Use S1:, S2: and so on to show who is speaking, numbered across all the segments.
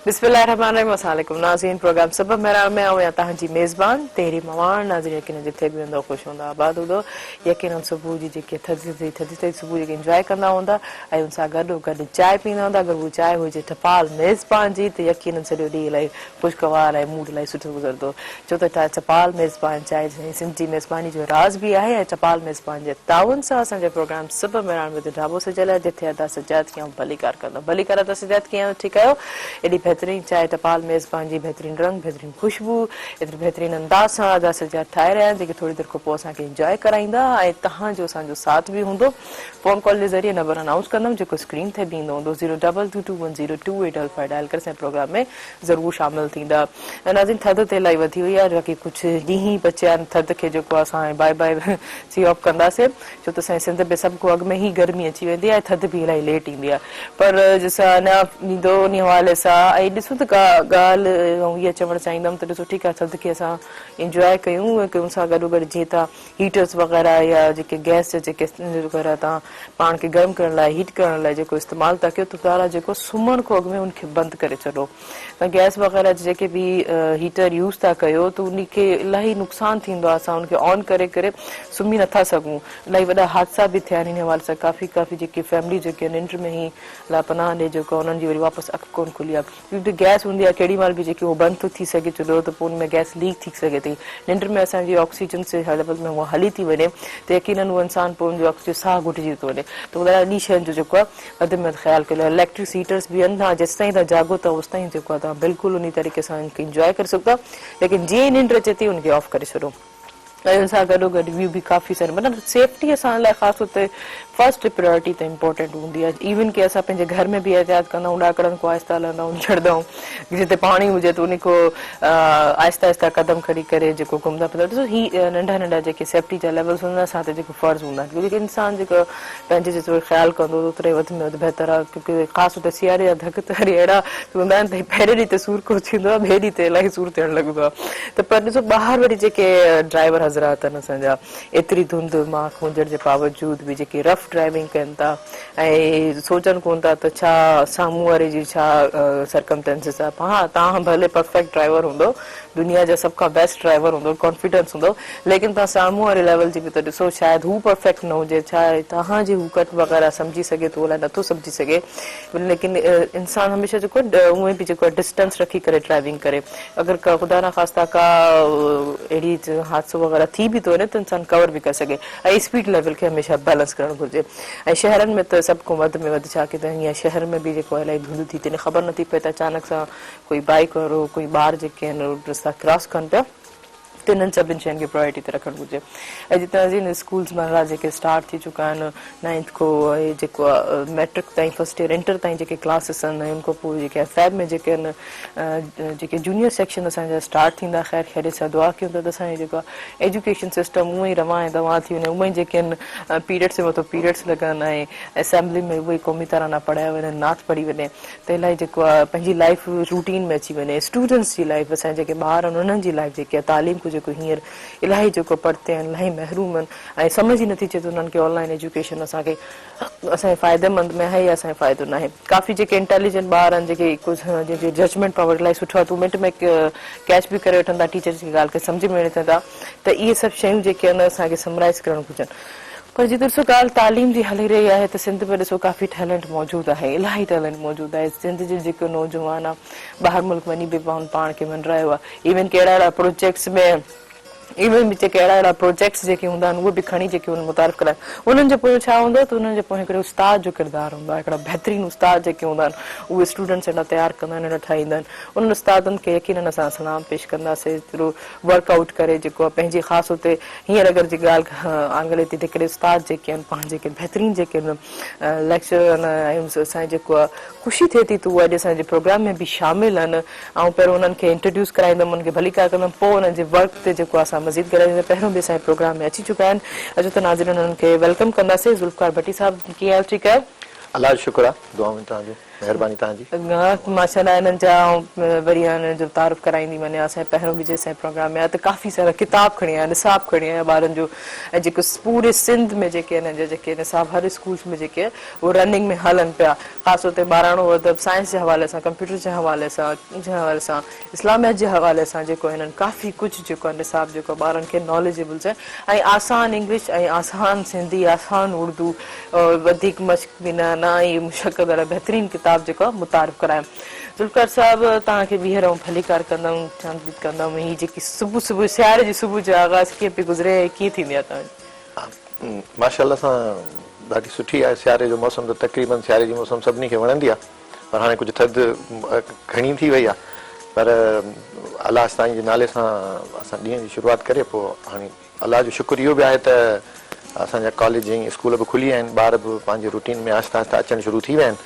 S1: बिस्मिल्लाहिर्रहमानिर्रहीम। अस्सलामुअलैकुम नाज़रीन, प्रोग्राम सबब मेरा में आऊं या तहांजी मेज़बान तेरी मवान। नाज़रीन यकीन जिथे भी हूंदो खुश हूंदा आबाद हूंदो। यकीन सुबुह जी जेके थधी सुबुह जेके इंजॉय कंदा हूंदा ऐं उन सां गॾु गॾु चांहि पींदा हूंदा। अगरि उहा चांहि हुजे टपाल मेज़बान जी त यकीन सॼो ॾींहुं इलाही ख़ुशगवार ऐं मूड इलाही सुठो गुज़रंदो। छो त टपाल मेज़बान चांहि सिंधी मेज़बानी जो राज़ बि आहे ऐं टपाल मेज़बान जे ताउन सां असांजो प्रोग्राम सबब मेरा में ढाबो सजियल आहे जिथे अदा सजाद कीअं भलीकार कंदो भलीकार अदा सजाद कीअं ठीकु आहियो। एॾी बहितरीन चाहे टपाल मेज़बान जी बहितरीन रंग बहितरीन खुशबू एतिरे बहितरीन अंदाज़ सां अदा सजाद ठाहे रहिया आहिनि जेके थोरी देरि खां पोइ असांखे इंजॉय कराईंदा ऐं तव्हांजो असांजो साथ बि हूंदो। फ़ोन कॉल जे ज़रिए नंबर अनाउंस कंदमि जेको स्क्रीन ते बि ईंदो हूंदो 02221022855 डायल करे असांजे प्रोग्राम में ज़रूरु शामिल थींदा। नाज़रीन थधि ते इलाही वधी वई आहे बाक़ी कुझु ॾींहं ई बचिया आहिनि थधि खे जेको असां बाय बाय सी ऑफ कंदासीं छो त असांजे सिंध में सभु को अॻु में ई गर्मी अची वेंदी आहे थधि बि इलाही लेट ईंदी आहे। पर जंहिंसां अञा ईंदो उन हवाले सां ऐं ॾिसूं त का ॻाल्हि ऐं इहा चवणु चाहींदमि त ॾिसो ठीकु आहे थधि खे असां इंजॉय कयूं ऐं उन सां गॾो गॾु जीअं तव्हां हीटर्स वग़ैरह या जेके गैस जा जेके वग़ैरह तव्हां पाण खे गर्म करण लाइ हीट करण लाइ जेको इस्तेमालु था कयो त तव्हां जेको सुम्हण खां अॻु में उनखे बंदि करे छॾो। त गैस वग़ैरह जेके बि हीटर यूज़ था कयो त उनखे इलाही नुक़सानु थींदो आहे। असां उनखे ऑन करे करे सुम्ही नथा सघूं। इलाही वॾा हादसा बि थिया आहिनि इन हवाले सां काफ़ी जेके फैमिली जेके निंड में ई लापनाह ॾे जेको उन्हनि जी वरी वापसि अखि कोन खुली आहे क्योंकि गैस हूंदी आहे केॾी महिल बि जेकी उहो बंदि थो थी सघे चुल्हो त पोइ उनमें गैस लीक थी सघे थी। निंड में असांजी ऑक्सीजन से लेवल में उहा हली थी वञे त यकीनन उहो इंसानु पोइ उनजो जो साह घुटिजी थो वञे त उन ॿी शयुनि जो जेको आहे वधि में वधि ख़्यालु कयो। इलेक्ट्रिक हीटर्स बि आहिनि तव्हां जेसिताईं तव्हां जागो था होसिताईं जेको आहे तव्हां बिल्कुलु उन तरीक़े सां इनखे इंजॉय करे सघो था लेकिन जीअं ई निंड अचे थी उनखे ऑफ करे छॾो। ऐं हुन सां गॾो गॾु ॿियूं बि काफ़ी सारी मतिलबु सेफ्टी असां लाइ ख़ासि तौर ते फर्स्ट प्रायोरिटी त इम्पोर्टेंट हूंदी आहे। इवन की असां पंहिंजे घर में बि एहतियात कंदा आहियूं ॾाकड़नि को आहिस्ता हलंदा आहियूं चढ़ंदा आहियूं जिते पाणी हुजे त उन को आहिस्ता आहिस्ता कदम खणी करे जेको घुमंदा फिरंदा ॾिसो ही नंढा नंढा जेके सेफ्टी जा लेवल्स हूंदा आहिनि असां ते जेको फ़र्ज़ु हूंदा आहिनि क्योंकि इंसानु जेको पंहिंजे जेतिरो ख़्यालु कंदो ओतिरे वधि में वधि बहितर आहे क्योंकि ख़ासि तौर ते सियारे जा धक त वरी अहिड़ा हूंदा आहिनि त पहिरें ॾींहं ते सूर कोन थींदो आहे ॿिए ॾींहं ते इलाही सूर थियणु लॻंदो आहे। त पर ॾिसो ॿाहिरि वरी जेके ड्राइवर हज़रात आहिनि असांजा एतिरी धुंध मां हुजण जे बावजूदि बि जेके रफ ड्राइविंग कनि था ऐं सोचनि कोन था त छा साम्हूं वारे जी छा सरकमटेंसिस आहे। हा तव्हां भले परफेक्ट ड्राइवर हूंदो दुनिया जा सभ खां बेस्ट ड्राइवर हूंदो कॉन्फिडेंस हूंदो लेकिन तव्हां साम्हूं वारे लेवल जी बि त ॾिसो शायदि हू परफेक्ट न हुजे छा तव्हांजी हू कट वग़ैरह सम्झी सघे थो अलाए नथो सम्झी सघे लेकिन इंसानु हमेशह जेको उहे बि जेको आहे डिस्टेंस रखी करे ड्राइविंग करे अगरि का ख़ुदा न ख़ास्ता का अहिड़ी हादसो वग़ैरह थी बि थो वञे त इंसानु कवर बि करे सघे ऐं स्पीड लेवल खे हमेशह बैलेंस करणु घुरिजे। ऐं शहरनि में त सभु को वधि में वधि छा की त हीअं शहर में बि जेको आहे इलाही धुंध थी थिए ख़बर नथी पए त अचानक सां कोई बाइक वारो कोई ॿार जेके आहिनि रस्ता क्रॉस कनि पिया त इन्हनि सभिनि शयुनि खे प्रायोरिटी ते रखणु घुरिजे। ऐं जितां जीअं स्कूल्स माना जेके स्टार्ट थी चुका आहिनि 9th को ऐं जेको आहे मैट्रिक ताईं फर्स्ट ईयर इंटर ताईं जेके क्लासिस आहिनि ऐं उन खां पोइ जेके फैब में जेके आहिनि जेके जूनियर सेक्शन असांजा स्टार्ट थींदा ख़ैर ख़ैर सां दुआ कयूं था त असांजी जेको आहे एजुकेशन सिस्टम उअं ई रवां ऐं दवा थी वञे उअं ई जेके आहिनि पीरियड्स जे मथां पीरियड्स लॻनि ऐं असेंबली में उहे क़ौमी तराना पढ़ाया वञनि नात पढ़ी वञे त इलाही जेको आहे पंहिंजी लाइफ रूटीन में अची वञे। स्टूडेंट्स जी लाइफ असांजा जेके ॿार आहिनि उन्हनि जी लाइफ जेकी आहे तालीम जेको हींअर इलाही जेको परते आहिनि इलाही महरूम आहिनि ऐं सम्झ ई नथी अचे त उन्हनि खे ऑनलाइन एजुकेशन असांखे असांजे फ़ाइदेमंद में आहे या असांखे फ़ाइदो न आहे। काफ़ी जेके इंटेलिजेंट ॿार आहिनि जेके कुझु जेके जजमेंट पावर इलाही सुठो आहे 2 मिंट में कैच बि करे वठंदा टीचर्स जी ॻाल्हि खे सम्झ में वठनि था त इहे सभु शयूं जेके आहिनि असांखे समराइज़ करणु घुरिजनि। पर जी ॾिसो ॻाल्हि तालीम जी हली रही आहे त सिंध में ॾिसो काफ़ी टैलेंट मौजूदु आहे इलाही टैलेंट मौजूदु आहे। सिंध जो जेको नौजवान आहे ॿाहिरि मुल्क वञी बि पाण खे मंडरायो आहे। इवन कहिड़ा अहिड़ा प्रोजेक्ट्स में इवन बि जेके अहिड़ा अहिड़ा प्रोजेक्ट्स जेके हूंदा आहिनि उहे बि खणी जेके उन मुतारिफ़ कराए उन्हनि जे पोइ छा हूंदो त उन्हनि जे पोइ हिकिड़े उस्ताद जो किरदारु हूंदो आहे। हिकिड़ा बहितरीनु उस्ताद जेके हूंदा आहिनि उहे स्टूडेंट्स हेॾा तयारु कंदा आहिनि हेॾा ठाहींदा आहिनि उन्हनि उस्तादनि खे यकीननि असां सलाम पेश कंदासीं एतिरो वर्कआउट करे जेको आहे पंहिंजी ख़ासि हुते हींअर अगरि जी ॻाल्हि आंगले थी त हिकिड़े उस्ताद जेके आहिनि पाण जेके बहितरीनु जेके आहिनि लेक्चर आहिनि असांजे जेको आहे ख़ुशी थिए थी त उहे अॼु असांजे प्रोग्राम में बि शामिल आहिनि। ऐं पहिरियों उन्हनि खे इंट्रोड्यूस कराईंदमि उन्हनि खे भलीकार कंदमि पोइ उन्हनि जे वर्क ते जेको आहे असां मज़ीद ॻाल्हाईंदा पहिरियों बि असांजे प्रोग्राम में अची चुका आहिनि। अॼु त नाज़रीन उन्हनि खे वेलकम कंदासीं। ज़ुल्फ़कार भट्टी साहब कीअं हाल ठीकु आहे?
S2: अल्लाह जो शुक्र आहे दुआ में तव्हांजो महिरबानी तव्हांजी।
S1: माशाल्लाह इन्हनि जा वरी हिननि जो तारीफ़ कराईंदी वञे असांजे पहिरियों बि असांजे प्रोग्राम में आहे त काफ़ी सारा किताब खणी आया निसाब खणी आया ॿारनि जो ऐं जेको पूरे सिंध में जेके हिन जा जेके निसाब हर स्कूल्स में जेके उहे रनिंग में हलनि पिया ख़ासि तौर ते ॿाराणो अदब साइंस जे हवाले सां कंप्यूटर जे हवाले सां इस्लामियत जे हवाले सां जेको हिननि काफ़ी कुझु जेको आहे निसाब जेको ॿारनि खे नॉलेजेबल आहे ऐं आसान इंग्लिश ऐं आसान सिंधी आसान उर्दू वधीक मश्क बि न ई मुशक़त वारा बहितरीनु किताब जेको आहे मुतारिफ़ करायो। ज़ुल्फ़िकार साहब तव्हांखे ॿीहर ऐं भलीकार कंदमि चांदीद कंदमि हीअ जेकी सुबुह सुबुह सियारे जी सुबुह जो आगाज़ कीअं पई गुज़रे कीअं थींदी आहे तव्हांजी?
S2: माशाल्लाह सां ॾाढी सुठी आहे। सियारे जो मौसम त तक़रीबन सियारे जी मौसम सभिनी खे वणंदी आहे पर हाणे कुझु थधि घणी थी वई आहे पर अलाह साईं जे नाले सां असां ॾींहं जी शुरूआति करे पोइ हाणे अलाह जो शुक्र इहो बि आहे त असांजा कॉलेज ऐं स्कूल बि खुली विया आहिनि ॿार बि पंहिंजे रूटीन में आहिस्ता आहिस्ता अचणु शुरू थी विया आहिनि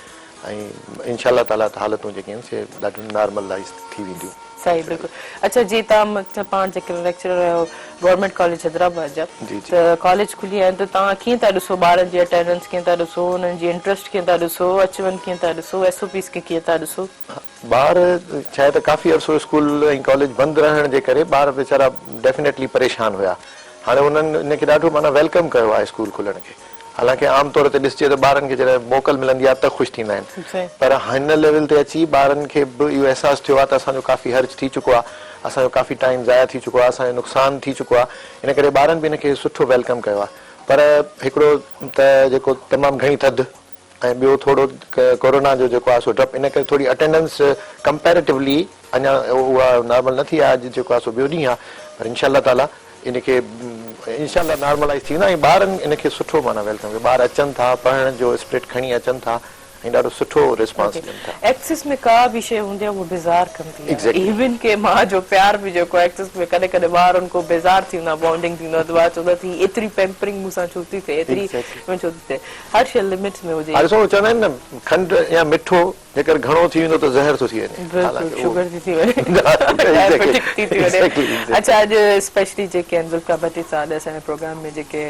S2: ऐं इनशा ताला त हालतूं जेके आहिनि से ॾाढियूं नॉर्मलाइज़ थी वेंदियूं।
S1: सही बिल्कुलु। अच्छा जी तव्हां पाण जेके लेक्चरर आहियो गवर्नमेंट कॉलेज हैदराबाद जा त कॉलेज खुली विया आहिनि त तव्हां कीअं था ॾिसो ॿारनि जी अटेंडेंस कीअं था ॾिसो उन्हनि जी इंट्रस्ट कीअं था ॾिसो अच वञ कीअं था ॾिसो SOPs खे कीअं था ॾिसो?
S2: ॿार छा आहे त काफ़ी अर्सो स्कूल ऐं कॉलेज बंदि रहण जे करे ॿार वीचारा डेफिनेटली परेशान हुया। हाणे उन्हनि इनखे ॾाढो माना वेलकम कयो आहे स्कूल खुलण खे। हालांकि आमतौर ते ॾिसजे त ॿारनि खे जॾहिं मोकल मिलंदी आहे त ख़ुशि थींदा आहिनि पर हिन लेवल ते अची ॿारनि खे बि इहो अहसासु थियो आहे त असांजो काफ़ी ख़र्च थी चुको आहे असांजो काफ़ी टाइम ज़ाया थी चुको आहे असांजो नुक़सानु थी चुको आहे इन करे ॿारनि बि हिनखे सुठो वेलकम कयो आहे। पर हिकिड़ो त जेको तमामु घणी थधि ऐं ॿियो थोरो कोरोना जो जेको आहे सो डपु इन करे थोरी अटेंडेंस कंपेरेटिवली अञा उहा नॉर्मल न थी आहे। अॼु जेको आहे सो ॿियो ॾींहुं आहे पर इनशा ताला इनखे इनशा नॉर्मलाइज़ थींदा ऐं ॿारनि इनखे सुठो माना वेलकम कयो। ॿार अचनि था पढ़ण जो स्पिरिट खणी अचनि था ऐं ॾाढो सुठो रिस्पॉन्स ॾियनि था।
S1: एक्सिस में का बि शइ हूंदी आहे उहो बेज़ार कंदी आहे इवन के मां जो प्यार बि जेको एक्सिस में कॾहिं कॾहिं ॿार उनको बेज़ार थी वेंदो आहे बॉन्डिंग थींदो आहे त ॿार चवंदा थी एतिरी पैम्परिंग मूंसां छो थी थिए एतिरी छो थी थिए हर शइ लिमिट्स में हुजे।
S2: ॾिसो चवंदा आहिनि न खंडु या मिठो जेकर घणो थी वेंदो त ज़हर थो थी वञे
S1: शुगर थी वञे। अच्छा अॼु स्पेशली जेके आहिनि ज़ुल्फ़िकार भट्टी साहब असांजे प्रोग्राम में जेके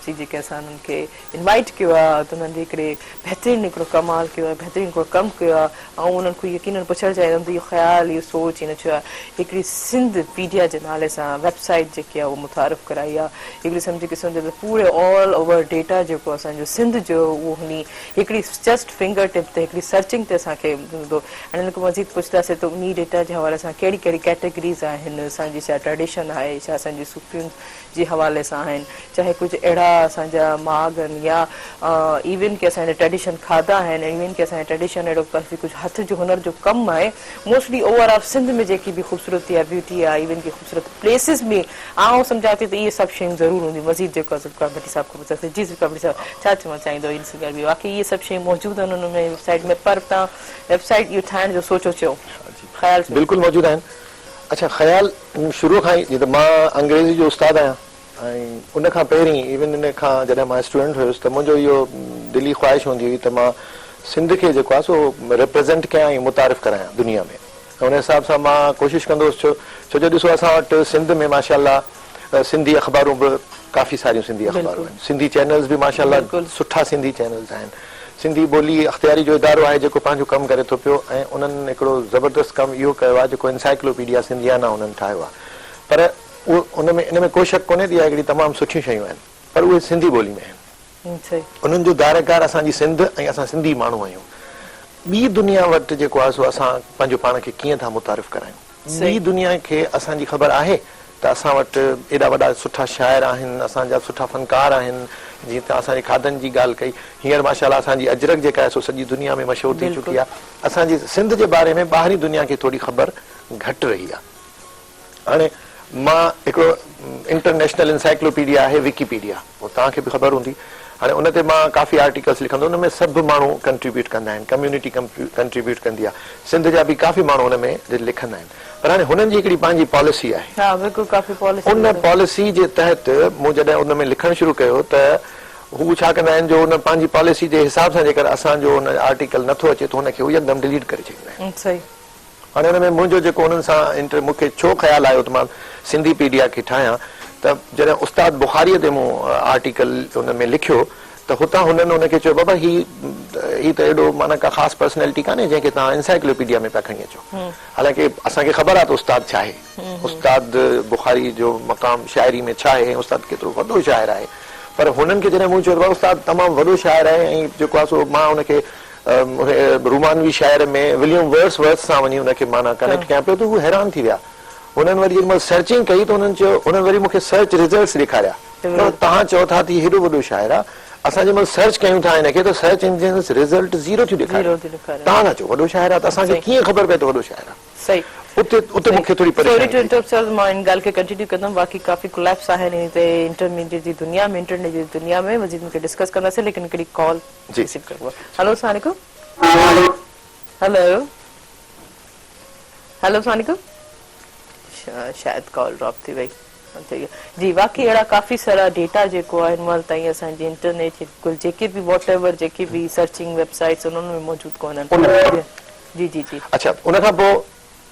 S1: जेके असां उन्हनि खे इनवाइट कयो आहे त उन्हनि हिकिड़े बहितरीनु हिकिड़ो कमाल कयो आहे बहितरीनु हिकिड़ो कमु कयो आहे ऐं उन्हनि खां यकीनन पुछणु चाहींदमि त इहो ख़्यालु इहो सोच इन छो आहे हिकिड़ी सिंध पीडिया जे नाले सां वेबसाइट जेकी आहे उहा मुतारिफ़ कराई आहे हिकिड़ी सम्झी क़िस्म जो पूरे ऑल ओवर डेटा जेको असांजो सिंध जो उहो हुन हिकिड़ी जस्ट फिंगर टिप ते हिकिड़ी सर्चिंग ते असांखे मिलंदो ऐं हिन खां मज़ीद पुछंदासीं त उन डेटा जे हवाले सां कहिड़ी कहिड़ी कैटेगरीज़ आहिनि असांजी छा ट्रेडिशन आहे छा असांजी सूफ़ियुनि जे हवाले सां आहिनि चाहे कुझु अहिड़ा असांजा माग आहिनि या इवन की असांजा ट्रेडिशन खाधा आहिनि इवन की असांजा ट्रेडिशन अहिड़ो काफ़ी कुझु हथ जो हुनर जो कमु आहे मोस्टली ओवरऑल सिंध में जेकी बि ख़ूबसूरती आहे ब्यूटी आहे इवन की ख़ूबसूरत प्लेसिस में आउं सम्झां थी त इहे सभु शयूं ज़रूरु हूंदियूं मज़ीद जेको आहे ज़ुल्फ़िकार भट्टी साहब खां पुछासीं जी ज़ुल्फ़िकार भट्टी साहब छा चवणु चाहींदो इन सां गॾु वाक़ई इहे सभु शयूं मौजूदु आहिनि हुन में वेबसाइट में पर तव्हां वेबसाइट इहो ठाहिण जो सोचो चयो ख़्यालु
S2: बिल्कुलु मौजूदु आहिनि। अच्छा ख़्यालु शुरू खां ई जीअं त मां अंग्रेज़ी जो उस्तादु आहियां ऐं उन खां पहिरीं इवन इन खां जॾहिं मां स्टूडेंट हुयुसि त मुंहिंजो इहो दिली ख़्वाहिश हूंदी हुई त मां सिंध खे जेको आहे सो रिप्रेज़ेंट कयां ऐं मुतारिफ़ करायां दुनिया में उन हिसाब सां मां कोशिशि कंदो हुउसि छो जो ॾिसो असां वटि सिंध में माशाल्लाह सिंधी अख़बारूं बि काफ़ी सारियूं सिंधी अख़बारूं आहिनि सिंधी चैनल्स बि माशाल्लाह सुठा सिंधी चैनल्स आहिनि सिंधी ॿोली अख़्तियारी जो इदारो आहे जेको पंहिंजो कमु करे थो पियो ऐं उन्हनि हिकिड़ो ज़बरदस्त कमु इहो कयो आहे जेको इंसाइक्लोपीडिया सिंधियाना उन्हनि ठाहियो आहे पर उहो उन में इन में कोई शक कोन्हे इहा हिकिड़ी तमामु सुठियूं शयूं आहिनि पर उहे सिंधी ॿोली में आहिनि उन्हनि जो दायरेकार असांजी सिंध ऐं असां सिंधी माण्हू आहियूं। ॿी दुनिया वटि जेको आहे सो असां पंहिंजो पाण खे कीअं था मुतारिफ़ करायूं ॿी दुनिया खे असांजी ख़बर आहे त असां वटि एॾा वॾा सुठा शाइर आहिनि असांजा सुठा फ़नकार आहिनि जीअं त असांजे खाधनि जी ॻाल्हि कई हींअर माशाल्लाह असांजी अजरक जेका आहे सो सॼी दुनिया में मशहूरु थी चुकी आहे असांजी सिंध जे बारे में ॿाहिरीं दुनिया खे थोरी ख़बर घटि रही आहे। हाणे मां हिकिड़ो इंटरनेशनल इंसाइक्लोपीडिया आहे विकीपीडिया उहो तव्हांखे बि ख़बर हूंदी हाणे उन ते मां काफ़ी आर्टिकल्स लिखंदो उन में सभु माण्हू कंट्रीब्यूट कंदा आहिनि कम्यूनिटी कंट्रीब्यूट कंदी आहे सिंध जा बि काफ़ी माण्हू हुन में लिखंदा आहिनि पर हाणे हुननि जी हिकिड़ी पंहिंजी पॉलिसी आहे उन पॉलिसी जे तहत मूं जॾहिं उन में लिखणु शुरू कयो त हू छा कंदा आहिनि जो हुन पंहिंजी पॉलिसी जे हिसाब सां जेकर असांजो हुन आर्टिकल नथो अचे त हुनखे हू यकदमि डिलीट करे छॾींदा आहिनि। हाणे हुन में मुंहिंजो जेको हुननि सां मूंखे छो ख़्यालु आयो त मां सिंधी पीडिया खे ठाहियां त जॾहिं उस्ताद बुखारीअ ते मूं आर्टिकल हुन में लिखियो त हुतां हुननि हुनखे चयो बाबा ही त एॾो माना का ख़ासि पर्सनैलिटी कान्हे जंहिंखे तव्हां इंसाइक्लोपीडिया में पिया खणी अचो। हालांकि असांखे ख़बर आहे त उस्ताद छा आहे, उस्ताद बुखारी जो मक़ाम शाइरी में छा आहे, उस्ताद केतिरो वॾो शाइर आहे, पर हुननि खे जॾहिं मूं चयो बाबा उस्ताद तमामु वॾो शाइर आहे ऐं जेको आहे सो मां हुनखे रुमानवी शाइर में विलियम वर्ड्सवर्थ सां वञी हुनखे माना कनेक्ट कयां पियो त हू हैरान थी विया। हुननि वरी जेॾीमहिल सर्चिंग कई त हुननि चयो, हुननि वरी मूंखे सर्च रिज़ल्ट्स ॾेखारिया, तव्हां चओ था त हेॾो वॾो शाइर आहे, असां जंहिंमहिल सर्च कयूं था हिनखे त सर्च इंजिन रिज़ल्ट ज़ीरो थियूं ॾेखारियो, तव्हां था चओ वॾो शाइर आहे, त असांखे कीअं ख़बर पए त वॾो शाइर आहे।
S1: सही
S2: उते मूंखे थोरी परेशानी थी।
S1: मां इन ॻाल्हि खे कंटिन्यू कंदमि, बाक़ी काफ़ी कोलैप्स आहिनि हिते इंटरमीडिएट जी दुनिया में, इंटरनेट जी दुनिया में मज़ीद मूंखे डिस्कस कंदासीं, लेकिन हिकिड़ी कॉल रिसीव करिबो। हेलो अस्सलाम वालेकुम। हेलो हेलो अस्सलाम वालेकुम। शायद कॉल ड्रॉप थी वई जी। वाकई अहिड़ा काफ़ी सारा डेटा जेको आहे हिन महिल ताईं असांजी इंटरनेट कुल जेके बि वॉट एवर जेके बि सर्चिंग वेबसाइट्स उन्हनि में मौजूदु कोन्हनि। जी जी जी।
S2: अच्छा, उनखां पोइ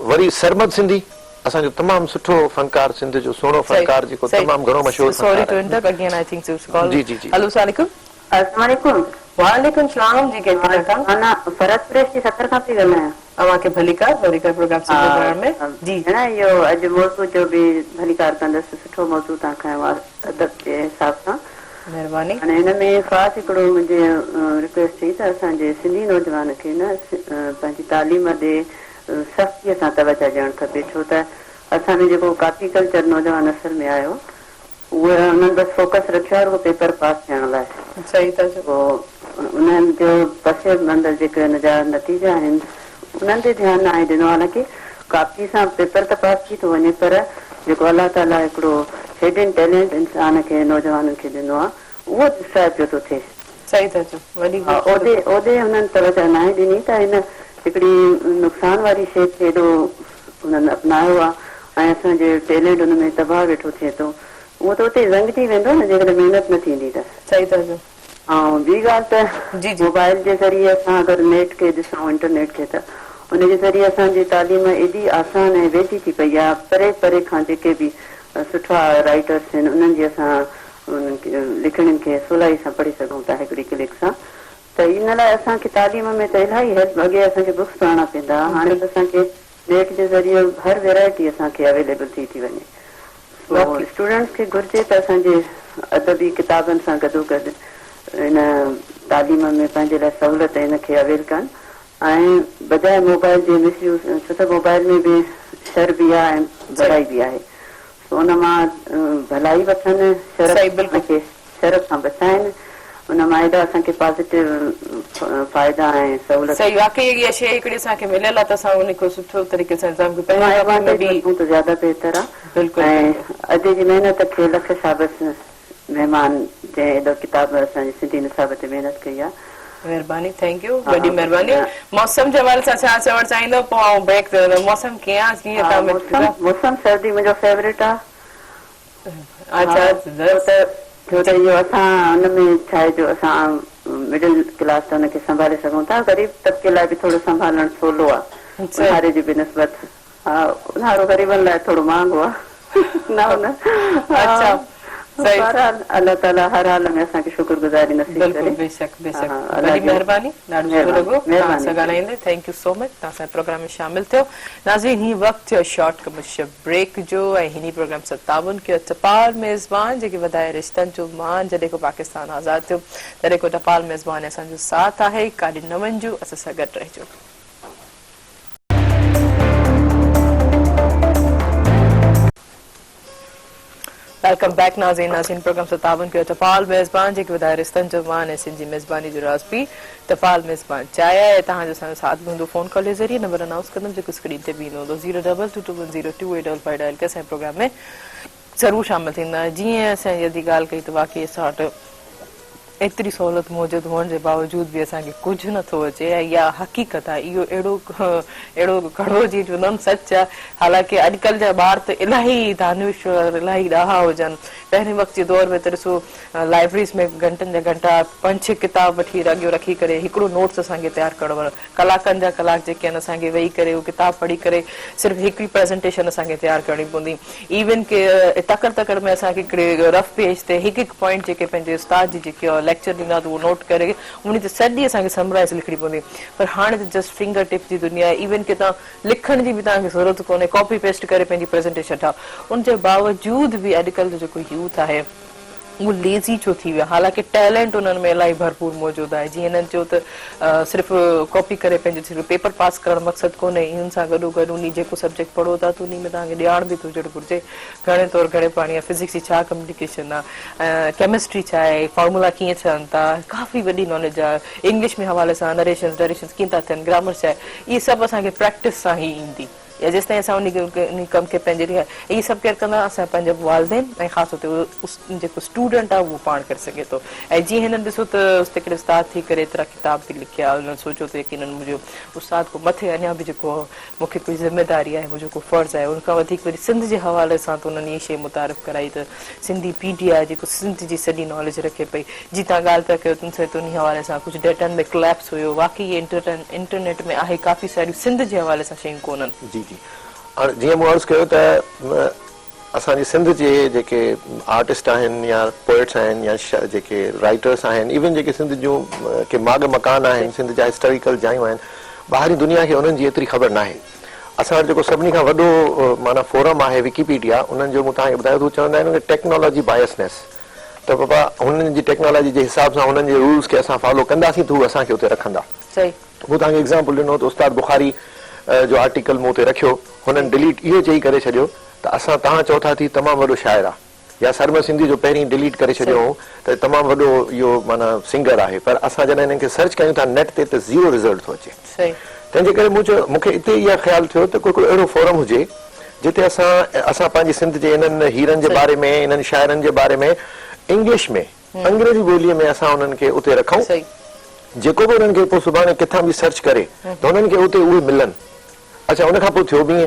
S2: वरी सरमद सिंधी असांजो तमामु सुठो फनकार, सिंध जो सुहिणो फनकार जेको तमामु घणो मशहूरु
S1: sorry to interrupt again, I think this call.
S2: जी जी जी।
S1: हेलो अस्सलाम वालेकुम।
S3: अस्सलाम वालेकुम।
S1: वालेकुम सलाम जी। केतिरे खां?
S3: माना फरत प्रेस जी 70 खां थी ॻाल्हायां।
S1: अवांखे भलीकार प्रोग्राम सिंध में जी
S3: है ना। इहो अॼु मौज़ू जो बि भलीकार कंदसि, सुठो मौज़ू तव्हां खयो आहे अदब जे हिसाब सां,
S1: महिरबानी।
S3: हाणे हिन में ख़ासि हिकिड़ो मुंहिंजी रिक्वेस्ट हुई त असांजे सिंधी नौजवान खे न पंहिंजी तालीम ॾे सख़्तीअ सां तवजो ॾियणु खपे, छो त असां में जेको कॉपी कल्चर नौजवान असर में आयो उहे उन्हनि बसि फोकस रखियो आहे पेपर पास थियण लाइ।
S1: सही था चओ।
S3: पोइ उन्हनि जो पसे मंदर जेके हिन जा नतीजा आहिनि उन्हनि ते ध्यानु न आहे ॾिनो। हालांकि कापी सां पेपर त पास थी थो वञे, पर जेको अलाह ताला हिकिड़ो हिडन टैलेंट इंसान खे नौजवाननि खे ॾिनो आहे उहो डिस्ट्राय पियो थो थिए।
S1: सही था चओ।
S3: ओॾे हुननि तवजो न आहे ॾिनी त हिन हिकिड़ी नुक़सान वारी शइ खे एॾो हुननि अपनायो आहे ऐं असांजो टैलेंट हुन में तबाह वेठो थिए थो, उहो त उते रंगजी वेंदो न जेकॾहिं महिनत न थींदी त।
S1: सही था चओ।
S3: ऐं ॿी ॻाल्हि त मोबाइल जे ज़रिए असां अगरि नेट खे ॾिसूं, इंटरनेट खे, त उनजे ज़रिए असांजी तालीम एॾी आसान ऐं वेझी थी पई आहे, परे परे खां जेके बि सुठा राइटर्स आहिनि उन्हनि जी असां उन्हनि खे लिखणियुनि खे सवलाई सां पढ़ी सघूं था हिकिड़ी क्लिक सां। त इन लाइ असांखे तालीम में त इलाही हेल्प, अॻे असांखे बुक्स पढ़णा पवंदा, हाणे त असांखे नेट जे ज़रिए हर वैरायटी असांखे अवेलेबल थी वञे। स्टूडेंट्स खे घुर्जे त असांजे अदबी किताबनि सां गॾोगॾु इन तालीम में पंहिंजे लाइ सहूलियत हिनखे अवेल कनि ऐं बजाए मोबाइल जे मिसयूज़, छो त मोबाइल में बि शर बि आहे ऐं भलाई बि आहे, उन मां भलाई वठनि, शर खां बचाइनि, उन मां एॾा असांखे पॉज़िटिव फ़ाइदा ऐं सहूलियत।
S1: सही, वाकई इहा शइ हिकिड़ी असांखे मिलियल आहे त असां उनखे सुठो तरीक़े सां इंतज़ाम कयूं
S3: त ज्यादा बहितर आहे। ऐं अॼु जी महिनत खे लख शाबस महिमान जंहिं एॾो किताब असांजे सिंधी निसाब ते महिनत कई आहे।
S1: महिरबानी, थैंक यू, वॾी महिरबानी। मौसम जे हवाले सां छा चवणु चाहींदो? पोइ ब्रेक ते मौसम कीअं आहे?
S3: मौसम सर्दी मुंहिंजो फेवरेट आहे।
S1: अच्छा,
S3: छो त इहो असां हुनमें छा आहे जो असां मिडिल क्लास त हुनखे संभाले सघूं था, ग़रीब तबिके लाइ बि थोरो संभालणु सवलो आहे उन्हारे जी बि निस्बत। हा, उन्हारो ग़रीबनि लाइ थोरो महांगो आहे न। अच्छा, अल्लाह ताला हर हाल में असांखे शुक्रगुज़ारी नसीब करे।
S1: बेशक बेशक, वॾी महिरबानी, ॾाढो सुठो लॻो तव्हां सां ॻाल्हाईंदे। थैंक यू सो मच, तव्हां असांजे प्रोग्राम में शामिल थियो। नाज़रीन, ही वक़्तु थियो शॉर्ट कमर्शियल ब्रेक जो ऐं हिन प्रोग्राम सां ताउन कयो टपाल मेज़बान जेके वधाए रिश्तनि जो मान। जॾहिं को पाकिस्तान आज़ाद थियो तॾहिं को टपाल मेज़बान असांजो साथ आहे। काॾे न वञिजो, असां सां गॾु रहिजो। वेलकम बैक नाज़रीन प्रोग्राम सां ताउन कयो टपाल मेज़बान जेके वधाए रिश्तनि जो मान ऐं सिंधी मेज़बानी जो राज़ पी टपाल मेज़बान चाहिया है। तव्हांजो असांजो साथ बि हूंदो। फ़ोन कॉल जे ज़रिए नंबर अनाउंस कंदमि जेको स्क्रीन ते बि ईंदो हूंदो 022210285 डायल करे असांजे प्रोग्राम में ज़रूरु शामिल थींदा। जीअं असां यदि ॻाल्हि कई त वाकई असां वटि एतिरी सहूलियत मौजूदु हुअण जे बावजूद बि असांखे कुझु नथो अचे ऐं इहा हक़ीक़त आहे। इहो अहिड़ो कड़ो जी चवंदमि सच आहे। हालांकि अॼुकल्ह जा ॿार त इलाही दानिश्वर, इलाही ॾाहा हुजनि। पहिरें वक़्त जे दौर में त ॾिसो लाइब्रेरीज़ में घंटनि जा घंटा 5-6 किताब वठी अॻियो रखी करे हिकिड़ो नोट्स असांखे तयारु करणो पवंदो। कलाकनि जा कलाक जेके आहिनि असांखे वेही करे उहो किताब पढ़ी करे सिर्फ़ु हिकिड़ी प्रेज़ेंटेशन असांखे तयारु करणी पवंदी। इवन के तकड़ में असांखे हिकिड़े रफ पेज ते हिकु हिकु पॉइंट जेके पंहिंजे उस्ताद जी जेके लेक्चर ॾींदा त उहो नोट करे उन ते सॼी असांखे समराइज़ लिखणी पवंदी पर हाणे त जस्ट फिंगर टिप जी दुनिया आहे इवन की तव्हां लिखण जी बि तव्हांखे ज़रूरत कोन्हे कॉपी पेस्ट करे पंहिंजी प्रेज़ेंटेशन ठाहो उनजे बावजूद बि अॼुकल्ह जो जेको यूथ आहे वो लेज़ी छो थी वियो हालांकि टैलेंट उन्हनि में इलाही भरपूर मौजूदु आहे जीअं हिननि चयो त सिर्फ़ु कॉपी करे पंहिंजो सिर्फ़ु पेपर पास करणु मक़सदु कोन्हे इन्हनि सां गॾोगॾु उन जेको सब्जेक्ट पढ़ो था त उन में तव्हांखे ॼाण बि हुजणु घुरिजे घणे तौरु घणे पाणी आहे फिज़िक्स जी छा कम्युनिकेशन आहे केमिस्ट्री छा आहे फॉर्मूला कीअं थियनि था काफ़ी वॾी नॉलेज आहे इंग्लिश में हवाले सां नरेशन्स डरेशन्स कीअं था थियनि ग्रामर छा आहे इहे सभु असांखे प्रैक्टिस सां ई ईंदी या जेसि ताईं असां उन कम खे पंहिंजे इहे सभु केरु कंदा असां पंहिंजे वालदेन ऐं ख़ासि तौर ते जेको स्टूडेंट आहे उहो पाण करे सघे थो ऐं जीअं हिननि ॾिसो त उते हिकिड़े उस्ताद थी करे एतिरा किताब बि लिखिया हुननि सोचियो त यकीननि मुंहिंजो उस्ताद खां मथे अञा बि जेको मूंखे कोई ज़िमेदारी आहे मुंहिंजो को फ़र्ज़ु आहे उनखां वधीक वरी सिंध जे हवाले सां त उन्हनि इहा शइ मुतारिफ़ कराई त सिंधी पीडी आहे जेको सिंध जी सॼी नॉलेज रखे पई जीअं तव्हां ॻाल्हि पिया कयो त उन हवाले सां कुझु डेटनि में क्लैप्स हुयो वाक़ई इंटरनेट में आहे काफ़ी सारियूं सिंध जे हवाले सां शयूं कोन्हनि
S2: जी जी जीअं मूं अर्ज़ु कयो त असांजी सिंध जे जेके आर्टिस्ट आहिनि या पोइट्स आहिनि या जेके राइटर्स आहिनि इवन जेके सिंध जूं के माग मकान आहिनि सिंध जा हिस्टोरिकल जायूं आहिनि ॿाहिरी दुनिया खे उन्हनि जी एतिरी ख़बर नाहे असां वटि जेको सभिनी खां वॾो माना फोरम आहे विकीपीडिया उन्हनि जो मूं तव्हांखे ॿुधायो त चवंदा आहिनि टेक्नोलॉजी बायसनेस त बाबा हुननि जी टेक्नोलॉजी जे हिसाब सां हुननि जे रूल्स खे असां फॉलो कंदासीं त उहे असांखे उते रखंदा मूं तव्हांखे एग्ज़ाम्पल ॾिनो त उस्ताद बुखारी जो आर्टिकल मूं ते रखियो हुननि डिलीट इहो चई करे छॾियो त असां तव्हां चओ था थी तमामु वॾो शाइर आहे या सरमर सिंधी जो पहिरीं डिलीट करे छॾियो हो त तमामु वॾो इहो माना सिंगर आहे पर असां जॾहिं हिननि खे सर्च कयूं था नेट ते त ज़ीरो रिज़ल्ट थो अचे तंहिंजे करे मूं चयो मूंखे हिते इहा ख़्यालु थियो त कोई अहिड़ो फोरम हुजे जिते असां पंहिंजी सिंध जे इन्हनि हीरनि जे बारे में इन्हनि शाइरनि जे बारे में इंग्लिश में अंग्रेज़ी ॿोलीअ में असां उन्हनि खे उते रखूं जेको बि उन्हनि खे पोइ सुभाणे किथां बि सर्च करे त उन्हनि खे उते उहे मिलनि अच्छा उनखां पोइ थियो बि ईअं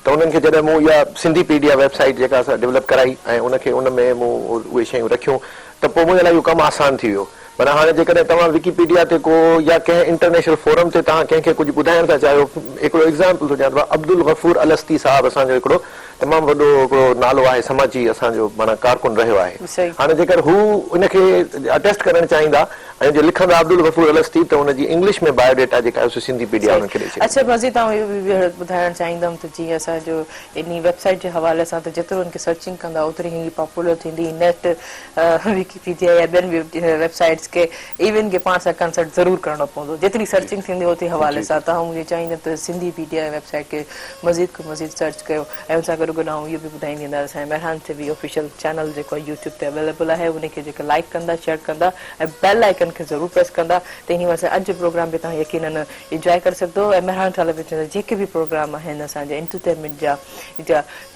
S2: त उन्हनि खे जॾहिं मूं इहा सिंधी पीडिया वेबसाइट जेका असां डेवलप कराई ऐं उनखे उन में मूं उहे शयूं रखियूं त पोइ मुंहिंजे लाइ इहो कमु आसान थी वियो माना हाणे जेकॾहिं तव्हां विकीपीडिया ते को या कंहिं इंटरनेशनल फोरम ते तव्हां कंहिंखे कुझु ॿुधाइण था चाहियो हिकिड़ो एग्ज़ाम्पल थो ॾियां अब्दुल गफूर अलस्ती साहिबु असांजो हिकिड़ो तमामु वॾो हिकिड़ो नालो आहे समाजी असांजो माना कारकुन रहियो आहे हाणे जेकर हू उनखे अटेस्ट करणु चाहींदा ऐं जो लिखंदा अब्दुल गफूर अलस्ती त हुनजी इंग्लिश में बायोडेटा जेका आहे सिंधी पीडिया हुनखे ॾेई छॾे
S1: अच्छा मज़ीद आउं इहो बि ॿुधाइणु चाहींदमि त जीअं असांजो इन वेबसाइट जे हवाले सां त जेतिरो हुनखे सर्चिंग कंदा ओतिरी ई पॉपुलर थींदी नेट विकीपीडिया या ॿियनि वेबसाइट्स खे इवन के पाण सां कंसल्ट ज़रूरु करणो पवंदो जेतिरी सर्चिंग थींदी ओतिरी हवाले सां तव्हां मुंहिंजी चाहींदमि त सिंधी पीडिया वेबसाइट खे मज़ीद खां मज़ीद सर्च कयो ऐं उन सां गॾु गॾु आउं इहो बि ॿुधाईंदी वेंदा असांजे मेहरान ते बि ऑफिशियल चैनल जेको आहे यूट्यूब ते अवेलेबल आहे उनखे जेके लाइक कंदा शेयर कंदा ऐं बेल आइकन खे ज़रूरु प्रेस कंदा त इन वजह सां अॼु जो प्रोग्राम बि तव्हां यकीनन इंजॉय करे सघंदो ऐं मेहरान टेलीविजन जा जेके बि प्रोग्राम आहिनि असांजे एंटरटेनमेंट जा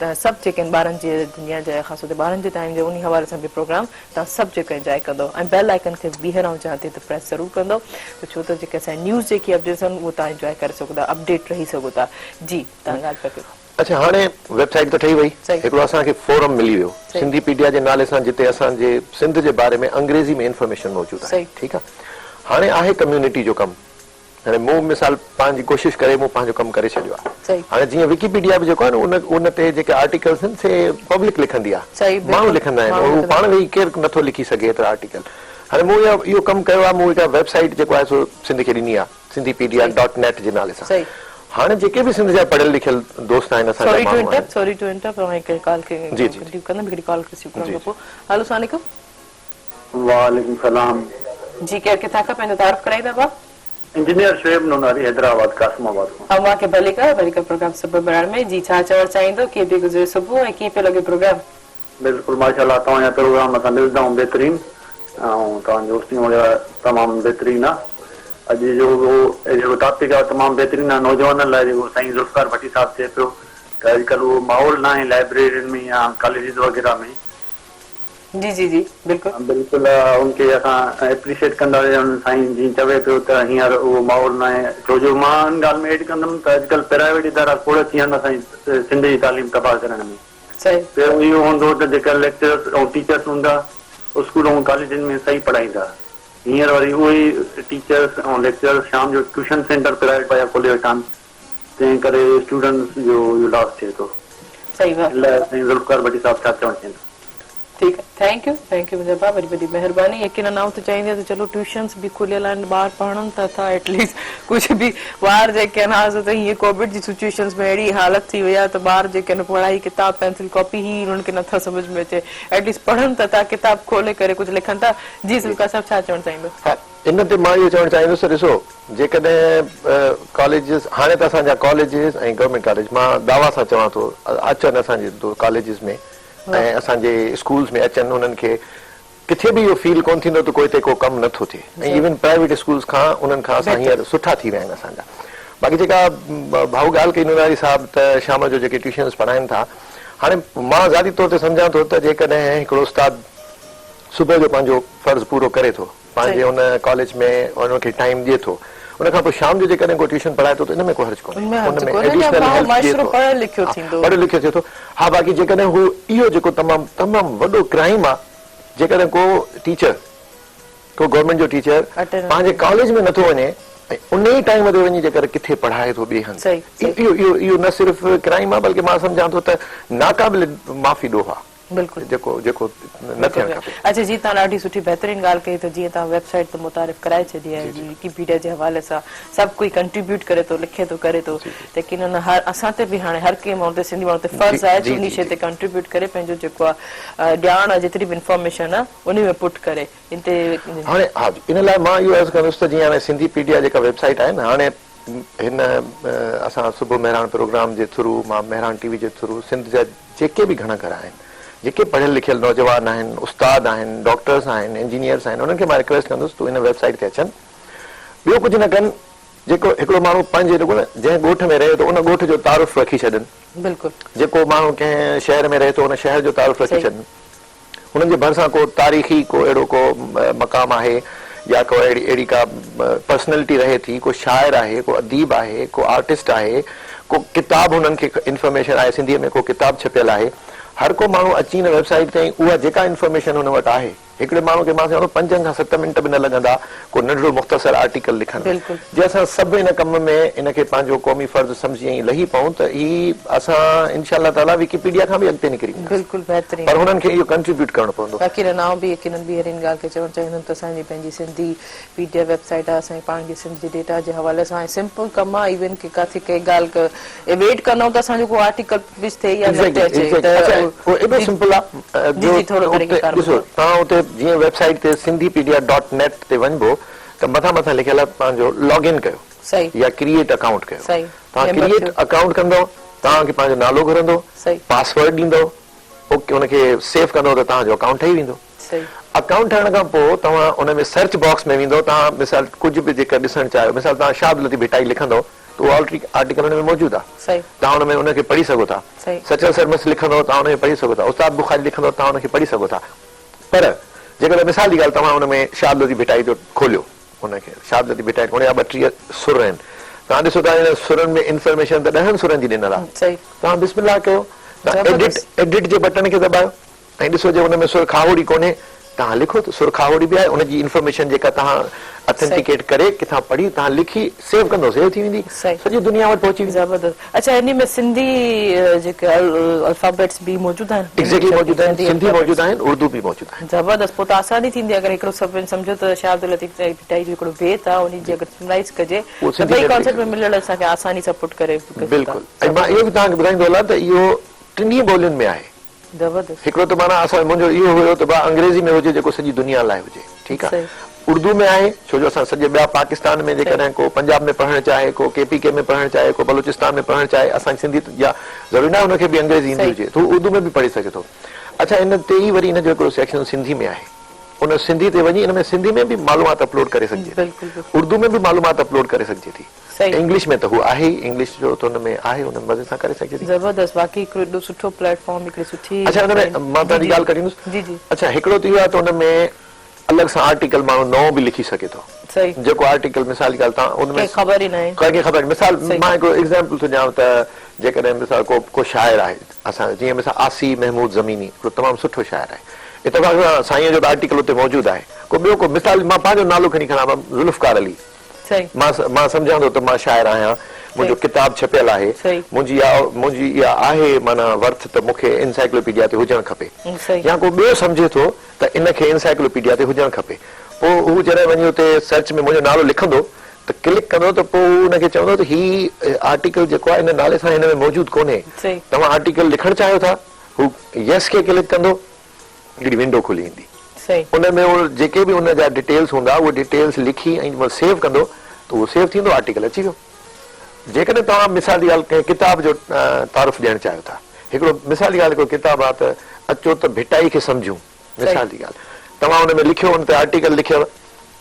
S1: त सभु जेके आहिनि ॿारनि जे दुनिया जा ख़ासि तौर ते ॿारनि जे टाइम जो उन हवाले सां बि प्रोग्राम तव्हां सभु जेको इंजॉय कंदो ऐं बेल आइकन खे ॿीहर आउं चवां थी त प्रेस ज़रूरु कंदो त छो त जेके असांजी न्यूज़ जेकी अपडेट्स आहिनि उहो तव्हां इंजॉय करे सघो था अपडेट रही सघो था जी तव्हां ॻाल्हि पिया कयो
S2: अच्छा हाणे वेबसाइट त ठही वई हिकिड़ो असांखे फोरम मिली वियो सिंधी पीडिया जे नाले सां जिते असांजे सिंध जे बारे में अंग्रेज़ी में इंफॉर्मेशन मौजूदु आहे ठीकु आहे हाणे आहे कम्युनिटी जो कमु हाणे मूं मिसाल पंहिंजी कोशिशि करे मूं पंहिंजो कमु करे छॾियो आहे हाणे जीअं विकीपीडिया बि जेको आहे न उन ते जेके आर्टिकल्स आहिनि से पब्लिक लिखंदी आहे माण्हू लिखंदा आहिनि उहो पाण वेही केरु नथो लिखी सघे एतिरा आर्टिकल हाणे मूं इहो कमु कयो आहे मूं हिकु वेबसाइट जेको आहे सो सिंध खे ॾिनी आहे सिंधीपीडिया.net जे नाले सां हाणे जेके बि सिंध जा पढ़ियल लिखियल दोस्त आहिनि
S1: जी केरु किथां खां पंहिंजो तारीफ़ कराईंदा बा
S4: इंजीनियर शुएब नूनारी हैदराबाद कासमाबाद
S1: खां मूंखे भली प्रोग्राम सुबुह बराड़ में जी छा चवणु चाहींदो कीअं पियो गुज़रे सुबुह ऐं कीअं पियो लॻे प्रोग्राम
S4: बिल्कुलु माशाल्लाह तव्हांजा प्रोग्राम असां ॾिसंदा आहियूं बहितरीन ऐं तव्हांजी होस्टिंग वग़ैरह तमामु बहितरीन आहे अॼु जो जेको टॉपिक आहे तमामु बहितरीन आहे नौजवाननि लाइ जेको साईं ज़ुल्फ़िकार भट्टी साहिबु चए पियो त अॼुकल्ह उहो माहौल न आहे लाइब्रेरियुनि में या कॉलेजिस वग़ैरह में
S1: जी जी जी बिल्कुलु
S4: बिल्कुलु उनखे असां एप्रिशिएट कंदा साईं जीअं चवे पियो त हींअर उहो माहौल न आहे छो जो मां हिन ॻाल्हि में एड कंदुमि त अॼुकल्ह प्राइवेट इदारा खोड़ थी विया आहिनि असांजी सिंध जी तालीम तबाह करण में पहिरियों इहो हूंदो त जेका लेक्चरर्स ऐं टीचर्स हूंदा स्कूल ऐं कॉलेजनि में सही पढ़ाईंदा हींअर वरी उहे ई टीचर्स ऐं लेक्चरर्स शाम जो ट्यूशन सेंटर प्राइवेट पिया खोले वेठा आहिनि तंहिं करे स्टूडेंट्स जो इहो लॉस थिए थो
S1: सही ॻाल्हि
S4: साईं ज़ुल्फ़िकार भट्टी साहिबु छा चवणु चाहींदा
S1: ठीक है, थैंक यू मुंहिंजा भाउ, वॾी वॾी महिरबानी। यकीन आउं त चाहींदी त चलो ट्यूशन्स बि खुलियल आहिनि, ॿार पढ़नि था एटलीस्ट कुछ बि। ॿार जेके आहिनि त हीअं कोविड जी सिचुएशंस में अहिड़ी हालत थी वई आहे त ॿार जेके आहिनि पढ़ाई किताब पेंसिल कॉपी ही उन्हनि खे नथा समझ में अचे, एटलीस्ट पढ़नि था, किताब खोले करे कुछ लिखनि था। जी सिल्का साहब छा चवणु चाहींदो?
S2: इन ते मां इहो चवणु चाहींदुसि, ॾिसो जेकॾहिं कॉलेजिस हाणे त असांजा कॉलेजिस ऐं गवर्नमेंट कॉलेज, मां दावा सां चवां थो अचनि असांजे कॉलेजिस में ऐं असांजे स्कूल्स में अचनि, उन्हनि खे किथे बि इहो फील कोन थींदो त कोई ते को कमु नथो थिए। ऐं इवन प्राइवेट स्कूल्स खां उन्हनि खां असां हींअर सुठा थी विया आहिनि असांजा। बाक़ी जेका भाऊ ॻाल्हि कई नुरारी साहिबु त शाम जो जेके ट्यूशन्स पढ़ाइनि था, हाणे मां ज़ाती तौर ते सम्झां थो त जेकॾहिं हिकिड़ो उस्ताद सुबुह जो पंहिंजो फर्ज़ पूरो करे थो, पंहिंजे हुन कॉलेज में उनखे टाइम ॾिए थो, उन खां पोइ शाम जो जेकॾहिं को ट्यूशन पढ़ाए थो त इन में को हर्ज कोन्हे, पढ़ियो लिखियो थिए थो। हा, बाक़ी जेकॾहिं हू इहो जेको तमामु वॾो क्राइम आहे, जेकॾहिं को टीचर, को गवर्नमेंट जो टीचर पंहिंजे कॉलेज में नथो वञे ऐं उन ई टाइम ते वञी जेकर किथे पढ़ाए थो ॿिए हंधि, इहो न सिर्फ़ क्राइम आहे बल्कि मां सम्झां थो त नाक़ाबिल माफ़ी ॾोह आहे। बिल्कुल जेको न थियणु खपे।
S1: अच्छा जी, तव्हां ॾाढी सुठी बहितरीन ॻाल्हि कई त जीअं तव्हां वेबसाइट ते मुतारिफ़ कराए छॾी आहे, विकिपीडिया जे हवाले सां सभु कोई कंट्रीब्यूट करे थो, लिखे थो, करे थो, लेकिन हर असां ते बि हाणे हर कंहिं माण्हू ते, सिंधी माण्हू ते फर्ज़ आहे त उन शइ ते कंट्रीब्यूट करे, पंहिंजो जेको आहे ॼाण आहे, जेतिरी बि इंफॉर्मेशन आहे उन में पुट करे इन ते।
S2: हाणे हा, इन लाइ मां इहो अर्ज़ु कंदुसि त जीअं हाणे सिंधी पीडिया जेका वेबसाइट आहे न, हाणे हिन असां सुबुह महिराण प्रोग्राम जे थ्रू, मां महिराण टीवी जे थ्रू सिंध जा जेके बि घणा घर आहिनि, जेके पढ़ियल लिखियल नौजवान आहिनि, उस्ताद आहिनि, डॉक्टर्स आहिनि, इंजीनियर्स आहिनि, उन्हनि खे मां रिक्वेस्ट कंदुसि तूं इन वेबसाइट ते अचनि, ॿियो कुझु न कनि। जेको हिकिड़ो माण्हू पंहिंजे जंहिं ॻोठ में रहे थो उन ॻोठ जो तारुफ़ रखी छॾनि, बिल्कुलु। जेको माण्हू कंहिं शहर में रहे थो उन शहर जो तारुफ़ रखी छॾनि, हुननि जे भरिसां को तारीख़ी को अहिड़ो को मक़ाम आहे या को अहिड़ी का पर्सनैलिटी रहे थी, को शाइर आहे, को अदीब आहे, को आर्टिस्ट आहे, को किताब हुननि खे इंफॉर्मेशन आहे, सिंधीअ में को किताब छपियल आहे, हर को माण्हू अची हिन वेबसाइट ते उहा जेका इंफॉर्मेशन हुन वटि आहे, हिकिड़े माण्हू खे मां चवां 5 खां 7 मिंट बि न लॻंदा को नंढड़ो मुख़्तसर आर्टिकल लिखनि, जे असां सभु हिन कम में इनखे पंहिंजो क़ौमी फर्ज़ सम्झी ऐं लही पऊं त ही असां इंशाअल्लाह ताला विकिपीडिया खां बि अॻिते निकिरी वेंदासीं। बिल्कुलु बहितरीन, पर हुननि खे इहो कंट्रीब्यूट करणो पवंदो। बाक़ी आउं बि यकीनन बि अहिड़ी ॻाल्हि खे चवणु चाहींदुमि त असांजी पंहिंजी सिंधी पीडिया वेबसाइट आहे, असांजी पाण खे सिंधी डेटा जे हवाले सां सिंपल कमु आहे, इवन की काथे कंहिं ॻाल्हि वेट कंदा त असांजो को आर्टिकल पब्लिश थिए या न थिए, एॾो सिंपल आहे। तव्हां उते जीअं वेबसाइट ते sindhipedia.net ते वञिबो त मथां लिखियल आहे पंहिंजो लॉगिन कयो या क्रिएट अकाउंट कयो। तव्हां क्रिएट अकाउंट कंदो, तव्हांखे पंहिंजो नालो घुरंदो, पासवर्ड ॾींदो, ओके, हुनखे सेव कंदो त तव्हांजो अकाउंट ठही वेंदो। अकाउंट ठहण खां पोइ तव्हां उन में सर्च बॉक्स में वेंदो, तव्हां मिसाल कुझु बि जेका ॾिसणु चाहियो, मिसाल तव्हां शाद लतीफ़ भिटाई लिखंदो त उहो आर्टिकल हुन में मौजूदु आहे, तव्हां हुन में उनखे पढ़ी सघो था। सचल सरमस लिखंदो तव्हां हुनखे पढ़ी सघो था, उस्ताद बुखारी लिखंदो तव्हां हुनखे पढ़ी सघो था। पर जेकॾहिं मिसाल जी ॻाल्हि, तव्हां हुन में शाद लतीफ़ भिटाई जो खोलियो, हुनखे शाद लतीफ़ भिटाई 32 सुर आहिनि, तव्हां ॾिसो था हिन सुरनि में इंफॉर्मेशन त 10 सुरनि जी ॾिनल आहे, तव्हां बिस्मिल्लाह कयो, तव्हां एडिट जे बटन खे दॿायो ऐं ॾिसो जे हुन में सुर खावड़ी कोन्हे, तव्हां लिखो त सुर खावड़ी बि आहे, उनजी इंफॉर्मेशन जेका तव्हां ऑथेंटिकेट करे किथां पढ़ी तव्हां लिखी सेव कंदो, सेव थी वेंदी, सॼी दुनिया वटि पहुची वेंदी। ज़बरदस्त। अच्छा, इन में सिंधी जेके अल्फाबेट्स बि मौजूदु आहिनि? एक्ज़ैक्टली मौजूदु आहिनि, सिंधी मौजूदु आहिनि, उर्दू बि मौजूदु आहिनि। ज़बरदस्त, पोइ त आसानी थींदी अगरि हिकिड़ो सभु सम्झो त शाद लतीफ़ भिटाई जो हिकिड़ो बेत आहे, उन जी अगरि समराइज़ कजे त ॿई कॉन्सेप्ट में मिलियल असांखे आसानी सां पुट करे। बिल्कुलु, ऐं मां इहो बि तव्हांखे ॿुधाईंदो हलां त इहो 3 ॿोलियुनि में आहे। ज़बरदस्त। हिकिड़ो त माना असां मुंहिंजो इहो हुयो त अंग्रेज़ी में हुजे जेको सॼी दुनिया लाइ हुजे, ठीकु आहे, उर्दू में आहे छो जो असां सॼे ॿिया पाकिस्तान में जेकॾहिं को पंजाब में पढ़णु चाहे, को KPK में पढ़णु चाहे, को बलूचिस्तान में पढ़णु चाहे, असांजी सिंधी या ज़रूरी न हुनखे बि अंग्रेज़ी ईंदी हुजे त उर्दू में बि पढ़ी सघे थो। अच्छा, इन ते ई वरी इन जो हिकिड़ो सेक्शन सिंधी में आहे, उन सिंधी ते वञी इन में सिंधी में बि मालूमात अपलोड करे सघिजे, उर्दू में बि मालूमात अपलोड करे सघिजे थी, इंग्लिश में त हू आहे, इंग्लिश जो त हुन में आहे, हुन मज़े सां करे सघिजे थी। ज़बरदस्त, बाक़ी हिकिड़ो सुठो प्लेटफॉर्म, हिकिड़ी सुठी। अच्छा, हुन में मां तव्हांजी ॻाल्हि करींदुसि। जी जी। अच्छा, हिकिड़ो त इहो आहे त हुन में अलॻि सां आर्टिकल माण्हू नओं बि लिखी सघे थो, जेको आर्टिकल मिसाल जी ॻाल्हि तव्हां उनमें ख़बर ई न आहे, कंहिंखे ख़बर। मिसाल मां हिकिड़ो एग्ज़ाम्पल थो ॾियांव त जेकॾहिं मिसाल को शाइर आहे असां जीअं मिसाल आसी महमूद ज़मीनी, हिकिड़ो तमामु सुठो शाइर आहे, इतफ़ाक़ साईं जो आर्टिकल उते मौजूदु आहे। को ॿियो को मिसाल मां पंहिंजो नालो खणी खणां, ज़ुल्फ़कार अली, मां सम्झां थो त मां शाइर आहियां, मुंहिंजो किताब छपियल आहे, मुंहिंजी इहा आहे माना वर्थ त मूंखे इंसाइक्लोपीडिया ते हुजणु खपे, या को ॿियो सम्झे थो त इनखे इंसाइक्लोपीडिया ते हुजणु खपे, पोइ हू जॾहिं वञी हुते सर्च में मुंहिंजो नालो लिखंदो त क्लिक कंदो त पोइ हू हुनखे चवंदो त ही आर्टिकल जेको आहे इन नाले सां हिन में मौजूदु कोन्हे, तव्हां आर्टिकल लिखणु चाहियो था, हू यस खे क्लिक कंदो, हिकिड़ी विंडो खुली ईंदी, उन में उहो जेके बि उन जा डिटेल्स हूंदा उहे डिटेल्स लिखी ऐं सेव कंदो त उहो सेव थींदो, आर्टिकल अची वियो। जेकॾहिं तव्हां मिसाल जी ॻाल्हि कंहिं किताब जो तारुफ़ ॾियणु चाहियो था, हिकिड़ो मिसाल जी ॻाल्हि हिकिड़ो किताब आहे त अचो त भिटाई खे सम्झूं, मिसाल जी ॻाल्हि, तव्हां हुन में लिखियो, हुन ते आर्टिकल लिखियव,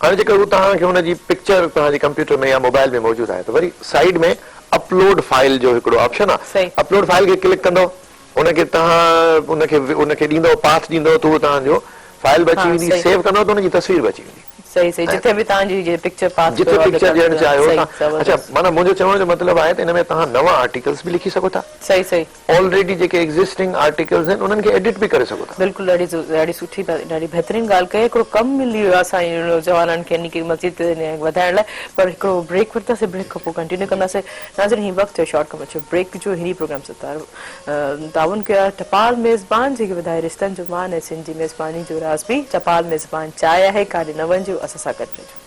S2: हाणे जेकर तव्हांखे हुनजी पिक्चर तव्हांजे कंप्यूटर में या मोबाइल में मौजूदु आहे त वरी साइड में अपलोड फाइल जो हिकिड़ो ऑप्शन आहे, अपलोड फाइल खे क्लिक कंदो, उनखे तव्हां उनखे ॾींदो, पाथ ॾींदो त उहो तव्हांजो फाइल बि अची वेंदी, सेव कंदो त उनजी तस्वीर बि अची वेंदी।
S1: जिथे बि तव्हांजी पिक्चर
S2: ॾियणु चाहियो था। अच्छा, माना मुंहिंजो चवण जो मतिलबु आहे त हिन में तव्हां नवां आर्टिकल्स बि लिखी सघो था, ऑलरेडी जेके एग्ज़िस्टिंग आर्टिकल्स आहिनि उन्हनि खे एडिट बि करे सघो था।
S1: बिल्कुलु ॾाढी सुठी, ॾाढी बहितरीन ॻाल्हि कई। हिकिड़ो कमु मिली वियो आहे असां जवाननि खे इन खे मज़ीद वधाइण लाइ, पर हिकिड़ो ब्रेक वरितासीं, ब्रेक खां पोइ कंटिन्यू कंदासीं। नाज़रीन, हीउ वक़्तु शॉर्ट कम अचो ब्रेक जो, हिन प्रोग्राम सां ताउन कयो आहे टपाल मेज़बान, जेके वधाए रिश्तनि जो मान ऐं सिंध जी मेज़बानी जो राज़ बि। टपाल मेज़बान चांहि आहे, काॾे न वञिजो, असां सां गॾु रहिजो।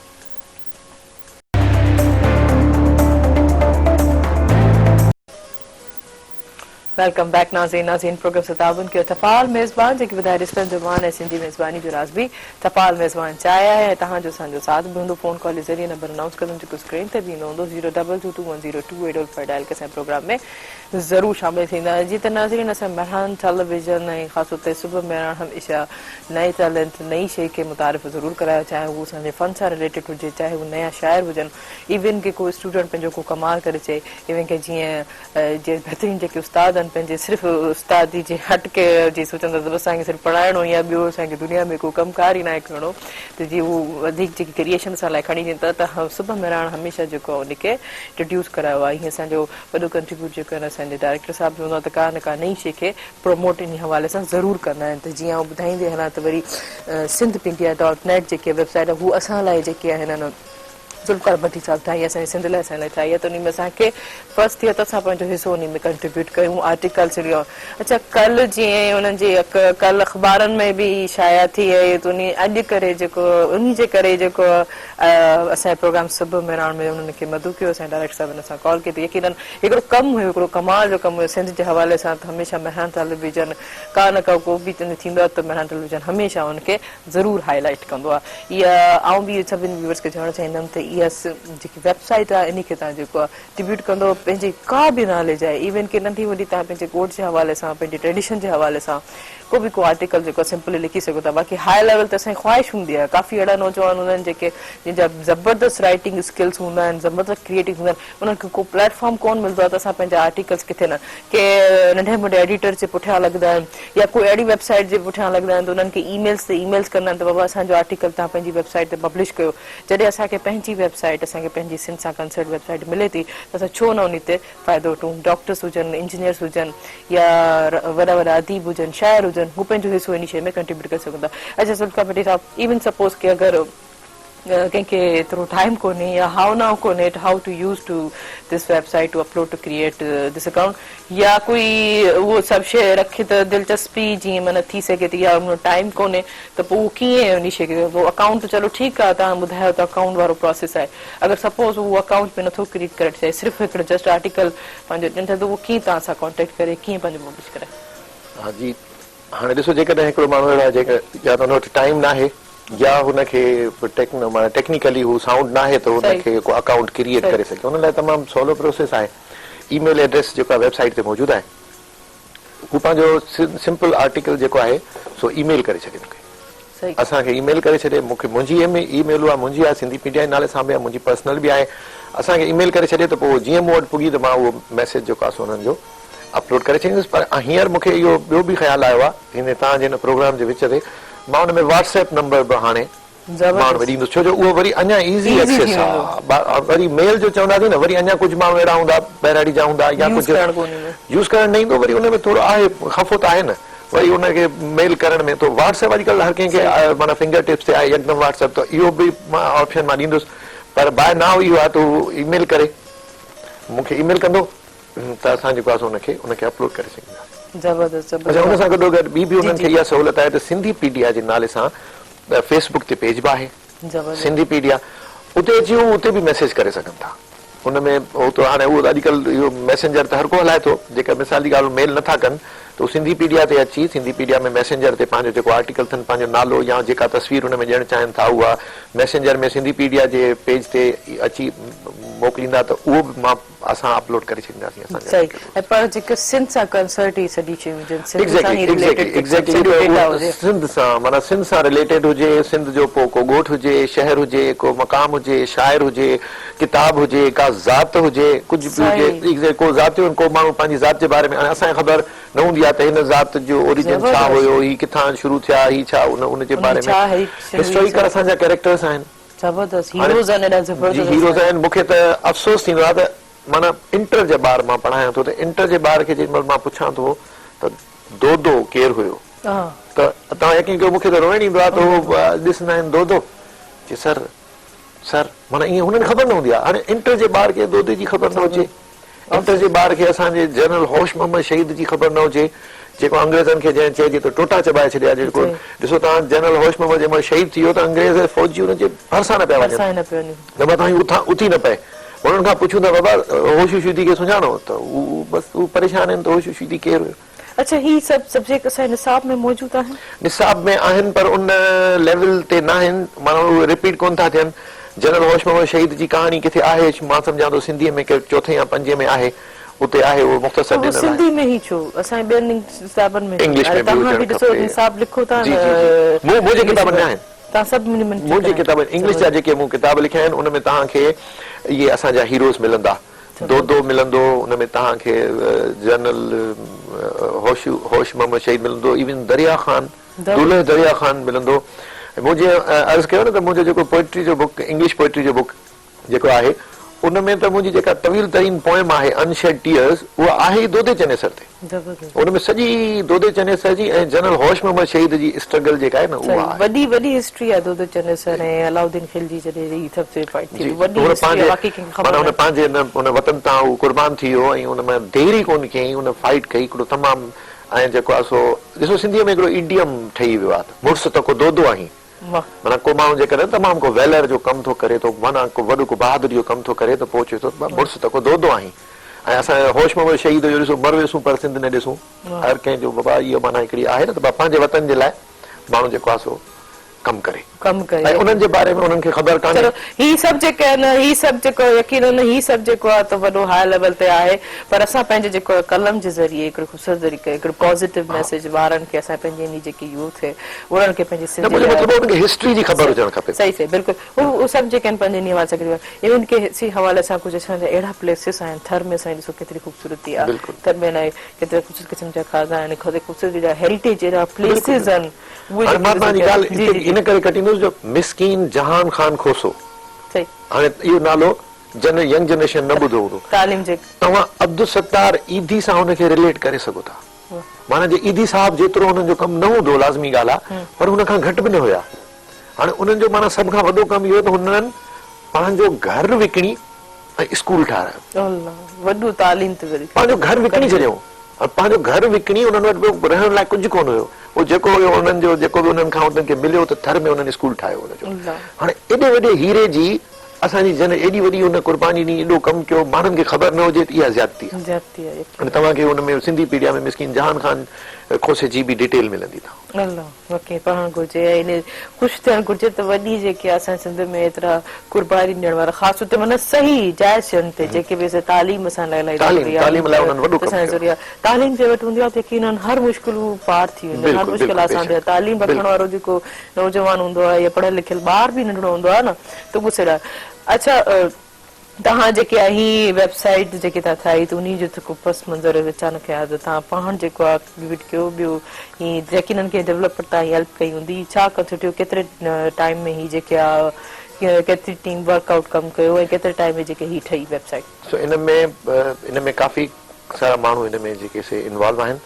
S1: वेलकम बैक नाज़रीन प्रोग्राम से ताबन कयो टपाल मेज़बान, जेके ॿुधाए रिश्तनि जो मान ऐं सिंधी मेज़बानी जो राज़ बि। टपाल मेज़बान चांहि आहे, तव्हांजो असांजो साथ बि हूंदो। फ़ोन कॉल जे ज़रिए नंबर अनाउंस कंदुमि जेको स्क्रीन ते बि ईंदो हूंदो, 022210285 डायल के असांजे प्रोग्राम में ज़रूरु शामिल थींदा। जीअं त नाज़रीन, असां मेहरान टेलीविज़न ऐं ख़ासि तौर ते सुबुह मेहरान हमेशह नए टैलेंट, नई शइ खे मुतारिफ़ ज़रूरु करायो, चाहे उहो असांजे फ़न सां रिलेटेड हुजे, चाहे उहे नया शाइर हुजनि, इवन के कोई स्टूडेंट पंहिंजो को कमाल करे चए, इवन के जीअं बहितरीन जेके उस्ताद आहिनि पंहिंजे सिर्फ़ु उस्तादी जे हटके जी सोचंदा त असांखे सिर्फ़ु पढ़ाइणो या ॿियो असांखे दुनिया में को कमकार ई न आहे करिणो, त जीअं उहो वधीक जेकी क्रिएशन सां लाइ खणी ॾींदा त सुबुह मेहरान हमेशह जेको आहे उनखे इंट्रोड्यूस करायो आहे। हीअं असांजो वॾो कंट्रीब्यूट जेको आहे असांजे डायरेक्टर साहिब जो हूंदो आहे त का न का नई शइ खे प्रोमोट इन हवाले सां ज़रूरु कंदा आहिनि। त जीअं ॿुधाईंदे हलां त वरी sindhpedia.net जेके वेबसाइट आहे हू असां लाइ जेके आहिनि ज़ुल्फ़कार भट्टी साहिब ठाही, असांजे सिंध लाइ असां लाइ ठाही आहे, त उन में असांखे फर्स्ट थिए त असां पंहिंजो हिसो उन में कंट्रीब्यूट कयूं, आर्टिकल्स लिखूं। अच्छा, कल्ह जीअं उन्हनि जी कल्ह अख़बारनि में बि शाया थी आहे, त उन अॼु करे जेको उन जे करे जेको असांजे प्रोग्राम सुबुह मेहरान में उन्हनि खे मदू कयो, असांजे डायरेक्टर साहिबनि असां कॉल कई, त यकीनन हिकिड़ो कमु हुयो, हिकिड़ो कमाल जो कमु हुयो सिंध जे हवाले सां। त हमेशह मेहरान टेलीविज़न का न का को बि थींदो आहे त मेहरान टेलीविज़न हमेशह उनखे ज़रूरु हाईलाइट कंदो आहे। इहा आउं बि सभिनी व्यूअर्स खे चवणु चाहींदमि त इहा जेकी वेबसाइट आहे इन खे तव्हां जेको आहे ट्रिब्यूट कंदो, पंहिंजी का बि नॉलेज आहे, इवन की नंढी वॾी तव्हां पंहिंजे कोड जे हवाले सां, पंहिंजे ट्रेडिशन जे हवाले सां को बि को आर्टिकल जेको आहे सिंपली लिखी सघो था। बाक़ी हाई लेवल ते असांजी ख़्वाहिश हूंदी आहे, काफ़ी अहिड़ा नौजवान हूंदा आहिनि जेके जंहिंजा ज़बरदस्त राइटिंग स्किल्स हूंदा आहिनि, ज़बरदस्त क्रिएटिव हूंदा आहिनि, उन्हनि खे को प्लेटफॉर्म कोन मिलंदो आहे त असां पंहिंजा आर्टिकल्स किथे न के नंढे वॾे एडिटर जे पुठियां लॻंदा आहिनि या कोई अहिड़ी वेबसाइट जे पुठियां लॻंदा आहिनि, त उन्हनि खे ईमेल्स ते ईमेल्स कंदा आहिनि त बाबा असांजो आर्टिकल तव्हां पंहिंजी वेबसाइट ते पब्लिश कयो। जॾहिं असांखे पंहिंजी वेबसाइट, असांखे पंहिंजी सिंध सां कंसर्ट वेबसाइट मिले थी त असां छो न उन ते फ़ाइदो वठूं। डॉक्टर्स हुजनि, इंजीनियर्स हुजनि या वॾा वॾा अदीब हुजनि, शाइर हुजनि, हू पंहिंजो हिसो इन शइ में कंट्रीब्यूट करे सघंदा। अच्छा ज़ुल्फ़कार भट्टी साहिब, इवन सपोज़ कि अगरि कंहिंखे एतिरो टाइम कोन्हे या हाउ नाउ कोन्हे how to use to this website to upload to create this account, या कोई उहो सभु शइ रखे त दिलचस्पी जीअं माना थी सघे थी या उन टाइम कोन्हे त पोइ उहो कीअं उन शइ खे पोइ अकाउंट त चलो ठीकु आहे, तव्हां ॿुधायो त अकाउंट वारो प्रोसेस आहे, अगरि सपोज़ उहो अकाउंट में नथो क्रिएट करे सघे, सिर्फ़ु हिकिड़ो जस्ट आर्टिकल पंहिंजो ॾियनि त उहो कीअं तव्हां सां कॉन्टेक्ट करे, कीअं पंहिंजो पब्लिश करे?
S2: हा जी, हाणे ॾिसो, जेकॾहिं हिकिड़ो माण्हू अहिड़ो आहे जेके या त हुन वटि टाइम न आहे या हुनखे टेक्निकली हू साउंड न आहे त हुनखे को अकाउंट क्रिएट करे सघे, हुन लाइ तमामु सवलो प्रोसेस आहे। ईमेल एड्रेस जेको आहे वेबसाइट ते मौजूदु आहे, हू पंहिंजो सिंपल आर्टिकल जेको आहे सो ईमेल करे छॾे मूंखे, असांखे ईमेल करे छॾे, मूंखे मुंहिंजी ईमेल आहे, मुंहिंजी आहे सिंधीपीडिया जे नाले सां बि आहे, मुंहिंजी पर्सनल बि आहे, असांखे ईमेल करे छॾे त पोइ जीअं मूं वटि पुगी त मां उहो मैसेज जेको आहे सो हुननि जो अपलोड करे छॾींदुसि। पर हींअर मूंखे इहो ॿियो बि ख़्यालु आयो आहे, हिन तव्हांजे हिन प्रोग्राम जे विच ते मां हुन में व्हाट्सएप नंबर बि हाणे माण्हू ॾींदुसि, छो जो उहो वरी अञा ईज़ी एक्सेस आहे। वरी मेल जो चवंदासीं न, वरी अञा कुझु माण्हू अहिड़ा हूंदा पहिरां जा हूंदा या कुझु यूज़ करणु न ईंदो, वरी उन में थोरो आहे ख़फ़ो त आहे न वरी उनखे मेल करण में। तो व्हाट्सएप अॼुकल्ह हर कंहिंखे माना फिंगर टिप्स ते आहे यकदम व्हाट्सएप, त इहो बि मां ऑप्शन मां ॾींदुसि, पर बाय नाउ इहो आहे त हू ईमेल करे मूंखे ईमेल कंदो त असां जेको आहे उनखे अपलोड करे सघंदासीं।
S1: जबरदस्त
S2: अच्छा, हुन सां गॾोगॾु ॿी बि उन्हनि खे इहा सहूलियत आहे त सिंधी पीडिया जे नाले सां फेसबुक ते पेज बि आहे सिंधी पीडिया, उते अची उते बि मैसेज करे सघनि था। उनमें हाणे उहो अॼुकल्ह इहो मैसेंजर त हर को हलाए थो, जेका मिसाल जी ॻाल्हि मेल नथा कनि त सिंधी पीडिया ते अची सिंधी पीडिया में मैसेंजर ते पंहिंजो जेको आर्टिकल अथनि, पंहिंजो नालो या जेका तस्वीर हुन में ॾियणु चाहिनि था उहा मैसेंजर में सिंधी पीडिया जे पेज ते अची मोकिलींदा त उहो बि असां अपलोड करे छॾींदासीं। सिंध सां माना सिंध सां रिलेटेड हुजे, सिंध जो को ॻोठ हुजे, शहर हुजे, को मक़ाम हुजे, शाइर हुजे, किताब हुजे, का ज़ात हुजे, कुझु बि हुजे, को ज़ातियूं को माण्हू पंहिंजी ज़ात जे बारे में असांखे ख़बर न हूंदी आहे त हिन ज़ात जो ओरिजिन छा हुयो, ही किथां शुरू थिया, ही छा उनजे बारे में हिस्टोरिकल असांजा कैरेक्टर्स आहिनि। हीरोज़ आहिनि। मूंखे त अफ़सोस थींदो आहे त माना इंटर जे ॿार मां पढ़ायां थो त इंटर जे ॿार खे जेॾी महिल मां पुछां थो त दोदो केरु हुयो त तव्हां यकीन कयो मूंखे त रोइण ईंदो आहे त उहो ॾिसंदा आहिनि दोदो कि सर माना ईअं हुननि ख़बर न हूंदी आहे। हाणे इंटर जे ॿार खे दोदे जी ख़बर न हुजे, इंटर जे ॿार खे असांजे जनरल होश मोहम्मद शहीद जी ख़बर न हुजे, जेको अंग्रेज़नि खे जंहिं चइजे त टोटा चबाए छॾिया। जेको ॾिसो तव्हां जनरल होश मोहम्मद जंहिं महिल शहीद थी वियो त अंग्रेज़ फौजी हुनजे भरिसां न पिया वञनि, न तव्हां उथी न पए। उन्हनि खां पुछूं था बाबा होशू शूदी खे सुञाणो त उहो बसि उहो परेशान आहिनि त होशू शूदी केरु हुयो।
S1: अच्छा, ही सब सब्जेक्ट असांजे निसाब में मौजूद आहिनि? निसाब में
S2: आहिनि पर उन लेवल ते न आहिनि, माना उहे रिपीट कोन था थियनि। जनरल होश मोहम्मद शहीद जी कहाणी किथे आहे मां सम्झां थो सिंधीअ में चौथे या पंजे में आहे, उते आहे उहो मुख़्तसर
S1: सिंधी में ई छो असांजे ॿियनि निसाबनि में इंग्लिश में तव्हां बि ॾिसो निसाब लिखो था
S2: मुंहिंजे किताबनि में आहिनि,
S1: तव्हां सभु
S2: मुंहिंजी किताब इंग्लिश जा जेके मूं किताब लिखिया आहिनि उनमें तव्हांखे इहे असांजा हीरोज़ मिलंदा, दोदो मिलंदो, उनमें तव्हांखे जनरल होश मोहम्मद शहीद मिलंदो, इवन दरिया ख़ान दुल्ह दरिया ख़ान मिलंदो। मुंहिंजे अर्ज़ु कयो न त मुंहिंजो जेको पोइट्री जो बुक इंग्लिश पोइट्री जो बुक जेको आहे उनमें त मुंहिंजी जेका तवील तरीन पोएम आहे अनशेड टीयर्स उहा आहे ई दोदे चनेसर ते, उनमें सॼी दोदे चनेसर जी ऐं जनरल होश मोहम्मद शहीद जी स्ट्रगल जेका आहे न उहा
S1: वॾी वॾी हिस्ट्री आहे दोदे चनेसर ऐं अलाउद्दीन खिलजी जॾहिं ही सभु फाइट थी
S2: हुन पंहिंजे उन वतन तां उहो कुर्बान थी वियो ऐं उन में देरी कोन कयईं, उन फाइट कई हिकिड़ो तमामु। ऐं जेको आहे सो ॾिसो सिंधीअ में हिकिड़ो इडियम ठही वियो आहे मुड़ुस त को दोदो आहीं, माना को माण्हू जेकॾहिं तमामु को वेलर जो कमु थो करे थो, माना को वॾो को बहादुरी जो कमु थो करे त पोइ चए थो मुड़ुस त को दोदो आहीं। ऐं असां होश मोहम्मद शहीद जो ॾिसो मर वेसूं पर सिंध न ॾिसूं, हर कंहिंजो बाबा इहो माना हिकिड़ी आहे न त पंहिंजे वतन जे लाइ माण्हू जेको आहे सो कमु करे ऐं उन्हनि जे बारे में उन्हनि खे ख़बर कान्हे।
S1: ही सभु जेके आहिनि ही सभु जेको यकीनन ही सभु जेको आहे त वॾो हाई लेवल ते आहे, पर असां पंहिंजे जेको कलम जे ज़रिए हिकिड़ो ख़ूबसूरत तरीक़े हिकिड़ो पॉज़िटिव मैसेज ॿारनि खे असां पंहिंजी इन जेकी यूथ आहे उन्हनि खे पंहिंजी
S2: हिस्ट्री जी ख़बर हुजणु खपे।
S1: सही सही बिल्कुलु उहे सभु जेके आहिनि पंहिंजे निवास इवन के इसी हवाले सां कुझु असांजा अहिड़ा प्लेसिस आहिनि। थर में असांजी ॾिसो केतिरी ख़ूबसूरती आहे, थर में केतिरा ख़ूबसूरत क़िस्म जा खाधा आहिनि, ख़ूबसूरत जा हेरिटेज अहिड़ा प्लेसिस आहिनि।
S2: इन करे कटींदुसि जो मिस्कीन जहान खान खोसो, हाणे इहो नालो यंग जनरेशन न ॿुधो हूंदो, तव्हां अब्दुल सत्तार ईदी सां हुनखे रिलेट करे सघो था। माना जे ईदी साहब जेतिरो हुननि जो कमु न हूंदो लाज़मी ॻाल्हि आहे पर हुन खां घटि बि न हुया। हाणे उन्हनि जो माना सभ खां वॾो कमु इहो त हुननि पंहिंजो घर विकिणी ऐं स्कूल ठाहिरायो, पंहिंजो घर विकिणी छॾियो, पंहिंजो घर विकिणी उन्हनि वटि रहण लाइ कुझु कोन हुयो, उहो जेको हुयो उन्हनि जो जेको बि उन्हनि खां उन्हनि खे मिलियो त थर में उन्हनि स्कूल ठाहियो हुनजो। हाणे एॾे वॾे हीरे जी असांजी जन एॾी वॾी हुन कुर्बानी ॾींहुं एॾो कमु कयो, माण्हुनि खे ख़बर न हुजे त इहा ज़्यादती आहे। हाणे तव्हांखे हुन में सिंधी पीडिया में मिस्कीन जहान खान खोसे जी बि डिटेल मिलंदी
S1: पढ़णु घुरिजे ऐं ख़ुशि थियणु घुरिजे त वॾी जेके असांजे सिंध में एतिरा कुर्बानी ॾियण वारा ख़ासि हुते माना सही जाइज़ शयुनि ते जेके बि असां तालीम असां लाइ तालीम जे वटि हूंदी आहे त यकीनन हर मुश्किलूं पार थी वेंदियूं, हर मुश्किल आसान थी। तालीम रखण वारो जेको नौजवान हूंदो आहे या पढ़ियल लिखियल ॿार बि नंढड़ो हूंदो आहे न त उहो सॼा। अच्छा, तव्हां जेके आहे ही वेबसाइट जेके तव्हां ठाही त उन जो जेको पस मंज़र अचानक आयो त तव्हां पाण जेको आहे विट कयो, ॿियो हीअं यकीनन खे डेवलपर तव्हां हेल्प कई हूंदी, छा कंसो केतिरे टाइम में ही जेके आहे केतिरी टीम वर्कआउट कमु कयो ऐं केतिरे टाइम में जेके ही ठही वेबसाइट?
S2: सो इन में काफ़ी सारा माण्हू इन में जेके से इन्वॉल्व आहिनि।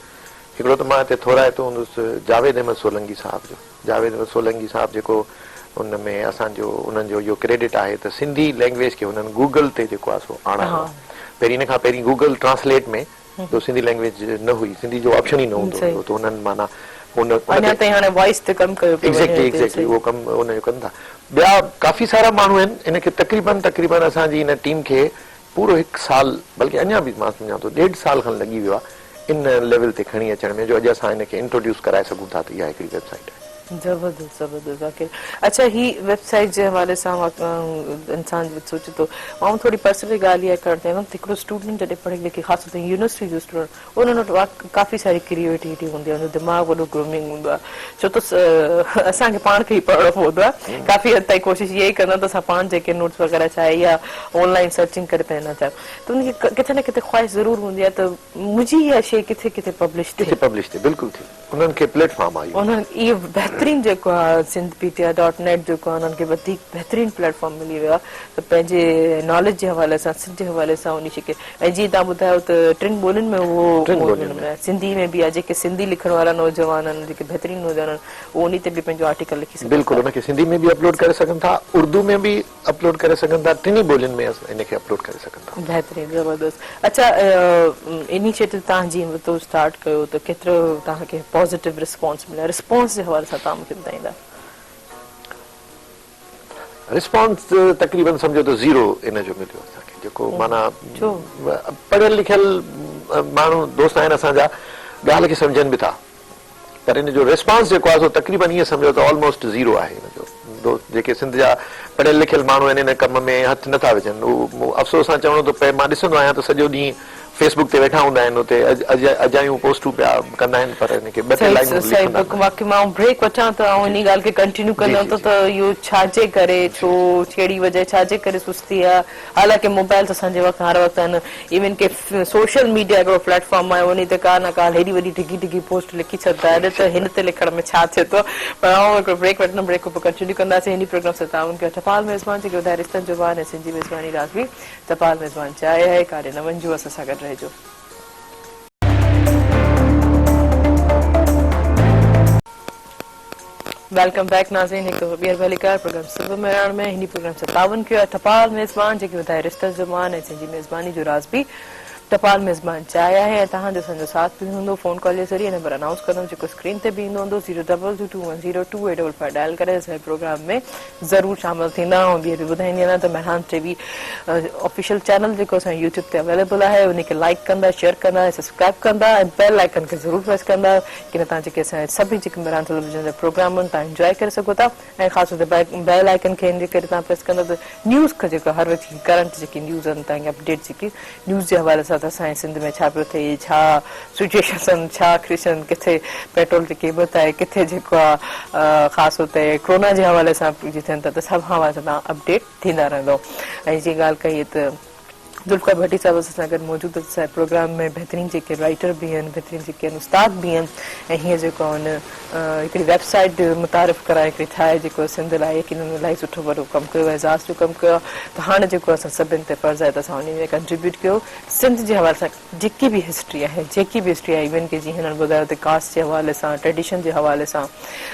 S2: हिकिड़ो त मां हिते थोराए थो हूंदुसि जावेद अहमद सोलंकी साहब जो, जावेद अहमद सोलंकी साहब जेको उनमें असांजो उन्हनि जो इहो क्रेडिट आहे त सिंधी लैंग्वेज खे हुननि गूगल ते जेको आहे सो आणियो, पहिरीं इन खां पहिरीं गूगल ट्रांसलेट में तो सिंधी लैंग्वेज न हुई, सिंधी जो ऑप्शन ई न हूंदो हुयो, त उन्हनि माना
S1: अञा ताईं हाणे वॉइस ते कमु कयो पियो वञे हिते,
S2: एग्जैक्टली उहो कमु उनजो कनि था। ॿिया काफ़ी सारा माण्हू आहिनि, इनखे तक़रीबन असांजी इन टीम खे पूरो 1 साल बल्कि अञा बि मां सम्झां थो 1.5 साल खनि लॻी वियो आहे इन लेवल ते खणी अचण में, जो अॼु असां हिनखे इंट्रोड्यूस कराए सघूं था। त इहा हिकिड़ी वेबसाइट आहे।
S1: जबरदस्त जबरदस्त आखिर। अच्छा, ही वेबसाइट जे हवाले सां इंसान सोचे थो, ऐं थोड़ी पर्सनली ॻाल्हि इहा करणु चाहियां त हिकिड़ो स्टूडेंट जॾहिं पढ़ी लिखी ख़ासि तौर ते यूनिवर्सिटी जो स्टूडेंट, उन्हनि वटि काफ़ी सारी क्रिएटिविटी हूंदी आहे, उनजो दिमाग़ वॾो ग्रूमिंग हूंदो आहे, छो त असांखे पाण खे ई पढ़णो पवंदो आहे। काफ़ी हद ताईं कोशिशि इहा ई कंदा त असां पाण जेके नोट्स वग़ैरह चाहे या ऑनलाइन सर्चिंग करे पिया न चाहियूं, त उनखे किथे न किथे ख़्वाहिश ज़रूरु हूंदी आहे त मुंहिंजी इहा शइ किथे किथे पब्लिश थिए,
S2: बिल्कुलु थी उन्हनि खे प्लेटफॉर्म आहे।
S1: उन्हनि इहो बहितरीन जेको आहे sindhpedia.net जेको आहे उन्हनि खे वधीक बहितरीन प्लेटफॉर्म मिली वियो आहे त पंहिंजे नॉलेज जे हवाले सां, सिंध जे हवाले सां उन शइ खे, ऐं जीअं तव्हां ॿुधायो त 3 ॿोलियुनि में उहो सिंधी में बि आहे, जेके सिंधी लिखण वारा नौजवान आहिनि, जेके बहितरीन नौजवान आहिनि, उहो उन ते बि पंहिंजो आर्टिकल लिखी सघनि,
S2: बिल्कुलु उनखे सिंधी में बि अपलोड करे सघनि था, उर्दू में बि अपलोड करे सघनि था, 3 ॿोलियुनि में इनखे अपलोड करे सघनि था।
S1: बहितरीन ज़बरदस्त। अच्छा, इनिशिएटिव तव्हां जीअं वरितो स्टार्ट कयो त केतिरो तव्हांखे पॉज़िटिव रिस्पॉन्स मिलियो? रिस्पॉन्स जे हवाले सां तव्हां मूंखे ॿुधाईंदा?
S2: रिस्पॉन्स तक़रीबन सम्झो त 0 इन जो मिलियो असांखे, जेको माना पढ़ियल लिखियल माण्हू दोस्त आहिनि असांजा, ॻाल्हि खे सम्झनि बि था, पर इन जो रिस्पॉन्स जेको आहे सो तक़रीबन ईअं सम्झो त ऑलमोस्ट 0 आहे। इन जो जेके सिंध जा पढ़ियल लिखियल माण्हू आहिनि इन कम में हथु नथा विझनि, उहो अफ़सोस सां चवणो थो पए। मां ॾिसंदो आहियां त सॼो ॾींहुं फेसबुक ते वेठा हूंदा आहिनि, उते अजायूं पोस्टूं पिया कंदा आहिनि, पर हिनखे ॿ टे लाइनूं
S1: बाक़ी मां ब्रेक वठां त ऐं इन ॻाल्हि खे कंटिन्यू कंदो त इहो छाजे करे, छो कहिड़ी वजह, छाजे करे सुस्ती आहे? हालांकि मोबाइल असांजे वक़्तु हर वक़्तु आहिनि, इवन के सोशल मीडिया हिकिड़ो प्लेटफॉर्म आहे, उन ते का न का हेॾी वॾी डिघी डिघी पोस्ट लिखी छॾंदा आहिनि त हिन ते लिखण में छा थिए थो। पर आउं हिकिड़ो ब्रेक वठंदमि, ब्रेक पोइ कंटिन्यू कंदासीं हिन प्रोग्राम सां। तव्हां उनखे टपाल मेज़बान जेके ॿुधाए रिश्तनि जो बान ऐं सिंधी मेज़बानी राज़वी टपाल मेज़बान चाहे आहे, काॾे न वञिजो, असां सां गॾु रहिजो। वेलकम बैक नाज़रीन, हिकु ॿीहर भलीकार प्रोग्राम सुबुह में में हिन प्रोग्राम सां तावन कयो आहे टपाल मेज़बान जेके ॿुधाए रिश्ते जो मान ऐं सिंधी मेज़बानी जो राज़ बि टपाल मेज़बान चाहे आहे, ऐं तव्हांजो असांजो साथ बि हूंदो फ़ोन कॉल जे ज़रिए। नंबर अनाउंस कंदमि जेको स्क्रीन ते बि ईंदो हूंदो 02221022855 डायल करे असांजे प्रोग्राम में ज़रूरु शामिल थींदा। ऐं ॿीहर बि ॿुधाईंदी आहियां त मेहरान टीवी ऑफिशियल चैनल जेको असांजे यूट्यूब ते अवेलेबल आहे, उनखे लाइक कंदा, शेयर कंदा, सब्सक्राइब कंदा ऐं बेल आइकन खे ज़रूरु प्रेस कंदा, कि तव्हां जेके असांजे सभी जेके मेहरान टेलीविजन जा प्रोग्राम आहिनि तव्हां इंजॉय करे सघो था। ऐं ख़ासि तौर ते बेल आइकन खे इन करे तव्हां प्रेस कंदा त न्यूज़ खां जेको हर वक़्तु करंट जेकी न्यूज़ आहिनि, तव्हांखे अपडेट जेकी न्यूज़ जे हवाले सां त असांजे सिंध में छा पियो थिए, छा सिचुएशन्स आहिनि, छा क्रिशन, किथे पेट्रोल जी क़ीमत आहे, किथे जेको आहे ख़ासि तौर ते कोरोना जे हवाले सां थियनि था, त सभु हवाले सां तव्हां अपडेट थींदा रहंदो। ऐं जीअं ॻाल्हि कई त जुल्फा भट्टी साहिब असां गॾु मौजूदु असांजे प्रोग्राम में बहितरीन जेके राइटर बि आहिनि, बहितरीन जेके आहिनि उस्ताद बि आहिनि, ऐं हीअं जेको आहे हिकिड़ी वेबसाइट मुतारिफ़ कराए हिकिड़ी ठाहे जेको सिंध लाइ यकीन इलाही सुठो वॾो कमु कयो, एज़ाज़ जो कमु कयो। त हाणे जेको असां सभिनि ते फर्ज़ आहे त असां उन में कंट्रीब्यूट कयो सिंध जे हवाले सां जेकी बि हिस्ट्री आहे, इवन के जीअं हिननि ॿुधायो त कास्ट जे हवाले सां, ट्रेडिशन जे हवाले सां,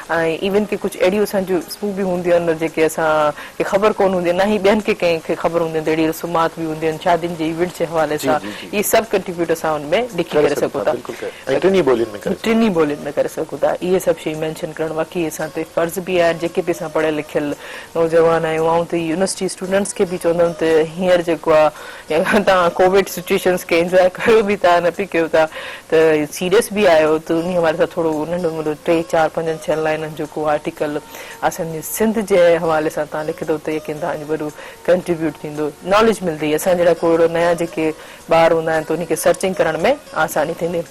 S1: ऐं इवन के कुझु अहिड़ियूं असांजूं स्कूल बि हूंदियूं आहिनि जेके असांखे ख़बर कोन हूंदी आहे, न ई ॿियनि खे कंहिंखे ख़बर हूंदी आहिनि, अहिड़ी रसूमात बि हूंदियूं आहिनि शादियुनि जे इवेंट जे हवाले सां, इहे सभु कंट्रीब्यूट असां हुनमें लिखी करे सघूं था, टिनी ॿोलियुनि में करे सघूं था। इहे सभु शयूं मेंशन करणु वाक़ई असां ते फर्ज़ बि आहे, जेके बि असां पढ़ियल लिखियल नौजवान आहियूं। ऐं त यूनिवर्सिटी स्टूडेंट्स खे बि चवंदमि त हींअर जेको आहे तव्हां कोविड सिचुएशन्स खे इंजॉय कयो बि था, न बि कयो था, त सीरियस बि आहियो, त उन हवाले सां थोरो नंढो वॾो 3, 4, 5, 6 लाइननि जेको आर्टिकल असांजे सिंध जे हवाले सां तव्हां लिखंदो त यकीन तव्हांजो वॾो कंट्रीब्यूट थींदो, नॉलेज मिलंदी। असां जहिड़ा कोई नया जेके ॿार हूंदा आहिनि त उनखे सर्चिंग करण में आसानी थींदी।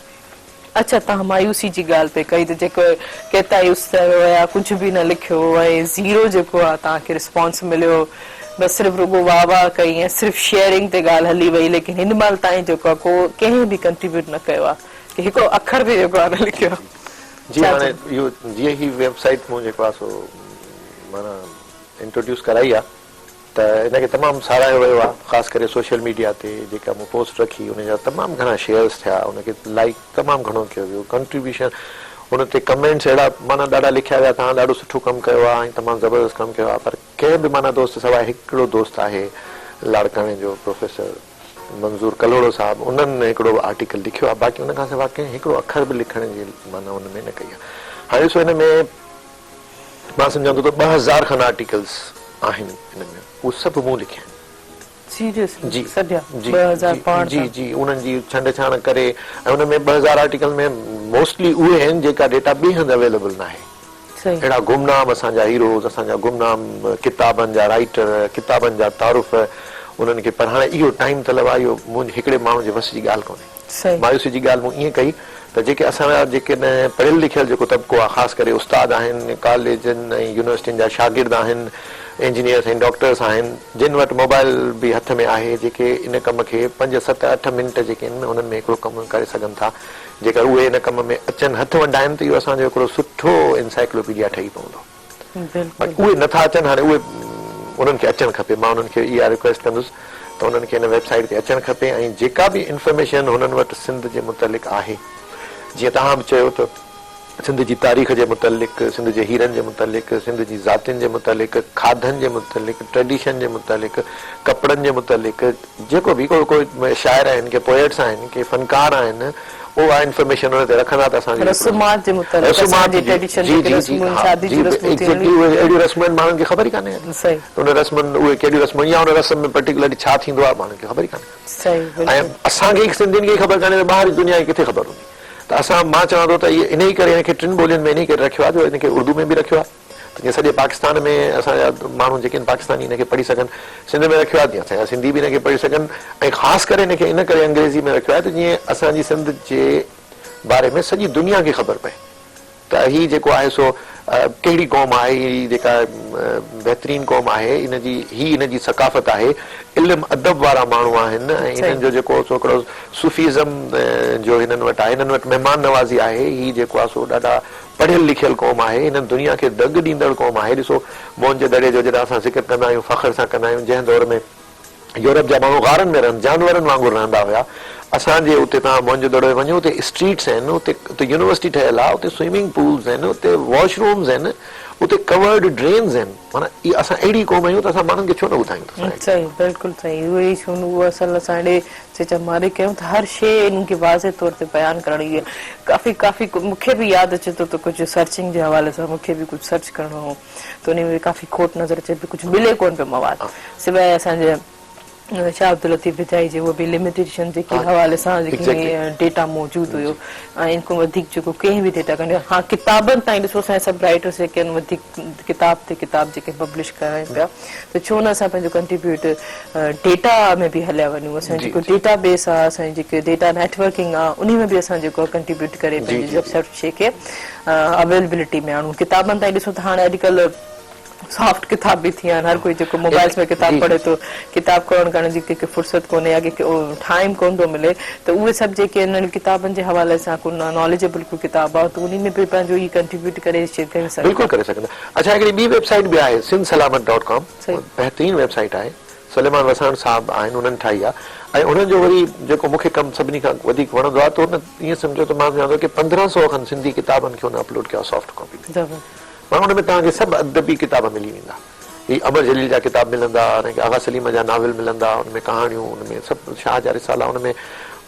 S1: अच्छा, तव्हां मायूसी जी ॻाल्हि पे कई त जेको केतिरा यूस हुया, कुझु बि न लिखियो ऐं 0 जेको आहे तव्हांखे रिस्पॉन्स मिलियो, बसि सिर्फ़ु रुॻो वाह वाह कई ऐं सिर्फ़ु शेयरिंग ते ॻाल्हि हली वई, लेकिन हिन महिल ताईं जेको आहे को कंहिं बि कंट्रीब्यूट न कयो आहे, कि हिकिड़ो अखर बि जेको आहे न लिखियो आहे।
S2: जी हाणे इहो जीअं ही वेबसाइट मूं जेको आहे सो माना इंट्रोड्यूस कराई आहे त हिनखे तमामु सारायो वियो आहे, ख़ासि करे सोशल मीडिया ते जेका मूं पोस्ट रखी उनजा तमामु घणा शेयर्स थिया, उनखे लाइक तमामु घणो कयो वियो, कंट्रीब्यूशन उन ते कमेंट्स अहिड़ा माना ॾाढा लिखिया विया, तव्हां ॾाढो सुठो कमु कयो आहे ऐं तमामु ज़बरदस्त कमु कयो आहे। पर कंहिं बि माना दोस्त सवाइ हिकिड़ो दोस्त आहे लाड़काणे जो प्रोफेसर मंज़ूर कलोड़ो साहब उन्हनि हिकिड़ो आर्टिकल लिखियो आहे बाक़ी उन खां सवाइ कंहिं हिकिड़ो अखर बि लिखण जी माना हुन में न कई आहे हाणे ॾिसो हिन में मां सम्झां थो त 2000 खनि आर्टिकल्स आहिनि हिन में उहे सभु मूं लिखिया आहिनि
S1: सीरियसली
S2: जी
S1: सॼा
S2: जी
S1: 2005
S2: जी जी उन्हनि जी छंड छाण करे ऐं उन में 2000 आर्टिकल में मोस्टली उहे आहिनि जेका डेटा ॿिए हंधि अवेलेबल न आहे
S1: सही
S2: अहिड़ा गुमनाम असांजा हीरोज़ असांजा गुमनाम किताबनि जा राइटर किताबनि जा तारुफ़ उन्हनि खे पर हाणे इहो टाइम तलब आहे इहो मुंहिंजे हिकिड़े माण्हू जे वस जी ॻाल्हि कोन्हे
S1: सही
S2: मायूसी जी ॻाल्हि मूं ईअं कई त जेके असांजा जेके न पढ़ियल लिखियल जेको तबिको आहे ख़ासि करे उस्ताद आहिनि कॉलेजनि ऐं यूनिवर्सिटियुनि जा शागिर्द आहिनि इंजीनियर्स ऐं डॉक्टर्स आहिनि जिन वटि मोबाइल बि हथ में आहे जेके इन कम खे 5, 7, 8 मिंट जेके आहिनि उन्हनि में हिकिड़ो कमु करे सघनि था जेकर उहे इन कम में अचनि हथ वधाइनि त इहो असांजो हिकिड़ो सुठो इनसाइक्लोपीडिया ठही पवंदो उहे नथा अचनि हाणे उहे उन्हनि खे अचणु खपे मां उन्हनि खे इहा रिक्वेस्ट कंदुसि त उन्हनि खे हिन वेबसाइट ते अचणु खपे ऐं जेका बि इंफॉर्मेशन हुननि वटि सिंध जे मुतलिक़ आहे जीअं तव्हां बि चयो त सिंध जी तारीख़ जे मुतलिक़ सिंध जे हीरनि जे मुतलिक़ सिंध जी ज़ातियुनि जे मुतलिक़ खाधनि जे मुतलिक़ ट्रेडिशन जे मुतलिक़ कपिड़नि जे मुतलिक़ जेको बि कोई शाइर आहिनि के पोएट्स आहिनि के फनकार आहिनि उहा इंफॉर्मेशन हुन ते रखंदा त असांजी
S1: रस्मात जे मुतलिक़ असांजी ट्रेडिशन जेके रस्मूं शादी जी रस्मूं
S2: अहिड़ियूं रस्मूं आहिनि माण्हुनि खे ख़बर ई कान्हे
S1: सही
S2: उन रस्मनि उहे कहिड़ियूं रस्मूं या उन रस्म में पर्टिकुलरली छा थींदो आहे माण्हुनि खे ख़बर ई कान्हे
S1: सही
S2: ऐं असांखे सिंधियुनि खे ख़बर कान्हे त ॿाहिरि दुनिया खे किथे ख़बर हूंदी त असां मां चवां थो त इहे इन ई करे हिनखे 3 ॿोलियुनि में इन ई करे रखियो आहे जो हिनखे उर्दू में बि रखियो आहे त जीअं सॼे पाकिस्तान में असांजा माण्हू जेके आहिनि पाकिस्तानी हिनखे पढ़ी सघनि सिंध में रखियो आहे तीअं असांजा सिंधी बि हिनखे पढ़ी सघनि ऐं ख़ासि करे हिनखे इन करे अंग्रेज़ी में रखियो आहे त जीअं असांजी सिंध जे बारे में सॼी दुनिया खे ख़बर पए त हीउ जेको आहे सो कहिड़ी क़ौम आहे हीअ जेका बहितरीन क़ौम आहे हिन जी सकाफ़त आहे इल्मु अदब वारा माण्हू आहिनि ऐं हिननि जो जेको सो हिकिड़ो सूफ़ीज़म जो हिननि वटि आहे हिननि वटि महिमान नवाज़ी आहे हीअ जेको आहे सो ॾाढा पढ़ियल लिखियल क़ौम आहे हिननि दुनिया खे दग ॾींदड़ क़ौम आहे ॾिसो मोहन जे दड़े जो जॾहिं असां ज़िक्र कंदा आहियूं फ़ख्र सां कंदा आहियूं जंहिं दौर में यूरोप जा माण्हू गारनि में रहनि जानवरनि वांगुरु रहंदा हुया असांजे उते तव्हां मोहन दड़ो वञो उते स्ट्रीट्स आहिनि उते यूनिवर्सिटी ठहियल आहे उते स्विमिंग पूल्स आहिनि उते वॉशरूम्स आहिनि उते कवर्ड ड्रेन्स आहिनि माना इहा असां अहिड़ी क़ौम आहियूं त असां माण्हुनि खे छो न ॿुधायूं
S1: सही बिल्कुलु सही उहो ई छो उहो असल असां हेॾे चमारे कयूं त हर शइ इन्हनि खे वाज़े तौर ते बयानु करण इहा काफ़ी मूंखे बि यादि अचे थो त कुझु सर्चिंग जे हवाले सां मूंखे बि कुझु सर्च करिणो हो त उन में काफ़ी खोट नज़र अचे पई कुझु मिले कोन पियो मवाद सवाइ असांजे शाह अब्दुल लतीफ़ बिदाई जे उहो बि लिमिटेशन जेके हवाले सां जेके डेटा मौजूदु हुयो ऐं इन खां वधीक जेको कंहिं बि डेटा कान्हे हा किताबनि ताईं ॾिसो असांजा सभु राइटर्स जेके आहिनि वधीक किताब ते किताब जेके पब्लिश कराइनि पिया त छो न असां पंहिंजो कंट्रीब्यूट डेटा में बि हलिया वञूं असांजो जेको डेटा बेस आहे असांजी जेके डेटा नेटवर्किंग आहे उन में बि असां जेको कंट्रीब्यूट करे पंहिंजी सभु शइ खे अवेलेबिलिटी में आणूं किताबनि ताईं ॾिसो त हाणे अॼुकल्ह सॉफ्ट किताब भी थी हर कोई जो मोबाइल में किताब पढ़े तो किताब करण करण जी के फुर्सत कोने या के टाइम कोन तो मिले तो उहे सब जे के इन किताबन जे हवाले से को नॉलेजेबल को किताब आ तो उनी में भी पंजो ही कंट्रीब्यूट करे सके
S2: बिल्कुल करे सकदा अच्छा एकड़ी बी वेबसाइट भी है sindsalamat.com बेहतरीन वेबसाइट है सलेमान वसाण साहब आइन उन्हनि ठाही आहे ऐं उन्हनि जो वरी जेको मूंखे कमु सभिनी खां वधीक वणंदो आहे त उन ईअं सम्झो त मां चवां थो की 1500 खनि सिंधी किताबनि खे उन अपलोड कयो सॉफ्ट कॉपी मां उन में तव्हांखे सभु अदबी किताब मिली वेंदा ही अमर जलील जा किताब मिलंदा आगा सलीम जा नावल मिलंदा उनमें कहाणियूं उनमें सभु शाह जा रिसाला उनमें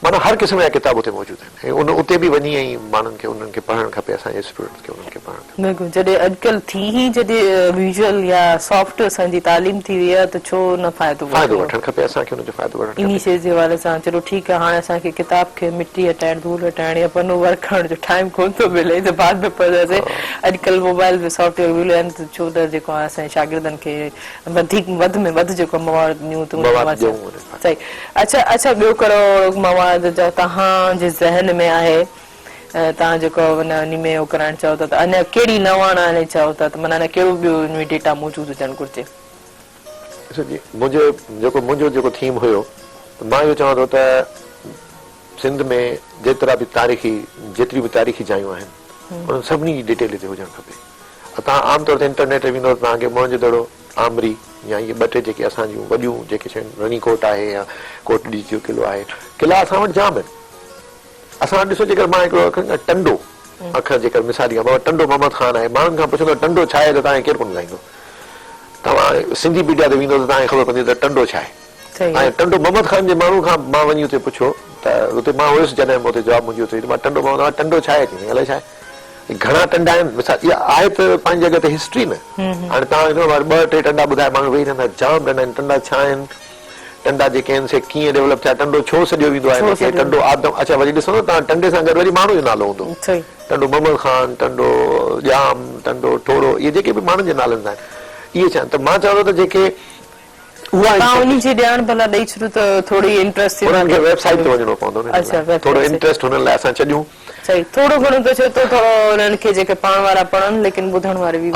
S2: माना हर क़िस्म जा किताब उते मौजूदु आहिनि ऐं उते बि वञी ऐं माण्हुनि खे उन्हनि खे पढ़णु खपे असांजे स्टूडेंट्स खे उन्हनि खे पढ़णु
S1: बिल्कुलु जॾहिं अॼुकल्ह थी ई जॾहिं विजुअल या सॉफ्ट असांजी तालीम थी वई आहे त छो न फ़ाइदो
S2: वठणु खपे असांखे उनजो फ़ाइदो वठणु
S1: इन शइ जे हवाले सां चलो ठीकु आहे हाणे असांखे किताब खे मिटी हटाइण धूल हटाइण या पनो वर्क करण जो टाइम कोन थो मिले त बाद में पढ़ंदासीं अॼुकल्ह मोबाइल में सॉफ्टवेयर मिलियो आहिनि त छो त जेको आहे असांजे शागिर्दनि खे वधीक वधि में वधि जेको मवाद ॾियूं सही अच्छा अच्छा ॿियो कहिड़ो मवाद तव्हां जे ज़हन में आहे तव्हां जेको उन में उहो कराइणु चाहियो था त अञा कहिड़ी नवाण हाणे चाहियो था त माना अञा कहिड़ो ॿियो उन डेटा मौजूदु हुजणु घुरिजे
S2: मुंहिंजो जेको थीम हुयो त मां इहो चवां थो त सिंध में जेतिरी बि तारीख़ी जायूं आहिनि उन्हनि सभिनी जी डिटेल हिते हुजणु खपे तव्हां आमतौर ते इंटरनेट ते वेंदो तव्हांखे मोहन दड़ो आमरी या इहे 2-3 जेके असांजूं वॾियूं जेके शयूं रनी कोट आहे या कोटड़ी जो किलो आहे किला असां वटि जाम आहिनि असां वटि ॾिसो जेकर मां हिकिड़ो टंडो अखर जेकर मिसाल बाबा टंडो मोहम्मद ख़ान आहे माण्हुनि खां पुछंदो टंडो छा आहे त तव्हांखे केरु कोन ॻाल्हाईंदो तव्हां सिंधी मीडिया ते वेंदो त तव्हांखे ख़बर पवंदी त टंडो छा आहे
S1: सही
S2: ऐं टंडो मोहम्मद ख़ान जे माण्हू खां मां वञी हुते पुछो त हुते मां हुयुसि जॾहिं हुते जवाबु मुंहिंजी हुते मां टंडो मोहम्मद टंडो छा आहे चई अलाए छा आहे घणा टंडा आहिनि मिसाल इहा आहे त पंहिंजी जॻह ते हिस्ट्री न हाणे तव्हां ॾिनो 2-3 टंडा ॿुधाए माण्हू वेही रहंदा जाम टंडा आहिनि टंडा छा आहिनि टंडा जेके आहिनि से कीअं डेवलप थिया टंडो छो सॼो वेंदो आहे टंडो आदम अच्छा वरी ॾिसो न तव्हां टंडे सां गॾु वरी माण्हू जो नालो हूंदो टंडो मोहम्मद ख़ान टंडो जाम टंडो ठोरो इहे जेके बि माण्हुनि जे नालनि सां आहिनि इहे छा त मां चवां थो त जेके
S1: थोड़ी इंटरेस्ट
S2: उन्हनि खे वेबसाइट ते वञिणो पवंदो थोरो इंटरेस्ट हुननि लाइ असां छॾियूं
S1: सही थोड़ो घणो तो छो तो थोड़ो उन्हनि खे जेके पढ़ण वारा पढ़नि लेकिन ॿुधण वारे बि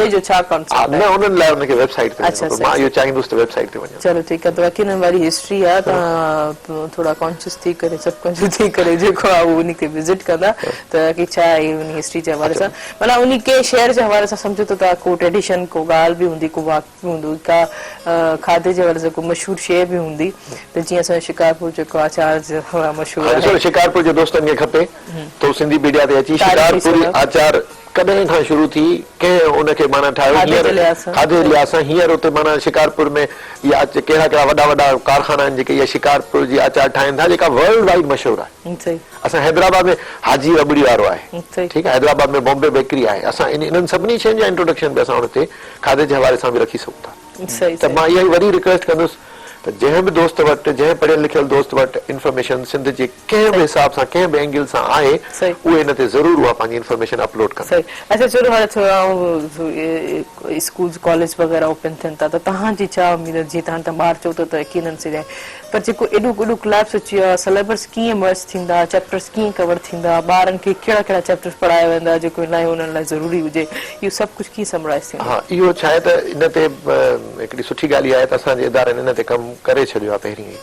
S1: जो छा कॉन्सेप्ट
S2: न उन्हनि लाइ उनखे वेबसाइट ते मां इहो चाहींदुसि त वेबसाइट ते वञो
S1: चलो ठीकु आहे त वकीलनि वारी हिस्ट्री आहे तव्हां थोरा कॉन्शियस थी करे सबकॉन्शियस थी करे जेको आहे उहो उनखे विज़िट कंदा त की छा आहे उन हिस्ट्री जे हवाले सां माना उन के शहर जे हवाले सां सम्झो त तव्हां को ट्रेडिशन को ॻाल्हि बि हूंदी को वाक़ बि हूंदो का खाधे जे हवाले सां को मशहूरु शइ बि हूंदी त जीअं असांजो शिकारपुर जेको आचार मशहूरु आहे
S2: शिकारपुर जे दोस्तनि खे खपे तो सिंधी मीडिया ते अची शिकारपुरी आचार कॾहिं खां शुरू थी कंहिं उनखे माना ठाहियो खाधे लिहाज़ सां हींअर उते माना शिकारपुर में इहा कहिड़ा कहिड़ा वॾा वॾा कारखाना आहिनि जेके इहा शिकारपुर जी आचार ठाहिनि था जेका वर्ल्ड वाइड मशहूरु आहे असां हैदराबाद में हाजी रबड़ी वारो आहे ठीकु आहे हैदराबाद में बॉम्बे बेकरी आहे असां इन्हनि सभिनी शयुनि जा इंट्रोडक्शन बि असां हुते खाधे जे हवाले सां बि रखी सघूं था त मां इहा ई वरी रिक्वेस्ट कंदुसि त जंहिं बि दोस्त वटि जंहिं पढ़ियल लिखियल दोस्त वटि इंफॉर्मेशन सिंध जे कंहिं बि हिसाब सां कंहिं बि एंगल सां आहे उहे हिन ते ज़रूर उहा पंहिंजी इंफॉर्मेशन अपलोड कनि
S1: अच्छा चलो हाणे थोरा स्कूल कॉलेज वग़ैरह ओपन थियनि था त तव्हांजी छा उमेद जीअं तव्हां त ॿार चओ था त यकीनन से पर जेको एॾो एॾो क्लास अची वियो आहे सिलेबस कीअं मर्ज थींदा चैप्टर्स कीअं कवर थींदा ॿारनि खे कहिड़ा कहिड़ा चैप्टर्स पढ़ाया वेंदा जेको इलाही हुननि लाइ ज़रूरी हुजे इहो सभु कुझु कीअं समराइज़ थींदो
S2: हा इहो छा आहे त इन ते हिकिड़ी सुठी ॻाल्हि इहा आहे त असांजे इदारनि इन ते कमु करे छॾियो आहे पहिरीं ई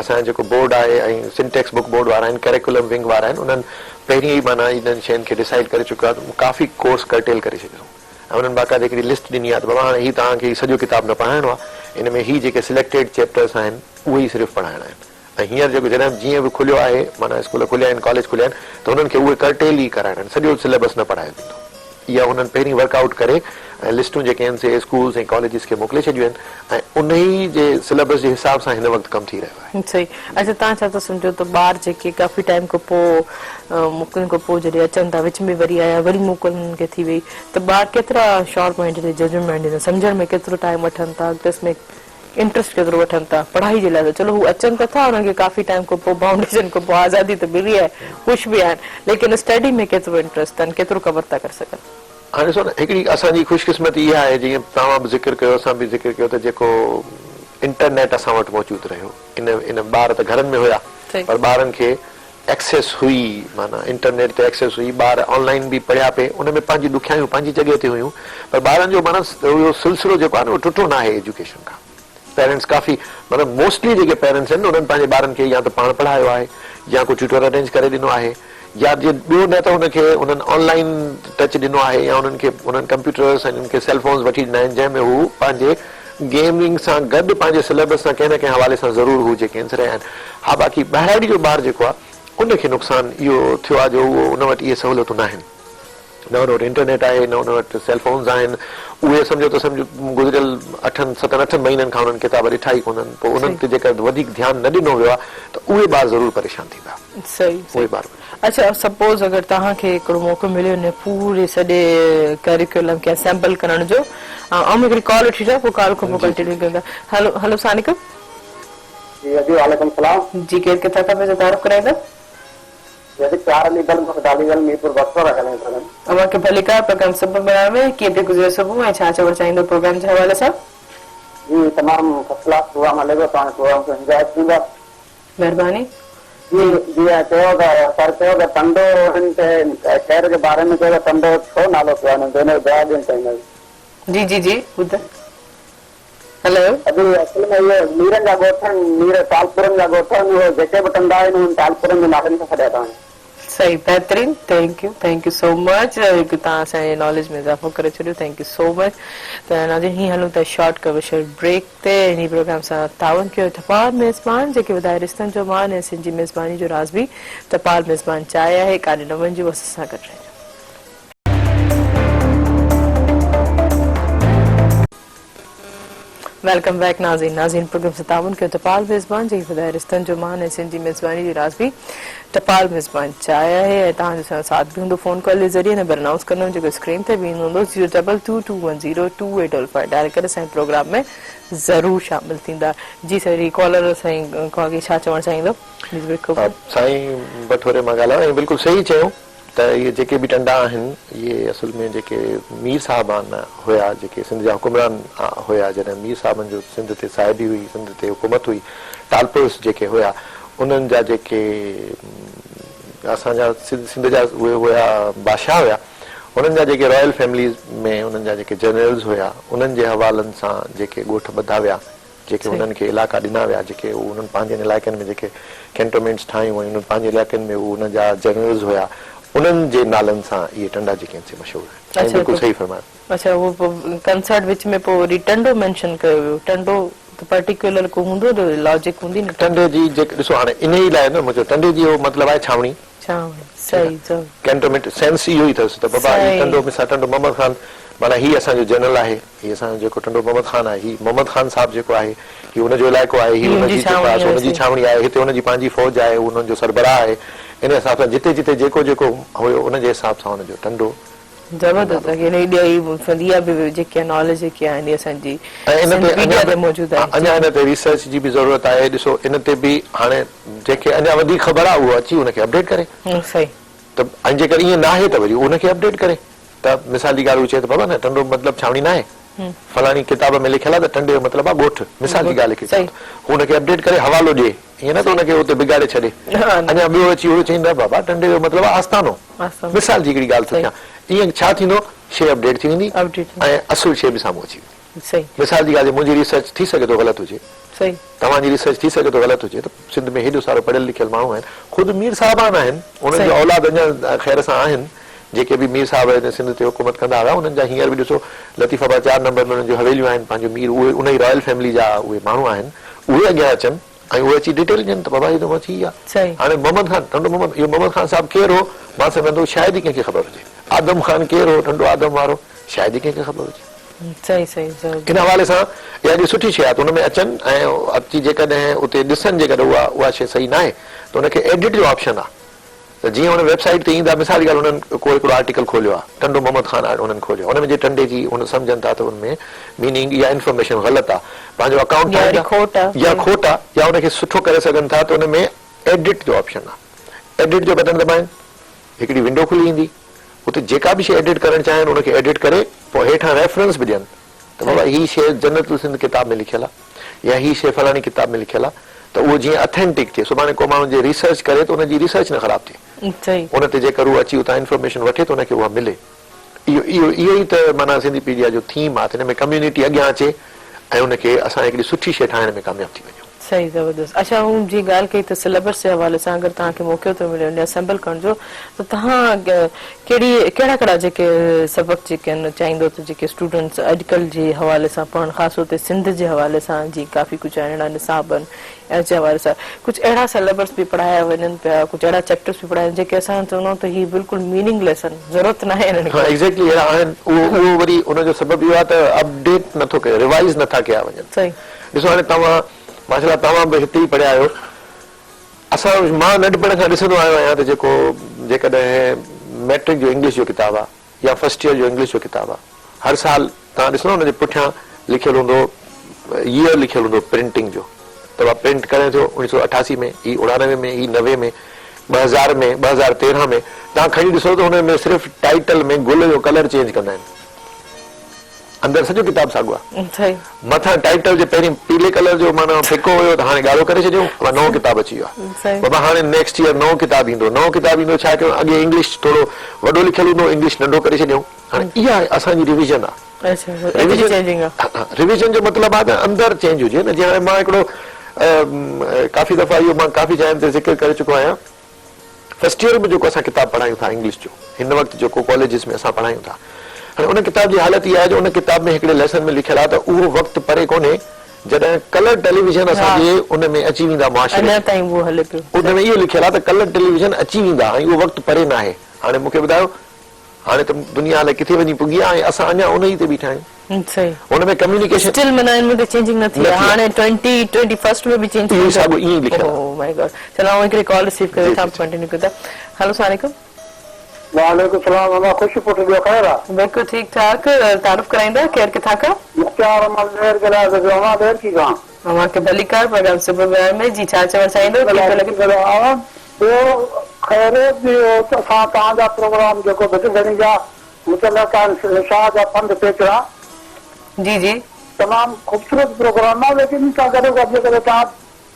S2: असांजो जेको बोर्ड आहे ऐं सिंटेक्स बुक बोर्ड वारा आहिनि करिकुलम विंग वारा आहिनि उन्हनि पहिरीं ई माना इन्हनि शयुनि खे डिसाइड करे चुकियो आहे काफ़ी कोर्स कर्टेल करे छॾियो ऐं उन्हनि बाक़ाइदा हिकिड़ी लिस्ट ॾिनी आहे त बाबा हाणे हीउ तव्हांखे सॼो किताबु न पढ़ाइणो आहे इन में हीअ जेके सिलेक्टेड चैप्टर्स आहिनि उहे ई सिर्फ़ु पढ़ाइणा आहिनि ऐं हींअर जेको जॾहिं जीअं बि खुलियो आहे माना स्कूल खुलिया आहिनि कॉलेज खुलिया आहिनि त हुननि खे उहे कर्टेल ई कराइणा आहिनि सॼो सिलेबस न पढ़ायो वेंदो इहा हुननि पहिरीं वर्कआउट करे ऐं लिस्टूं जेके आहिनि से स्कूल्स ऐं कॉलेजिस खे मोकिले छॾियूं आहिनि ऐं उन ई जे सिलेबस जे हिसाब सां हिन वक़्तु कमु थी रहियो आहे
S1: सही अच्छा तव्हां छा था सम्झो त ॿार जेके काफ़ी टाइम खां पोइ मोकिलनि खां पोइ जॾहिं अचनि था विच में वरी आया वरी मोकिल हुननि खे थी वई त ॿार केतिरा शॉर्ट माइंडेड जजमेंट सम्झण में केतिरो टाइम वठनि था में इंट्रस्ट केतिरो वठनि था पढ़ाई जे लाइ त चलो हू अचनि त था हुननि खे काफ़ी टाइम खां पोइ बाउंडेशन खां पोइ आज़ादी त मिली आहे ख़ुशि बि आहिनि लेकिन स्टडी में केतिरो इंट्रस्ट अथनि केतिरो कवर था करे सघनि
S2: हाणे ॾिसो न हिकिड़ी असांजी ख़ुशकिस्मती इहा आहे जीअं तव्हां बि ज़िक्र कयो असां बि ज़िक्र कयो त जेको इंटरनेट असां वटि मौजूदु रहियो इन ॿार त घरनि में हुया पर ॿारनि खे एक्सेस हुई माना इंटरनेट ते एक्सेस हुई ॿार ऑनलाइन बि पढ़िया पिए उन में पंहिंजी ॾुखियायूं पंहिंजी जॻह ते हुयूं पर ॿारनि जो माना उहो सिलसिलो जेको आहे न उहो टुटो न आहे एजुकेशन खां पेरेंट्स काफ़ी मतिलबु मोस्टली जेके पेरेंट्स आहिनि उन्हनि पंहिंजे ॿारनि खे या त पाण पढ़ायो आहे या को ट्यूटर अरेंज करे ॾिनो आहे या जे ॿियो न त हुनखे उन्हनि ऑनलाइन टच ॾिनो आहे या उन्हनि खे उन्हनि कंप्यूटर्स ऐं उन्हनि खे सेलफोन्स वठी ॾिना आहिनि जंहिंमें हू पंहिंजे गेमिंग सां गॾु पंहिंजे सिलेबस सां कंहिं न कंहिं हवाले सां ज़रूरु हू जेके आहिनि रहिया आहिनि हा बाक़ी ॿाहिराड़ी जो ॿारु जेको आहे उनखे नुक़सानु इहो थियो आहे जो उहो उन वटि इहे सहूलियतूं न आहिनि न हुन वटि इंटरनेट आहे न हुन वटि सेलफोन्स आहिनि उहे सम्झो त सम्झो गुज़िरियल 7-8 महीननि खां उन्हनि किताब ॾिठा ई कोन्हनि पोइ उन्हनि ते जेका वधीक ध्यानु न ॾिनो वियो आहे त उहे ॿार ज़रूरु परेशान थींदा
S1: सही ॿार अच्छा सपोज अगरि तव्हांखे हिकिड़ो मौक़ो मिलियो न पूरे सॼे करिकुलम खे सैम्पल करण जो ऐं हिकिड़ी कॉल वठी था पोइ कॉल खां पोइ कंटिन्यू कंदा हलो हलो सानिका जी केरु किथां था पंहिंजो तारीफ़ कराईंदा अवांखे भली कार प्रोग्राम सुबुह में कीअं पियो गुज़रे सुबुह ऐं छा चवणु चाहींदो प्रोग्राम जे हवाले सां
S5: जी तमामु फर्स्ट क्लास प्रोग्राम हले थो तव्हां प्रोग्राम खे एंजॉय थींदा
S1: महिरबानी
S5: जी जी चयो त सर चयो त टंडो शहर जे बारे में चयो त टंडो छो नालो पियो आहे जवाबु ॾियणु चाहींदासीं
S1: जी जी जी ॿुधाए हेलो
S5: अॼु असल में इहे मीरनि जा ॻोठ आहिनि मीर तालपुरनि जा ॻोठ आहिनि उहे जेके बि टंडा आहिनि उन तालपुरनि जे नालनि सां सॾिया था आहिनि
S1: सही बेहतरीन थैंक यू सो मच तव्हां असांजे नॉलेज में इज़ाफ़ो करे छॾियो थैंक यू सो मच त नाज़रीन हीअं हलूं था शॉर्ट कमर्शियल ब्रेक ते हिन प्रोग्राम सां तावन कयो तपाल मेज़बान जेके वधाए रिश्तनि जो मान ऐं सिंधी मेज़बानी जो राज़ बि तपाल मेज़बान चाहे आहे काॾे न वञिजो असां सां गॾु रहिजो वेलकम बैक नाज़रीन। नाज़रीन प्रोग्राम से ताउन कयो टपाल मेज़बान जी ख़ुदा रिश्तनि जो मान ऐं सिंधी मेज़बानी जी राज़वी टपाल मेज़बान चाहे आहे ऐं तव्हांजो साथ बि हूंदो फ़ोन कॉल जे ज़रिए नंबर अनाउंस कंदमि जेको स्क्रीन ते बि ईंदो हूंदो 022210285 डायल करे असांजे प्रोग्राम में ज़रूरु शामिल थींदा। जी साईं कॉलर साईं खां अॻे छा चवणु चाहींदो?
S2: साईं बठोरे मां ॻाल्हायो ऐं बिल्कुलु सही चयो त इहे जेके बि टंडा आहिनि इहे असुल में जेके मीर साहबान हुया जेके सिंध जा हुकुमरान हुया जॾहिं मीर साहबनि जो सिंध ते साहिबी हुई सिंध ते हुकूमत हुई टालपुरुष जेके हुया उन्हनि जा जेके असांजा सिंध जा उहे हुया बादशाह हुया उन्हनि जा जेके रॉयल फैमिलीज़ में उन्हनि जा जेके जनरल्स हुया उन्हनि जे हवालनि सां जेके ॻोठ ॿधा विया जेके उन्हनि खे इलाइक़ा ॾिना विया जेके उन्हनि पंहिंजनि इलाइक़नि में जेके कैंटोनमेंट्स ठाहियूं ऐं उन्हनि पंहिंजे इलाइक़नि में उन जा जनरल्स हुया उन्हनि जे नालनि सां इहे टंडा जेके आहिनि मशहूरु आहिनि। बिल्कुलु सही फरमायो।
S1: अच्छा वो कंसर्ट विच में पोइ वरी टंडो मेंशन कयो वियो टंडो त पर्टिकुलर को हूंदो लॉजिक हूंदी न
S2: टंडे जी जेके ॾिसो हाणे इन ई लाइ न मुंहिंजो टंडे जी मतिलबु आहे छावणी
S1: सही
S2: कैंटोनमेंट सेंस इहो ई अथसि त बाबा टंडो मिसां टंडो मोहम्मद ख़ान माना हीउ असांजो जनरल आहे हीउ असांजो जेको टंडो मोहम्मद ख़ान आहे हीउ मोहम्मद ख़ान साहिबु जेको आहे हीउ हुनजो इलाइक़ो आहे हीउ हुनजी छावणी आहे हिते हुनजी पंहिंजी फ़ौज आहे हुननि जो सरबराह आहे इन हिसाब सां जिते जिते जेको जेको हुयो उनजे हिसाब सां हुनजो टंडो
S1: जबरदस्त जेकी नॉलेज जेकी आहे असांजी
S2: अञा इन ते रिसर्च जी बि ज़रूरत आहे। ॾिसो इन ते बि हाणे जंहिंखे अञा वधीक ख़बर आहे उहो अची उनखे अपडेट करे त ऐं जेकर ईअं न आहे त वरी उनखे अपडेट करे त मिसाल जी ॻाल्हि चए त बाबा न टंडो मतिलबु छावणी न आहे फलाणी किताब में लिखियल आहे त टंडे जो मतिलबु आहे ॻोठ मिसाल जी ॻाल्हि हुनखे अपडेट करे हवालो ॾिए ईअं न त हुनखे हुते बिगाड़े छॾे अञा ॿियो अची उहो चईंदा बाबा टंडे जो मतिलबु आहे आस्थानो मिसाल जी हिकिड़ी ॻाल्हि थी कयां ईअं छा थींदो शइ अपडेट थी वेंदी ऐं असुल शइ बि साम्हूं अची वेंदी। मिसाल जी ॻाल्हि मुंहिंजी रिसर्च थी सघे थो ग़लति हुजे तव्हांजी रिसर्च थी सघे थो ग़लति हुजे त सिंध में हेॾो सारो पढ़ियल लिखियल माण्हू आहिनि ख़ुदि मीर साहबान आहिनि उन्हनि जो औलाद अञा ख़ैर सां आहिनि जेके बि मीर साहिब सिंध ते हुकूमत कंदा हुआ उन्हनि जा हींअर बि ॾिसो लतीफ़ाबाद 4 नंबर में उन्हनि जूं हवेलियूं आहिनि पंहिंजो मीर उहे उन ई रॉयल फैमिली जा उहे माण्हू आहिनि उहे अॻियां अचनि ऐं उहे अची डिटेल ॾियनि त बाबा इहो थी आहे। हाणे मोहम्मद ख़ान टंडो मोहम्मद इहो मोहम्मद ख़ान साहिबु केरु हो मां सम्झंदो शायदि ई कंहिंखे ख़बर हुजे आदम ख़ान केरु हो टंडो आदम वारो शायदि ई कंहिंखे ख़बर हुजे इन हवाले सां इहा ॾाढी सुठी शइ आहे त हुन में अचनि ऐं अची जेकॾहिं उते ॾिसनि जेकॾहिं उहा शइ सही न आहे त हुनखे एडिट जो ऑप्शन आहे त जीअं हुन वेबसाइट ते ईंदा मिसाल जी ॻाल्हि हुननि को हिकिड़ो आर्टिकल खोलियो आहे टंडो मोहम्मद ख़ान आहे हुननि खोलियो हुन में जे टंडे जी हुन सम्झनि था त हुनमें मीनिंग इहा इंफॉर्मेशन ग़लति आहे पंहिंजो अकाउंट या खोट आहे या हुनखे सुठो करे सघनि था त हुन में एडिट जो ऑप्शन आहे एडिट जो बटन दॿाइनि हिकिड़ी विंडो खुली ईंदी उते जेका बि शइ एडिट करणु चाहिनि हुनखे एडिट करे पोइ हेठां रेफरेंस बि ॾियनि त बाबा हीअ शइ जन्नतुल सिंध किताब में लिखियल आहे या हीअ शइ फलाणी किताब में लिखियल आहे त उहो जीअं अथेंटिक थिए सुभाणे को माण्हू जे रिसर्च करे त हुनजी रिसर्च न ख़राब थिए उन ते जेकर उहो अची उतां इंफॉर्मेशन वठे त हुनखे उहा मिले इहो ई त माना सिंधी पीडिया जो थीम आहे त हिन में कम्यूनिटी अॻियां अचे ऐं हुनखे असां हिकिड़ी सुठी शइ ठाहिण में कामयाबु थी वञूं।
S1: सही ज़बरदस्त। अच्छा हूं जी ॻाल्हि कई त सिलेबस जे हवाले सां अगरि तव्हांखे मौक़ो थो मिले उन असेंबल करण जो त तव्हां कहिड़ा जेके सबक जेके आहिनि चाहींदो त जेके स्टूडेंट्स अॼुकल्ह जे हवाले सां पढ़नि ख़ासि तौर ते सिंध जे हवाले सां जी काफ़ी कुझु अहिड़ा निसाब आहिनि ऐं जे हवाले सां कुझु अहिड़ा सिलेबस बि पढ़ाया वञनि पिया कुझु अहिड़ा चैप्टर्स बि पढ़ाया जेके असां चवंदा त हीअ बिल्कुलु मीनिंगलेस आहिनि ज़रूरत न आहे
S2: एग्ज़ैक्टली अहिड़ा आहिनि उहो वरी उनजो सबबु इहो आहे त अपडेट नथो कयो रिवाइज़ नथा कया वञनि। ॾिसो हाणे तव्हां माशाल्लाह तव्हां बि हिते ई पढ़िया आहियो असां मां नंढपण खां ॾिसंदो आयो आहियां त जेको जेकॾहिं मैट्रिक जो इंग्लिश जो किताबु आहे या फर्स्ट ईयर जो इंग्लिश जो किताबु आहे हर साल तव्हां ॾिसंदो हुनजे पुठियां लिखियलु हूंदो ईयर लिखियलु हूंदो प्रिंटिंग जो त प्रिंट करे थियो 1988 में ही 99 में ही 90 में 2000 में 2013 में तव्हां खणी ॾिसो त हुन में सिर्फ़ु टाइटल में गुल जो कलर चेंज कंदा आहिनि अंदरि सॼो किताब साॻियो आहे मथां टाइटल जे पहिरीं पीले कलर जो माना फिको हुयो त हाणे ॻाढ़ो करे छॾियो नओं किताब अची वियो आहे बाबा हाणे नेक्स्ट ईयर नओं किताब ईंदो छा कयूं अॻे इंग्लिश थोरो वॾो लिखियलु हूंदो इंग्लिश नंढो करे छॾियूं हाणे इहा असांजी रिविजन आहे रिविजन जो मतिलबु आहे त अंदरि चेंज हुजे न जीअं मां हिकिड़ो काफ़ी दफ़ा इहो मां काफ़ी जॻहियुनि ते ज़िक्र करे चुको आहियां फर्स्ट ईयर में जेको असां किताब पढ़ायूं था इंग्लिश जो हिन वक़्तु जेको कॉलेजिस में असां पढ़ायूं था हाणे उन किताब जी हालत इहा आहे जो उन किताब में हिकिड़े लेसन में लिखियलु आहे त उहो वक़्तु परे कोन्हे जॾहिं कलर टेलीविजन असांजे उन में अची वेंदा मुआशरे उन में इहो लिखियलु आहे त कलर टेलीविजन अची वेंदा ऐं उहो वक़्तु परे न आहे हाणे मूंखे ॿुधायो हाणे त दुनिया हाणे किथे वञी पुगी आहे ऐं असां अञा उन ई ते बीठा आहियूं
S1: सही
S2: हुन में कम्युनिकेशन
S1: स्टिल माना इन में चेंजिंग न थी हाणे 2021 में भी चेंज
S2: इहो साॻियो ईअं ई लिखियल आहे।
S1: ओह माय गॉड चलो आऊं हिकिड़ी कॉल रिसीव करे था कंटिन्यू कंदा हेलो अस्सलाम वालेकुम
S5: वालेकुम सलाम मामा खुश पुट ॿियो ख़ैर आहे
S1: बिल्कुल ठीक ठाक तारुफ कराइंदा केर किथां खां
S5: मुख्तार अहमद ज़हर के लाइ जो मां देर की कहां
S1: मां के भलीकार प्रोग्राम सुबह बयान में जी छा चवण चाहींदो की लगे
S5: ॿियो ख़ैरियत बि असां तव्हांजा प्रोग्राम जेको बिजली जा मुतलका शाह जा फंड पेचड़ा
S1: जी जी
S5: तमामु ख़ूबसूरत प्रोग्राम आहे लेकिन सां गॾो गॾु जेकॾहिं तव्हां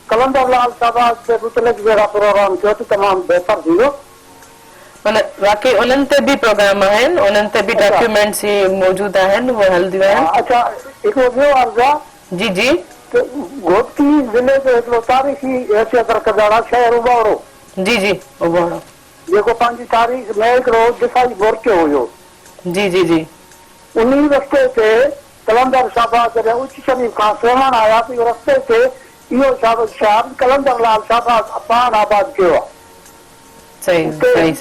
S5: कलंदर लाल साहब जे मुतलिक़ जहिड़ा प्रोग्राम कयो त तमामु बहितर थींदो
S1: मतलब वाकई उन्हनि ते बि प्रोग्राम आहिनि उन्हनि ते बि डॉक्यूमेंट्स मौजूद आहिनि उहे हलंदियूं आहिनि
S5: अच्छा हिकिड़ो ॿियो अर्ज़ु आहे
S1: जी जी
S5: घोटकी ज़िले जो हिकिड़ो तारीख़ी हैसियत रखंदड़ आहे शहर उबारो
S1: जी जी उबारो
S5: जेको पंहिंजी तारीख़ में हिकिड़ो दिफ़ाई मोर्चो हुयो
S1: जी जी जी
S5: उन रस्ते ते कलंदर शाहबाद जॾहिं उच शरीफ़ खां सेवण आया त इहो रस्ते ते इहो शाहबाद कलंदर लाल शाहबाद पाण आबाद कयो आहे
S1: सही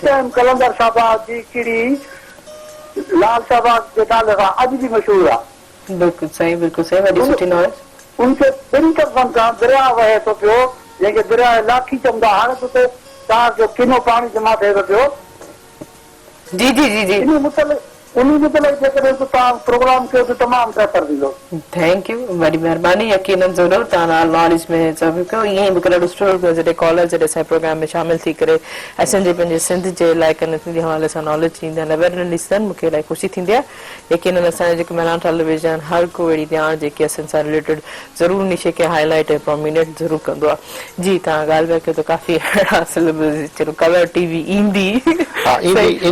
S1: सही
S5: कलंदर शाहबाद जी किड़ी लाल शाहबाद जे नाले खां अॼु बि मशहूरु आहे
S1: बिल्कुल सही वॾी सुठी नॉलेज
S5: उनखे ॿिनि तरफ़नि खां दरिया वहे थो पियो जंहिंखे दरिया लाठी चवंदा हाणे त उते तव्हांजो किनो पाणी जमा थिए थो पियो
S1: जी जी जी जी
S5: उन मुतलिक़ जेकॾहिं तव्हां प्रोग्राम कयो त तमामु बहितर थींदो
S1: थैंक यू वॾी महिरबानी यकीनन ज़रूरु तव्हां नॉलेज में सभु कयो ईअं ई मूंखे ॾाढो सुठो लॻो जॾहिं कॉलर जॾहिं असांजे प्रोग्राम में शामिल थी करे असांजे पंहिंजे सिंध जे इलाइक़नि जे हवाले सां नॉलेज ॾींदा आहिनि अवेयरनेस ॾींदा आहिनि मूंखे इलाही ख़ुशी थींदी आहे यकीनन असांजे जेके महिलान टेलीविज़न हर को अहिड़ी ॼाण जेकी असां सां रिलेटेड ज़रूरु उन शइ खे हाईलाइट ऐं प्रोमिनेंट ज़रूरु कंदो आहे जी तव्हां ॻाल्हि पिया कयो त काफ़ी अहिड़ा चलो कलर टीवी ईंदी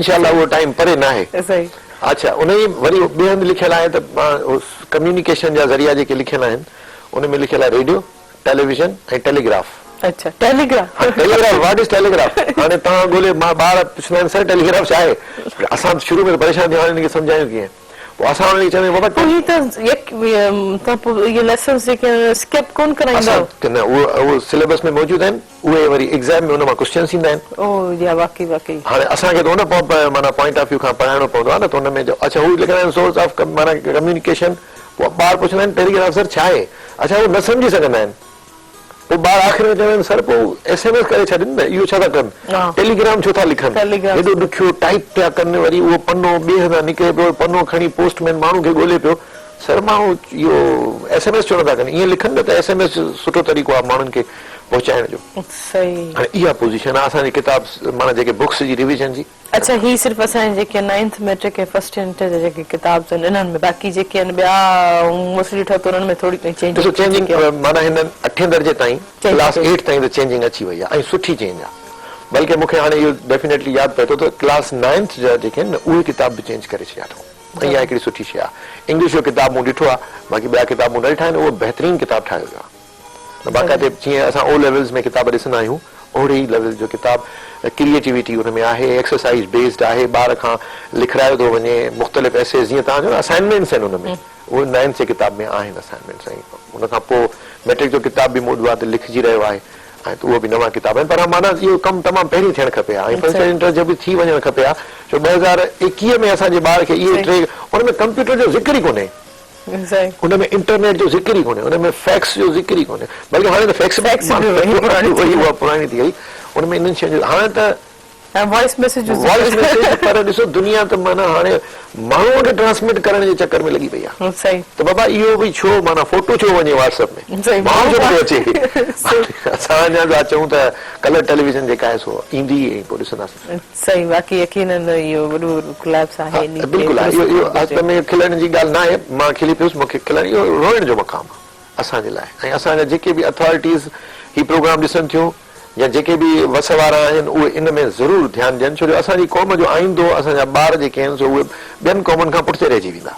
S2: इंशाल्लाह उहो टाइम परे न आहे
S1: सही
S2: अच्छा उन ई वरी ॿिए हंधि लिखियल आहे त कम्युनिकेशन जा ज़रिया जेके लिखियल आहिनि उन में लिखियल आहे रेडियो टेलीविज़न ऐं टेलीग्राफ
S1: अच्छा telegraph
S2: telegraph what is telegraph हाणे तव्हां ॻोल्हे मां ॿार पुछंदा आहिनि सर टेलीग्राफ छा आहे असां शुरू में परेशान थिया हिनखे सम्झायूं कीअं पोइ असां हुनखे चवंदा बाबा
S1: ये लेसन्स जेके स्किप कोन कराईंदा
S2: न उहो सिलेबस में मौजूदु आहिनि उहे वरी एग्ज़ाम में हुन मां क्वेश्चन्स ईंदा आहिनि
S1: ओ या वाकई वाकई
S2: हाणे असांखे त हुन माना पॉइंट ऑफ व्यू खां पढ़ाइणो पवंदो आहे न त हुन में अच्छा हू लिखंदा आहिनि सोर्स ऑफ माना कम्युनिकेशन पोइ ॿार पुछंदा आहिनि टेलीग्राफ सर छा आहे अच्छा उहो न सम्झी सघंदा आहिनि पोइ ॿार आख़िर में चवंदा आहिनि सर पोइ SMS करे छॾनि न इहो छा था कनि टेलीग्राम छो था लिखनि हेॾो ॾुखियो टाइप पिया कनि वरी उहो पनो ॿिए हंधा निकिरे पियो पनो खणी पोस्टमैन माण्हू खे ॻोल्हे पियो सर माण्हू इहो SMS छो नथा कनि ईअं लिखनि न त SMS सुठो तरीक़ो आहे माण्हुनि खे पहुचाइण जो हाणे इहा पोज़ीशन आहे असांजी किताब माना जेके बुक्स जी रिविजन जी
S1: अच्छा ही सिर्फ़ असांजे जेके 9th मैट्रिक ऐं फर्स्ट इंटर जा जेके किताब आहिनि इन्हनि में बाक़ी जेके आहिनि ॿिया मुस्लिम ठातो उन्हनि में थोरी
S2: ॾिसो चेंजिंग माना हिननि 8 दर्जे ताईं क्लास 8 ताईं त चेंजिंग अची वई आहे ऐं सुठी चेंज आहे बल्कि मूंखे हाणे इहो डेफिनेटली यादि पए थो त क्लास 9th जा जेके आहिनि न उहे किताब बि चेंज करे छॾिया अथऊं ऐं इहा हिकिड़ी सुठी शइ आहे इंग्लिश जो किताब मूं ॾिठो आहे बाक़ी ॿिया किताब मूं न ॾिठा आहिनि उहो बहितरीनु किताब ठाहियो वियो आहे बाक़ाइदे जीअं असां O लेवल्स में किताब ॾिसंदा आहियूं ओड़े ई लेवल जो किताब क्रिएटिविटी हुन में आहे एक्सरसाइज बेस्ड आहे ॿार खां लिखायो थो वञे मुख़्तलिफ़ एसेज जीअं तव्हांजो असाइनमेंट्स आहिनि हुन में उहे 9th जे किताब में आहिनि असाइनमेंट्स ऐं हुन खां पोइ मैट्रिक जो किताब बि मूं ॾिठो आहे त लिखिजी रहियो आहे ऐं उहो बि नवां किताब आहिनि पर माना इहो कमु तमामु पहिरीं थियणु खपे हा ऐं फर्स्ट इंटर जो बि थी वञणु खपे हा छो 2021 में असांजे ॿार खे इहे टे हुन में कंप्यूटर जो ज़िक्र ई कोन्हे हुन में इंटरनेट जो ज़िक्र ई कोन्हे हुन में फैक्स जो ज़िक्र ई कोन्हे बल्कि हाणे त फैक्स पुराणी थी वई हुन में इन्हनि शयुनि जो हाणे त वॉइस मैसेज पर ॾिसो दुनिया त माना हाणे माण्हूअ खे ट्रांसमिट करण जे चक्कर में लॻी पई आहे त बाबा इहो बि छो माना फोटो छो वञे व्हाट्सएप में माण्हू छो अचे असां चऊं त कलर टेलीविज़न जेका आहे सो ईंदी ऐं पोइ ॾिसंदासीं
S1: सही बाक़ी यकीनन इहो वॾो कोलैप्स आहे
S2: बिल्कुलु आहे इहो असल में खिलण जी ॻाल्हि न आहे मां खिली पियुसि मूंखे खिलण इहो रोइण जो मक़ाम आहे असांजे लाइ ऐं असांजा जेके बि अथॉरिटीज़ ही प्रोग्राम ॾिसनि थियूं या जेके बि वस वारा आहिनि उहे इन में ज़रूरु ध्यानु ॾियनि छो जो असांजी क़ौम जो आईंदो असांजा ॿार जेके आहिनि सो उहे ॿियनि क़ौमुनि खां पुठिते रहिजी वेंदा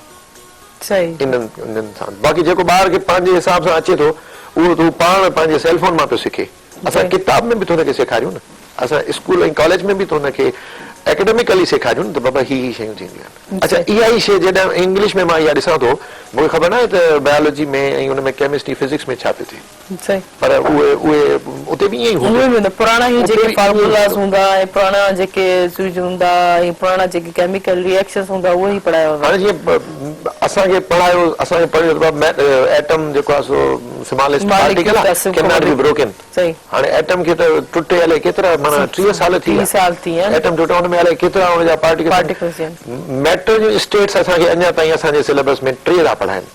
S2: इन्हनि सां बाक़ी जेको ॿार खे पंहिंजे हिसाब सां अचे थो उहो तूं पाण पंहिंजे सेलफोन मां पियो सिखे असां किताब में बि थो हुनखे सेखारियूं न असां स्कूल ऐं कॉलेज में बि थो हुनखे एकेडमिकली सेखारियूं न त बाबा ही शयूं थींदियूं आहिनि अच्छा इहा ई शइ जॾहिं इंग्लिश में मां इहा ॾिसां थो मूंखे ख़बर न आहे त बायोलॉजी में ऐं हुन में केमिस्ट्री फिजिक्स में छा पियो थिए पर उहे उते बि ईअं ई
S1: पुराणा ई जेके फार्मूलास हूंदा ऐं पुराणा जेके स्विच हूंदा ऐं पुराणा जेके केमिकल रिएक्शन्स हूंदा उहे ई पढ़ायो
S2: हाणे जीअं असांखे पढ़ायो, असांखे पढ़ियो एटम जेको आहे सो स्मॉलेस्ट पार्टिकल आहे, कैन नॉट बी ब्रोकन। हाणे एटम खे त टुटे हले केतिरा माना 30 साल थी विया एटम टुटे, हुन में हले केतिरा हुनजा पार्टिकल्स। मैटर जूं स्टेट्स असांखे अञा ताईं असांजे सिलेबस में 3 था पढ़ाइनि।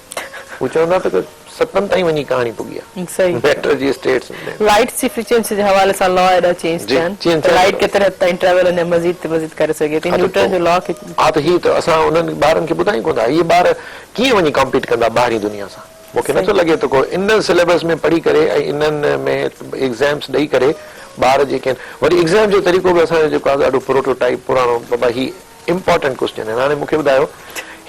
S2: हू चवंदा त 7 ताईं वञी कहाणी पुगी आहे मैटर जी स्टेट्स में।
S1: लाइट जी फ्रीक्वेंसी जे हवाले सां लॉ एडा चेंज थियन, लाइट केतिरे हद ताईं ट्रेवल अने मज़ीद करे सघे थी, न्यूटन जो लॉ खे।
S2: हा त ही त असां उन्हनि ॿारनि खे ॿुधायूं कोन था, इहे ॿार कीअं वञी कॉम्पीट कंदा ॿाहिरी दुनिया सां। मूंखे नथो लॻे त को इन सिलेबस में पढ़ी करे ऐं इन्हनि में एग्ज़ाम्स ॾेई करे ॿार जेके आहिनि, वरी एग्ज़ाम जो तरीक़ो बि असांजो जेको आहे ॾाढो प्रोटोटाइप पुराणो, बाबा ही इम्पोर्टेंट क्वेश्चन आहिनि। हाणे मूंखे ॿुधायो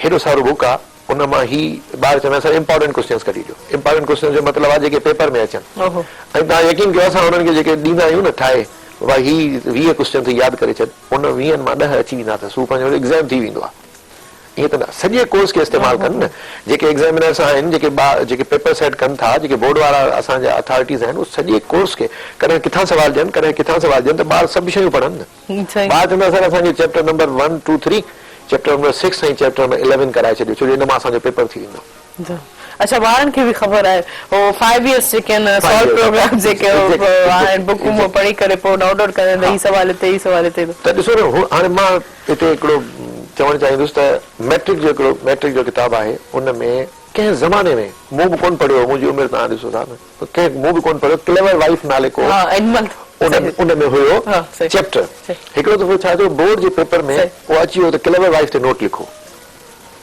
S2: हेॾो सारो बुक आहे, उन मां ही ॿार चवंदा सर इम्पोर्टेंट क्वेश्चन कढी ॾियो। इम्पोर्टेंट क्वेश्चन जो मतिलबु आहे जेके पेपर में अचनि, ऐं तव्हां यकीन कयो असां हुननि खे जेके ॾींदा आहियूं न ठाहे, बाबा ही 20 क्वेश्चन थी यादि करे छॾ, उन 20 मां 10 अची वेंदा अथसि, हू पंहिंजो एग्ज़ाम थी वेंदो आहे। ईअं त न, सॼे कोर्स खे इस्तेमालु कनि न, जेके एग्ज़ामिनर्स आहिनि, जेके पेपर सेट कनि था, जेके बोर्ड वारा असांजा अथॉरिटीज़ आहिनि, उहे सॼे कोर्स खे कॾहिं किथां सवाल ॾियनि, कॾहिं किथां सवाल ॾियनि, त ॿार सभु शयूं पढ़नि न। ॿार चवंदा सर असांखे चैप्टर नंबर 1, 2, 3, चैप्टर नंबर 6 ऐं चैप्टर नंबर 11 कराए छॾियो, छो जो इन मां असांजो पेपर थी वेंदो।
S1: अच्छा, ॿारनि खे बि ख़बर आहे हो 5 इयर्स जेके आहिनि सॉल्व प्रोग्राम जेके आहिनि बुकूं मां पढ़ी करे पोइ डाउनलोड करे ही सवाल हिते ही सवाल हिते।
S2: त ॾिसो न, हाणे मां हिते हिकिड़ो चवणु चाहींदुसि त मैट्रिक जो किताबु आहे, उन में कंहिं ज़माने में मूं बि कोन पढ़ियो, मुंहिंजी उमिरि तव्हां ॾिसो था न, कंहिं मूं बि कोन पढ़ियो, क्लेवर वाइफ नाले को उन में हुयो चैप्टर। हिकिड़ो दफ़ो छा थियो, बोर्ड जे पेपर में उहो अची वियो त क्लेवर वाइफ ते नोट लिखो,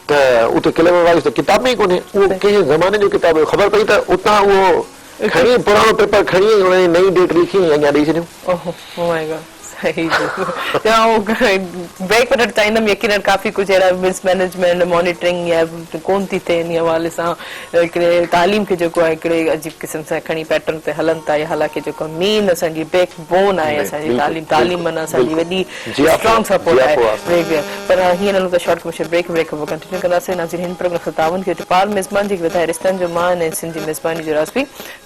S2: त उते क्लेवर वाइफ त किताब में ई कोन्हे, उहो कंहिं ज़माने जो किताब हुयो। ख़बर पई त उतां उहो खणी पुराणो पेपर खणी हुन नई डेट लिखी अॻियां ॾेई छॾियूं।
S1: ब्रेक वठणु चाहींदमि, यकीनन काफ़ी कुझु अहिड़ा मिसमैनेजमेंट मॉनिटरिंग या कोन थी थिए इन हवाले सां, हिकिड़े तालीम खे जेको आहे हिकिड़े अजीब क़िस्म सां खणी पैटर्न ते हलनि था, या हालांकि जेको मेन असांजी बैक बोन आहे असांजी तालीम माना असांजी वॾी स्ट्रॉन्ग सपोर्ट आहे। पर हीअं न त शॉर्ट कमर्शियल ब्रेक कंटिन्यू कंदासीं। नाज़रीन, हिन प्रोग्राम सां ताउन खे टपाल मेज़बान जेके वधाए रिश्तनि जो मान ऐं सिंधी मेज़बानी जो राज़बी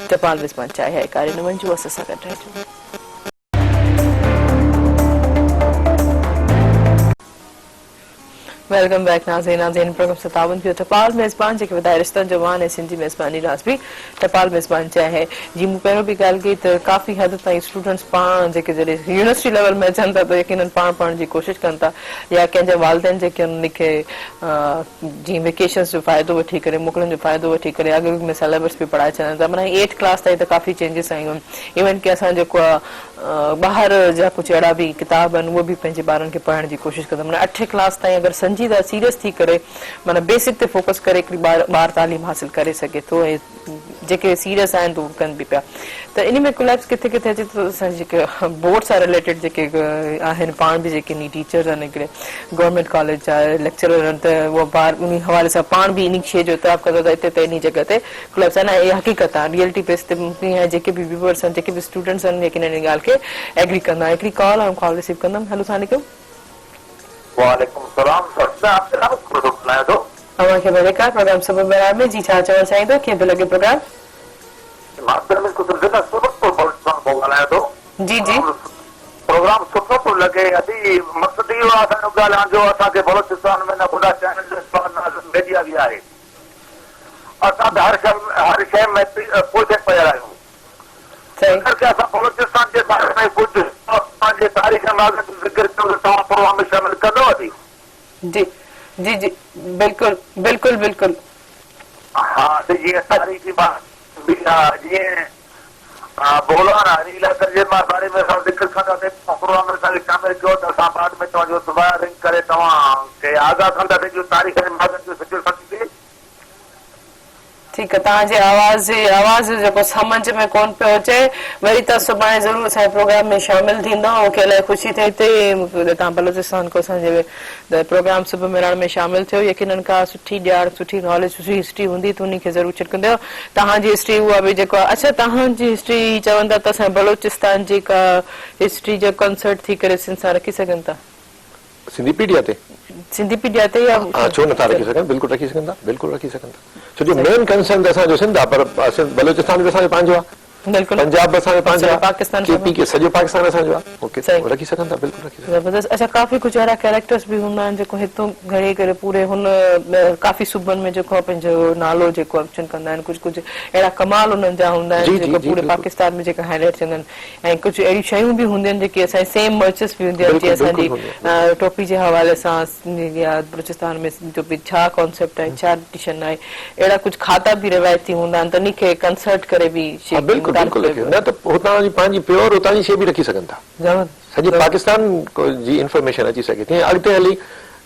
S1: टपाल मेज़बान चाहे आहे कार्य न वञिजो, असां सां गॾु रहिजो। वेलकम बैक नाज़रीन, प्रोग्राम से ताउन किया टपाल मेज़बान जेके वधाए रिश्तनि जो मान ऐं सिंधी मेज़बानी राज़बी टपाल मेज़बान चाहे जी। मूं पहिरियों बि ॻाल्हि कई त काफ़ी हद ताईं स्टूडेंट्स पाण जेके जॾहिं यूनिवर्सिटी लेवल में अचनि था त यकीनन पाण पढ़ण जी कोशिशि कनि था, या कंहिंजा वालिदैन जेके उन्हनि खे जीअं वेकेशन्स जो फ़ाइदो वठी करे, मोकलनि जो फ़ाइदो वठी करे अॻे में सिलेबस बि पढ़ाए छॾनि था। माना 8 क्लास ताईं त काफ़ी चेंजिस आयूं आहिनि। इवन की असां जेको आहे ॿाहिरि जा कुझु अहिड़ा बि किताब आहिनि उहे बि पंहिंजे ॿारनि खे पढ़ण जी कोशिशि कंदा। माना 8 क्लास ताईं अगरि संजीदा सीरियस थी करे माना बेसिक ते फोकस करे हिकिड़ी ॿार तालीम हासिल करे सघे थो, ऐं जेके सीरियस आहिनि त उहे कनि बि पिया। त इन में कोलैप्स किथे किथे अचे थो, असांजे जेके बोर्ड सां रिलेटेड जेके आहिनि, पाण बि जेके नी टीचर्स आहिनि हिकिड़े गवर्नमेंट कॉलेज जा लेक्चरर आहिनि, त उहो ॿार उन हवाले सां पाण बि इन शइ जो इतराफ़ कंदो त हिते त इन जॻह ते कोलैप्स आहे न। इहा हक़ीक़त आहे, रियलिटी बेस ते जेके बि व्यूअर्स आहिनि, जेके बि स्टूडेंट्स आहिनि, लेकिन इन ॻाल्हि खे एग्री कंदा। हिकिड़ी कॉल ऐं कॉल रिसीव कंदमि। हेलो, अस्सलाम वालेकुम।
S6: वालेकुम सलाम।
S1: तव्हांखे बरेकार प्रोग्राम सुबुह बराबर में जी छा चवणु चाहींदो, कीअं पियो लॻे प्रोग्राम? जी जी,
S6: प्रोग्राम सुठो थो लॻे। अॼु मक़सदु इहो आहे असांजो ॻाल्हाइण जो, असांखे बलोचिस्तान में न ख़ुदा चैनल मीडिया बि आहे। असां त हर शइ में पोइ पियल आहियूं। असां बलोचिस्तान जे बारे में कुझु पंहिंजे तारीख़ में ज़िक्र कयो त तव्हां प्रोग्राम में शामिल कंदव?
S1: जी जी जी, बिल्कुलु बिल्कुलु बिल्कुलु।
S6: हा, त जीअं तारीख़ी जीअं बोलाना इलाइक़े जे बारे में असां ज़िक्र कंदासीं, प्रोग्राम में असांखे शामिल कयो त असां बाद में तव्हांजो दुबारा रिंग करे तव्हांखे आगाह कंदासीं जो तारीख़ जे बारे में सॼो सची।
S1: ठीकु आहे, तव्हांजे आवाज़ जेको सम्झ में कोन पियो अचे, वरी त सुभाणे ज़रूरु असांजे प्रोग्राम में शामिल थींदो। मूंखे इलाही ख़ुशी थिए थी तव्हां बलोचिस्तान को असांजे प्रोग्राम सुबुह मिलण में शामिल थियो। यकीनन का सुठी ॼाण, सुठी नॉलेज, सुठी हिस्ट्री हूंदी त उन खे ज़रूरु छिड़कंदो। तव्हांजी हिस्ट्री उहा बि जेको आहे, अच्छा तव्हांजी हिस्ट्री चवंदा त असांजे बलोचिस्तान जी का हिस्ट्री जो कंसर्ट थी करे सिंध सां रखी सघनि था?
S2: सिंधी पीडिया ते
S1: ते या
S2: छो नथा रखी सघनि? बिल्कुलु रखी सघनि था, बिल्कुलु रखी सघनि था। छो जो मेन कंसर्न त असांजो सिंध आहे, पर बलोचिस्तान बि असांजो पंहिंजो आहे।
S1: बिल्कुलु
S2: पंजाब असांजो पंहिंजो
S1: पाकिस्तान
S2: केपी के सॼो पाकिस्तान असांजो आहे ओके रखी सघनि था बिल्कुलु रखी सघनि
S1: जबरदस्त अच्छा काफ़ी कुझु अहिड़ा कैरेक्टर्स बि हूंदा आहिनि जेको हितां घड़ी करे पूरे हुन काफ़ी सूबनि में जेको पंहिंजो नालो जेको अर्चन कंदा आहिनि कुझु कुझु अहिड़ा कमाल उन्हनि जा हूंदा आहिनि जेको पूरे पाकिस्तान में जेका हाईलाइट थींदा आहिनि ऐं कुझु अहिड़ियूं शयूं बि हूंदियूं आहिनि जेकी असांजी सेम मर्चेस बि हूंदियूं आहिनि जीअं असांजी टोपी जे हवाले सां या बलूचिस्तान में टोपी छा कॉन्सेप्ट आहे छा डिशन आहे अहिड़ा कुझु खाधा बि रिवायती हूंदा आहिनि त उनखे कंसर्ट करे बि
S2: न त हुतां जी पंहिंजी प्योर हुतां जी शइ बि रखी सघनि था सॼे पाकिस्तान जी इंफॉर्मेशन अची सघे थी अॻिते हली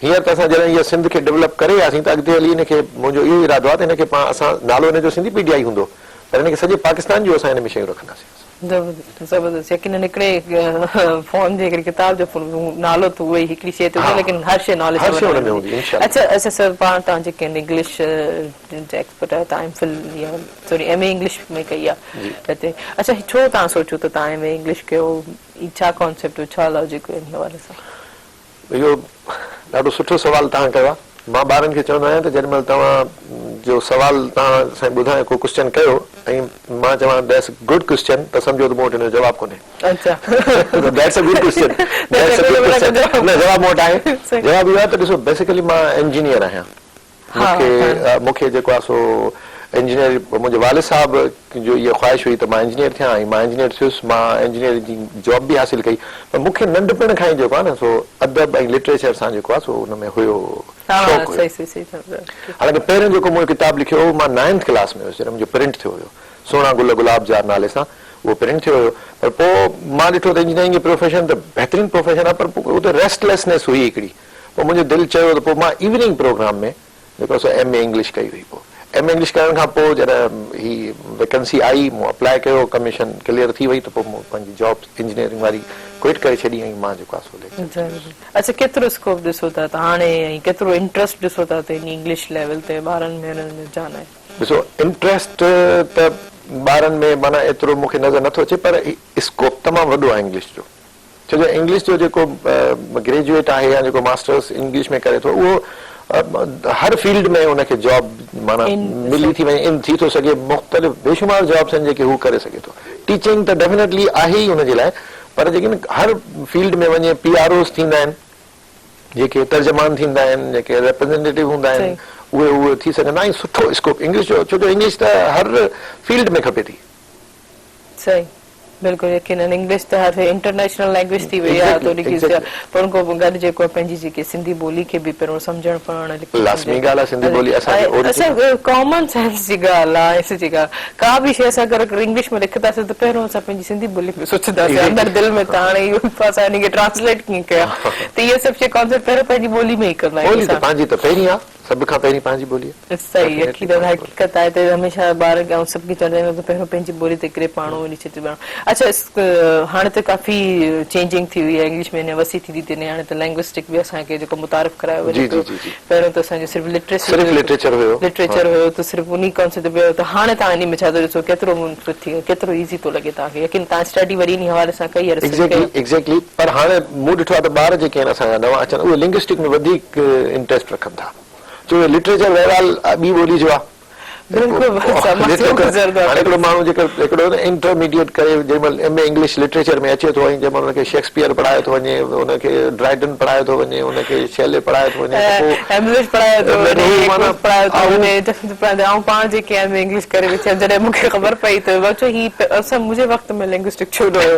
S2: हींअर त असां जॾहिं इहा सिंध खे डेवलप करे वियासीं त अॻिते हली हिनखे मुंहिंजो इहो इरादो आहे त हिनखे असां नालो हिनजो सिंधी पीटीआई हूंदो पर हिनखे सॼे पाकिस्तान जो असां हिन में शयूं रखंदासीं
S1: जबरदस्त यकीनन हिकिड़े फोन जे हिकिड़ी किताब जो नालो त उहो ई हिकिड़ी शइ ते लेकिन हर शइ नॉलेज अच्छा अच्छा सर पाण तव्हां जेके इंग्लिश एक्सपर्ट आहियो तव्हां एमफिल सॉरी एमए इंग्लिश में कई आहे हिते अच्छा छो तव्हां सोचियो त तव्हां एमए इंग्लिश कयो छा कॉन्सेप्ट हुयो छा लॉजिक हुयो इन हवाले सां
S2: इहो ॾाढो सुठो सवाल तव्हां कयो आहे मां ॿारनि खे चवंदो आहियां त जेॾीमहिल तव्हां जो सवाल तव्हां असांखे ॿुधायो को क्वेश्चन कयो ऐं मां चवां दैट्स गुड क्वेश्चन त सम्झो त मूं वटि हिन जो जवाबु कोन्हे दैट्स अ गुड क्वेश्चन न जवाबु मूं वटि आहे जवाबु इहो आहे त ॾिसो बेसिकली मां इंजीनियर आहियां मूंखे जेको आहे सो इंजीनियर मुंहिंजे वालिद साहब जो इहा ख़्वाहिश हुई त मां इंजीनियर थियां ऐं मां इंजीनियर थियुसि मां इंजीनियर जी जॉब बि हासिल कई पर मूंखे नंढपण खां ई जेको आहे न सो अदब ऐं लिटरेचर सां जेको आहे सो हुन में हुयो हालांकि पहिरियों जेको मूं किताब लिखियो हो मां 9th क्लास में हुयुसि जॾहिं मुंहिंजो प्रिंट थियो हुयो सोना गुल गुलाब जार नाले सां उहो प्रिंट थियो हुयो पर पोइ मां ॾिठो त इंजीनियरिंग जो प्रोफेशन त बहितरीनु प्रोफेशन आहे पर उते रेस्टलेसनेस हुई हिकिड़ी पोइ मुंहिंजो दिलि चयो त पोइ मां इवनिंग प्रोग्राम में जेको सो एमए इंग्लिश कई हुई पोइ एमए इंग्लिश करण खां पोइ जॾहिं ही वैकेंसी आई मूं अप्लाई कयो कमीशन क्लियर थी वई त पोइ मूं पंहिंजी जॉब इंजीनियरिंग वारी क्विट करे छॾी ऐं मां जेको आहे
S1: अच्छा केतिरो स्कोप ॾिसो था त हाणे ऐं केतिरो इंट्रस्ट ॾिसो था त इंग्लिश लेवल ते ॿारनि में जान आहे
S2: ॾिसो इंट्रस्ट त ॿारनि में माना एतिरो मूंखे नज़र नथो अचे पर स्कोप तमामु वॾो आहे इंग्लिश जो छो जो इंग्लिश जो जेको ग्रेजुएट आहे या जेको मास्टर्स इंग्लिश में करे थो उहो हर फील्ड में उनखे जॉब माना मिली थी वञे इन थी थो सघे मुख़्तलिफ़ बेशुमार जॉब्स आहिनि जेके हू करे सघे थो टीचिंग त डेफिनेटली आहे ई हुनजे लाइ पर जेके हर फील्ड में वञे PROs थींदा आहिनि जेके तर्जमान थींदा आहिनि जेके रिप्रेज़ेंटेटिव हूंदा आहिनि उहे थी सघंदा ऐं सुठो स्कोप इंग्लिश जो छो जो इंग्लिश त हर फील्ड में खपे थी
S1: सही बिल्कुलु यकीनन इंग्लिश त हर इंटरनेशनल लैंग्वेज थी वई आहे पर उनको गॾु जेको पंहिंजी जेकी सिंधी ॿोली खे बि पहिरियों सम्झणु पढ़णु
S2: लाज़मी ॻाल्हि आहे सिंधी ॿोली
S1: असां कॉमन सेंस जी ॻाल्हि आहे ऐसी जी ॻाल्हि का बि शइ असां अगरि इंग्लिश में लिखंदासीं त पहिरियों असां पंहिंजी सिंधी ॿोली में सोचंदासीं अंदरि दिलि में त हाणे इहो असां हिनखे ट्रांसलेट कीअं कयां त इहे सभु शइ कॉन्सेप्ट पहिरियों पंहिंजी ॿोली में ई कंदा आहियूं
S2: पंहिंजी त पहिरीं आहे सभ खां पहिरीं पंहिंजी ॿोली
S1: सही यकीनन हक़ीक़त आहे त हमेशह ॿार ऐं सभु खे चवंदा आहियूं त पहिरियों पंहिंजी ॿोली ते किरे पाणो वञी छॾी वञो अच्छा हाणे त काफ़ी चेंजिंग थी वई आहे इंग्लिश में अञा वसी थी थी हाणे त लैंग्विस्टिक बि असांखे जेको मुतारिफ़ करायो वञे थो पहिरियों त असांजो सिर्फ़ु लिटरेचर हुयो त सिर्फ़ु उन कॉन्सेप्ट वियो त हाणे तव्हां इन में छा थो ॾिसो केतिरो थी केतिरो ईज़ी थो लॻे तव्हांखे यकीन तव्हां स्टडी वरी इन हवाले सां कई आहे
S2: एग्ज़ैक्टली पर हाणे मूं ॾिठो आहे त ॿार जेके आहिनि असांजा नवां अचनि उहे लिंग्विस्टिक में वधीक इंट्रस्ट रखनि था जो लिटरेचर बहरहाल ॿी ॿोली जो आहे हिकिड़ो माण्हू जेको हिकिड़ो इंटरमीडिएट करे जंहिंमहिल एमए इंग्लिश लिटरेचर में अचे थो ऐं जंहिंमहिल हुनखे शेक्सपियर पढ़ायो थो वञे हुनखे ड्राइडन पढ़ायो थो वञे हुनखे शैले पढ़ायो थो वञे
S1: ऐं पाण जेके इंग्लिश करे वेठा जॾहिं मूंखे ख़बर पई त मुंहिंजे वक़्त में लिंग्विस्टिक छो न हुयो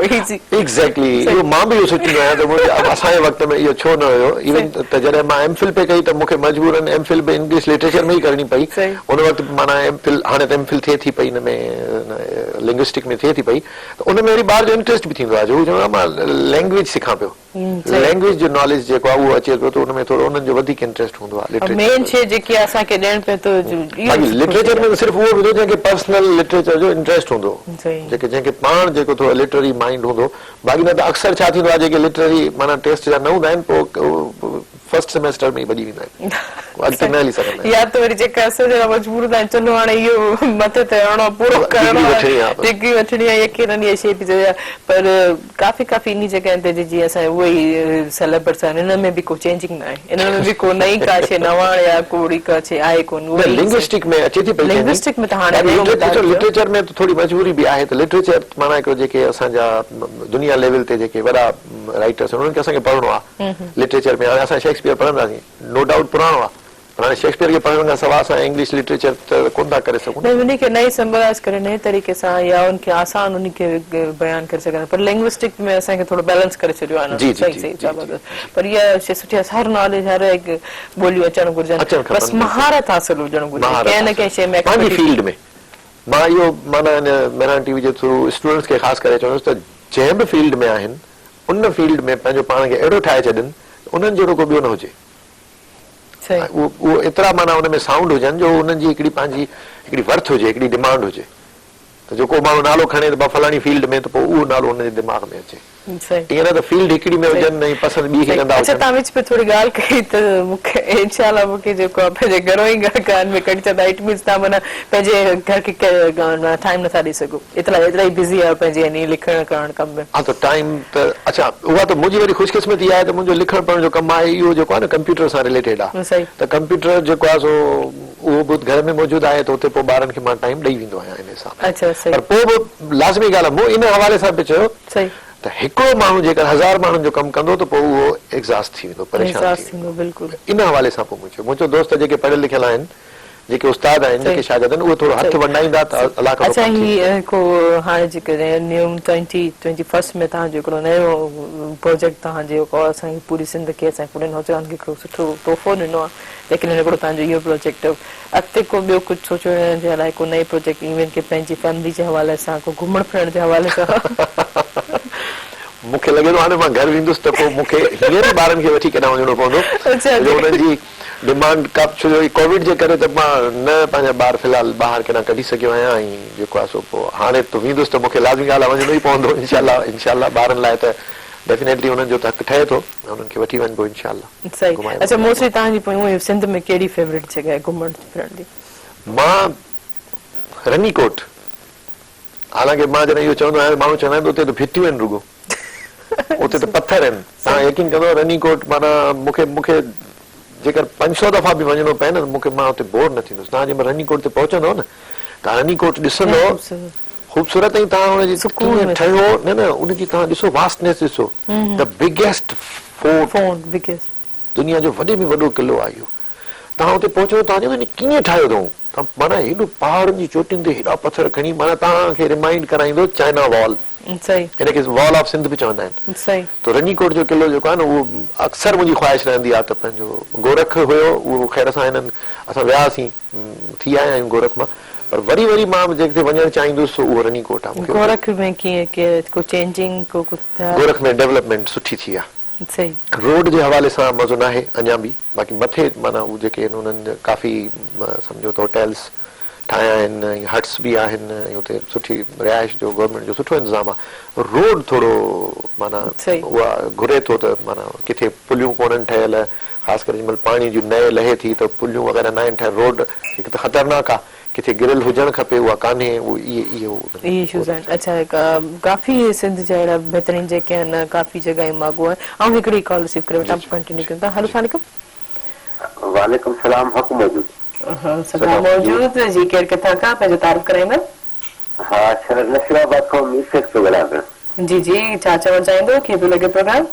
S2: एग्ज़ैक्टली इहो मां बि इहो सोचींदो आहियां त असांजे वक़्त में इहो छो न हुयो इवन त जॾहिं मां एमफिल पे कई त मूंखे मजबूरन एमफिल बि इंग्लिश लिटरेचर में ई करणी पई हुन वक़्तु माना एमफिल हाणे त एमफिल थिए थी पई हिन में लिंग्विस्टिक में थिए थी पई त उन में वरी ॿार जो इंट्रस्ट बि थींदो आहे जो चवंदो आहे मां लैंग्वेज सिखां पियो लैंग्वेज जो नॉलेज जेको आहे उहो अचे पियो त उन में थोरो उन्हनि जो वधीक इंट्रस्ट हूंदो आहे
S1: मेन शइ जेकी असांखे ॾियण पियो थो
S2: लिटरेचर में सिर्फ़ु उहो हूंदो जंहिंखे पर्सनल लिटरेचर जो इंट्रस्ट हूंदो जंहिंखे पाण जेको थोरो लिटररी माइंड हूंदो बाक़ी न त अक्सर छा थींदो आहे जेके लिटररी माना टेस्ट जा न हूंदा आहिनि पोइ फर्स्ट सेमेस्टर में वधी वेंदा आहिनि अॻिते न हली सघंदा आहिनि।
S1: या त वरी जेका असां जहिड़ा मजबूर था चलो हाणे इहो मथे ते हणो पूरो करणो डिग्री वठणी आहे यकीनन इहा शइ बि ज़रूरी आहे पर काफ़ी इन जॻहियुनि ते जीअं असां उहे ई सिलेबस आहिनि इन में बि को चेंजिंग न आहे इन में बि को नई का शइ नवाण या कोड़ी का शइ आहे कोन
S2: लिंग्विस्टिक में अचे थी पई
S1: लिंग्विस्टिक में त हाणे
S2: लिटरेचर में थोड़ी मजबूरी भी आहे त लिटरेचर माना हिकिड़ो जेके असांजा दुनिया लेवल ते जेके वॾा राइटर्स उन्हनि खे असांखे पढ़णो आहे लिटरेचर में हाणे असां शेक्सपियर पढ़ंदासीं नो डाउट पुराणो आहे पर हाणे शेक्सपियर खे पढ़ण खां सवाइ असां इंग्लिश लिटरेचर त कोन था करे सघूं
S1: उनखे नई समराइज़ करे नए तरीक़े सां या उनखे आसान उनखे बयान करे सघंदा पर लिंग्विस्टिक में असांखे थोरो बैलेंस करे छॾियो आहे सही पर इहा शइ सुठी आहे हर नॉलेज हर हिकु ॿोलियूं अचणु घुरजनि बसि महारत हासिल हुजणु घुरिजे कंहिं न कंहिं शइ में
S2: पंहिंजी फील्ड में मां इहो माना मेरा टीवी जे थ्रू स्टूडेंट्स खे ख़ासि करे चवंदुसि त जंहिं बि फील्ड में आहिनि उन फील्ड में पंहिंजो पाण खे अहिड़ो ठाहे छॾनि उन्हनि जहिड़ो को ॿियो न हुजे उहो एतिरा माना हुन में साउंड हुजनि जो उन्हनि जी हिकिड़ी पंहिंजी हिकिड़ी वर्थ हुजे हिकिड़ी डिमांड हुजे त जेको माण्हू नालो खणे त फलाणी फील्ड में त पोइ उहो नालो हुनजे दिमाग़ में अचे ईअं न त फील्ड हिकिड़ी में हुजनि ऐं पसंदि ॿी खे कंदा
S1: अच्छा तव्हां विच में थोरी ॻाल्हि कई त मूंखे इनशाला मूंखे जेको आहे पंहिंजे घरो ई गान में कढी छॾंदा इट मीन्स तव्हां माना पंहिंजे घर खे टाइम नथा ॾेई सघो एतिरा ई बिज़ी आहे पंहिंजे लिखण करण कम में
S2: हा त टाइम त अच्छा उहा त मुंहिंजी वरी ख़ुशकिस्मती आहे त मुंहिंजो लिखण पढ़ण जो कमु आहे इहो जेको आहे न कंप्यूटर सां रिलेटेड आहे त कंप्यूटर जेको आहे सो उहो बि घर में मौजूदु आहे त उते पोइ ॿारनि खे मां टाइम ॾेई वेंदो आहियां इन हिसाब पर पोइ बि लाज़मी ॻाल्हि आहे मूं इन हवाले सां बि चयो त हिकिड़ो माण्हू जेकर 1000 माण्हुनि जो कमु कंदो त पोइ उहो एग्ज़ॉस्ट थी वेंदो परेशान थी वेंदो इन हवाले सां पोइ मुंहिंजो दोस्त जेके पढ़ियल लिखियल आहिनि जेके उस्ताद आहिनि जेके शागिर्द आहिनि उहे थोरो हथ वंडाईंदा त अलाह खां
S1: अच्छा ही को हाणे जेके न्यू 2021 में तव्हांजो हिकिड़ो नयो प्रोजेक्ट तव्हांजो जेको असांजी पूरी सिंध खे असांजे पूरे नौजवान खे हिकिड़ो सुठो तोहफ़ो ॾिनो आहे लेकिन हिकिड़ो तव्हांजो इहो प्रोजेक्ट अॻिते को ॿियो कुझु सोचो जे अलाए को नई प्रोजेक्ट इवन के पंहिंजी फैमिली जे हवाले सां को घुमण फिरण जे हवाले सां
S2: मूंखे लॻे थो हाणे मां घर वेंदुसि त पोइ मूंखे हींअर ॿारनि खे वठी केॾांहुं वञिणो पवंदो हुननि जी डिमांड छो जो कोविड जे करे त मां न पंहिंजा ॿार फ़िलहाल ॿाहिरि केॾांहुं कढी सघियो आहियां ऐं जेको आहे सो पोइ हाणे त वेंदुसि त मूंखे लाज़मी ॻाल्हि आहे वञिणो ई पवंदो इनशाला ॿारनि लाइ त डेफिनेटली हुननि जो त हक़ ठहे थो हुननि खे वठी वञिबो इनशाला
S1: सही अच्छा मोस्टली तव्हांजी सिंध में कहिड़ी फेवरेट जॻह आहे घुमण फिरण जी
S2: मां रनीकोट हालांकि मां जॾहिं इहो चवंदो आहियां माण्हू चवंदा आहिनि उते त भितियूं आहिनि रुगो उते त पत्थर आहिनि तव्हां यकीन कंदो रनीकोट माना मूंखे जेकर 500 दफ़ा बि वञिणो पए न मूंखे मां उते बोर न थींदुसि तव्हां जंहिं रनीकोट ते पहुचंदो न तव्हां रनीकोट ॾिसंदो ख़ूबसूरत ऐं तव्हां हुनजी कीअं ठहियो न उनजी तव्हां ॾिसो वास्टनेस ॾिसो द बिगेस्ट फोर्ट दुनिया जो वॾे में वॾो किलो आहे इहो तव्हां उते पहुचो तव्हां चवंदो कीअं ठाहियो अथऊं माना हेॾो पहाड़नि जी चोटियुनि ते हेॾा पत्थर खणी माना तव्हांखे रिमाइंड कराईंदो चाइना वॉल हिनखे वॉल ऑफ सिंध बि चवंदा आहिनि त रनीकोट जो किलो जेको आहे न उहो अक्सर मुंहिंजी ख़्वाहिश रहंदी आहे त पंहिंजो गोरख हुयो उहो ख़ैर सां हिननि असां वियासीं थी आया आहियूं गोरख मां पर वरी मां जेके वञणु चाहींदुसि उहो रनीकोट आहे
S1: गोरख में कीअं को चेंजिंग
S2: गोरख में डेवलपमेंट सुठी थी आहे रोड जे हवाले सां मज़ो न आहे अञा बि बाक़ी मथे माना उहे जेके आहिनि उन्हनि काफ़ी सम्झो त होटल्स ठाहिया आहिनि ऐं हट्स बि आहिनि ऐं हुते सुठी रिहाइश जो गवर्नमेंट जो सुठो इंतज़ाम आहे रोड थोरो माना उहा घुरे थो त माना किथे पुलियूं कोन्हनि ठहियल ख़ासि करे जंहिंमहिल पाणी जी नए लहे थी त पुलियूं वग़ैरह न आहिनि ठहियल रोड हिकु त ख़तरनाक आहे किथे गिरियल हुजणु खपे उहा कान्हे
S1: इहे इशूज़ आहिनि अच्छा काफ़ी सिंध जा अहिड़ा बहितरीन जेके आहिनि काफ़ी जॻहियूं माॻो आहे ऐं हिकिड़ी कॉल रिसीव करे वठां कंटिन्यू कयूं था हेलो सलाम
S7: वालेकुम सलाम हक़ मौजूद
S1: मौजूद जी केरु किथां खां पंहिंजो तारीफ़ कराईंदा
S7: हा नसीराबाद खां मीर शेख थो ॻाल्हायां पियो
S1: जी जी छा चवणु चाहींदो कीअं पियो लॻे प्रोग्राम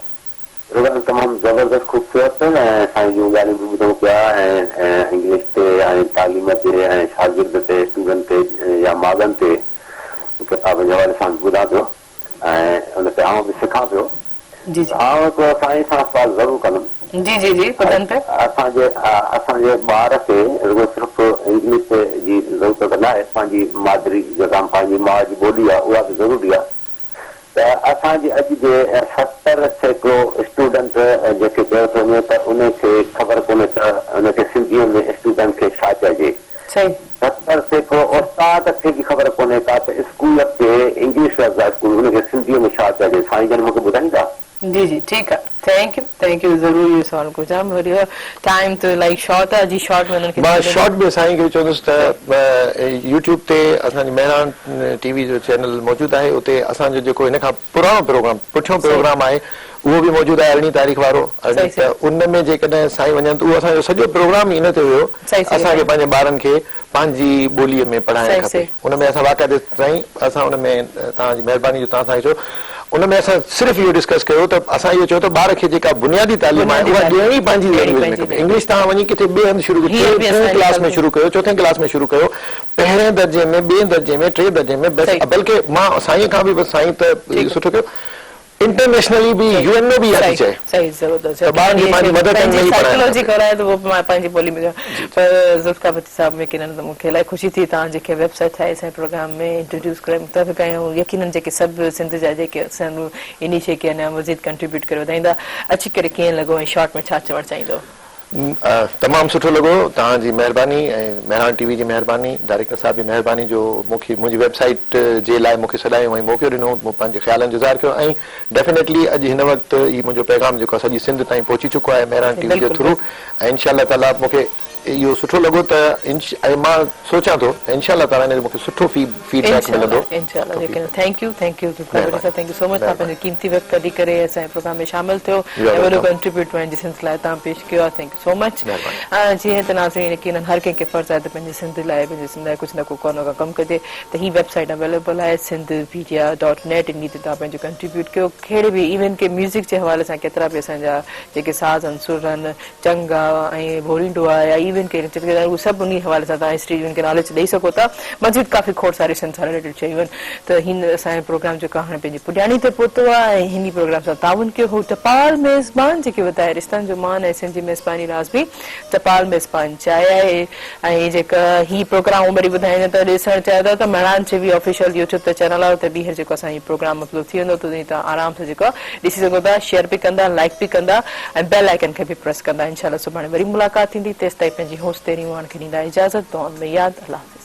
S7: तमामु ज़बरदस्त ख़ूबसूरत ऐं असांजी जूं ॻाल्हियूं बि ॿुधूं पिया ऐं इंग्लिश ते ऐं तालीम ते ऐं शागिर्द ते स्टूडेंट ते या माॻनि ते किताब जे हवाले सां ॿुधां पियो ऐं हुन ते आउं बि सिखां पियो आउं हिकिड़ो साईं सां सुवाल ज़रूरु कंदुमि असांजे ॿार खे रुगो सिर्फ़ु इंग्लिश जी ज़रूरत न आहे पंहिंजी मादरी जेका पंहिंजी माउ जी ॿोली आहे उहा बि ज़रूरी आहे त असांजे अॼु जे 70% स्टूडेंट जेके चयो थो वञे त उनखे ख़बर कोन्हे त उनखे सिंधीअ में स्टूडेंट खे छा चइजे 70% उस्ताद खे बि ख़बर कोन्हे का त स्कूल खे इंग्लिश स्कूल उनखे सिंधीअ में छा चइजे साईं जन मूंखे ॿुधाईंदा
S1: जी जी ठीकु आहे थैंक यू थैंक यू ज़रूर इहो सवाल को जाम वरी टाइम तो लाइक शॉर्ट आहे जी शॉर्ट में उन्हनि खे
S2: मां शॉर्ट में साईं खे चवंदुसि त यूट्यूब ते असांजी मेहरान टीवी जो चैनल मौजूदु आहे उते असांजो जेको हिन खां पुराणो प्रोग्राम पुठियों प्रोग्राम आहे उहो बि मौजूदु आहे 18 तारीख़ वारो त उन में जेकॾहिं साईं वञनि त उहो असांजो सॼो प्रोग्राम ई इन ते हुयो असांखे पंहिंजे ॿारनि खे पंहिंजी ॿोलीअ में पढ़ाइणु खपे उन में असां वाक़ई साईं असां उन में तव्हांजी महिरबानी जो तव्हां साईं चयो उन में असां सिर्फ़ु इहो डिस्कस कयो त असां इहो चयो त ॿार खे जेका बुनियादी तालीम आहे उहा ॾियणी पंहिंजी लैंग्वेज में खपे इंग्लिश तव्हां वञी किथे ॿिए हंधि शुरू कयो टे क्लास में शुरू कयो चौथे क्लास में शुरू कयो पहिरें दर्जे में ॿिए दर्जे में टे दर्जे में बल्कि मां साईं खां बि साईं त सुठो कयो इंटरनेशनली भी यूएन में भी याद है
S1: सही जरूरत है
S2: बाहर की पानी मदद करने की
S1: साइकोलॉजी कराए तो वो पांजी बोली में पर जुल्फकार साहब में किनन तो मुखे लाई खुशी थी ता जेके वेबसाइट है इस प्रोग्राम में इंट्रोड्यूस करे मतलब कयो यकीनन जेके सब सिंध जा जेके असन इनी शे के ना मजीद कंट्रीब्यूट करो दाइंदा अच्छी करे के लगो ए शॉर्ट में छा चवण चाहिदो
S2: तमाम सुठो लॻो तव्हांजी महिरबानी ऐं मेहरान टीवी जी महिरबानी डायरेक्टर साहब जी महिरबानी जो मूंखे मुंहिंजी वेबसाइट जे लाइ मूंखे सॾायो ऐं मौक़ो ॾिनो मूं पंहिंजे ख़्यालनि जो इज़हार कयो ऐं डेफिनेटली अॼु हिन वक़्तु ही मुंहिंजो पैगाम जेको आहे सॼी सिंध ताईं पहुची चुको आहे मेहरान टीवी जे थ्रू ऐं इंशाअल्लाह ताला मूंखे इहो सुठो लॻो त ऐं मां सोचां थो इंशाअल्लाह ताला हिन जो मूंखे सुठो फीडबैक मिलंदो
S1: इंशाअल्लाह लेकिन thank U thank you so much आपने कीमती वक्त कढी करे असांजे प्रोग्राम में शामिल थियो ऐं वॾो कंट्रीब्यूट पंहिंजी सिंध लाइ तव्हां पेश कयो आहे थैंक यू सो मच जीअं त नाज़रीन यकीनन हर कंहिंखे फ़र्ज़ु आहे त पंहिंजे सिंध लाइ पंहिंजे सिंध लाइ कुझु न को कोन का कमु कजे त ही वेबसाइट अवेलेबल आहे sindhpedia.net इन ते तव्हां पंहिंजो कंट्रीब्यूट कयो कहिड़े बि इवन के म्यूज़िक जे हवाले सां केतिरा बि असांजा जेके साज़ आहिनि सुर आहिनि चंगा ऐं भोलिंडो आहे या इवन के उहे सभु उन हवाले सां तव्हां हिस्ट्री खे नॉलेज ॾेई सघो था मज़ीद काफ़ी खोड़ सारी सिंध सां रिलेटेड शयूं आहिनि त हिन असांजो प्रोग्राम जेको हाणे पंहिंजी पुॼाणी ते पहुतो आहे ऐं हिन प्रोग्राम सां ताउन कयो हो टपाल मेज़बान जेके वधाए रिश्तनि जो मान ऐं सिंधी मेज़बानी राज़ बि टपाल मेज़बान चाहे आहे ऐं जेका ही प्रोग्राम वरी ॿुधाईंदा त ॾिसणु चाहियो था त मेहरान जे बि ऑफिशियल यूट्यूब ते चैनल आहे उते ॿीहर जेको असांजो प्रोग्राम अपलोड थी वेंदो त तव्हां आराम सां जेको आहे ॾिसी सघो था शेयर बि कंदा लाइक बि कंदा ऐं बेल आइकन खे बि प्रेस कंदा इंशाअल्लाह सुभाणे वरी मुलाक़ात थींदी तेसिताईं पंहिंजी होस्ट तेरी मान खे ॾींदा इजाज़त दुआउनि में यादि अल्लाह हाफ़िज़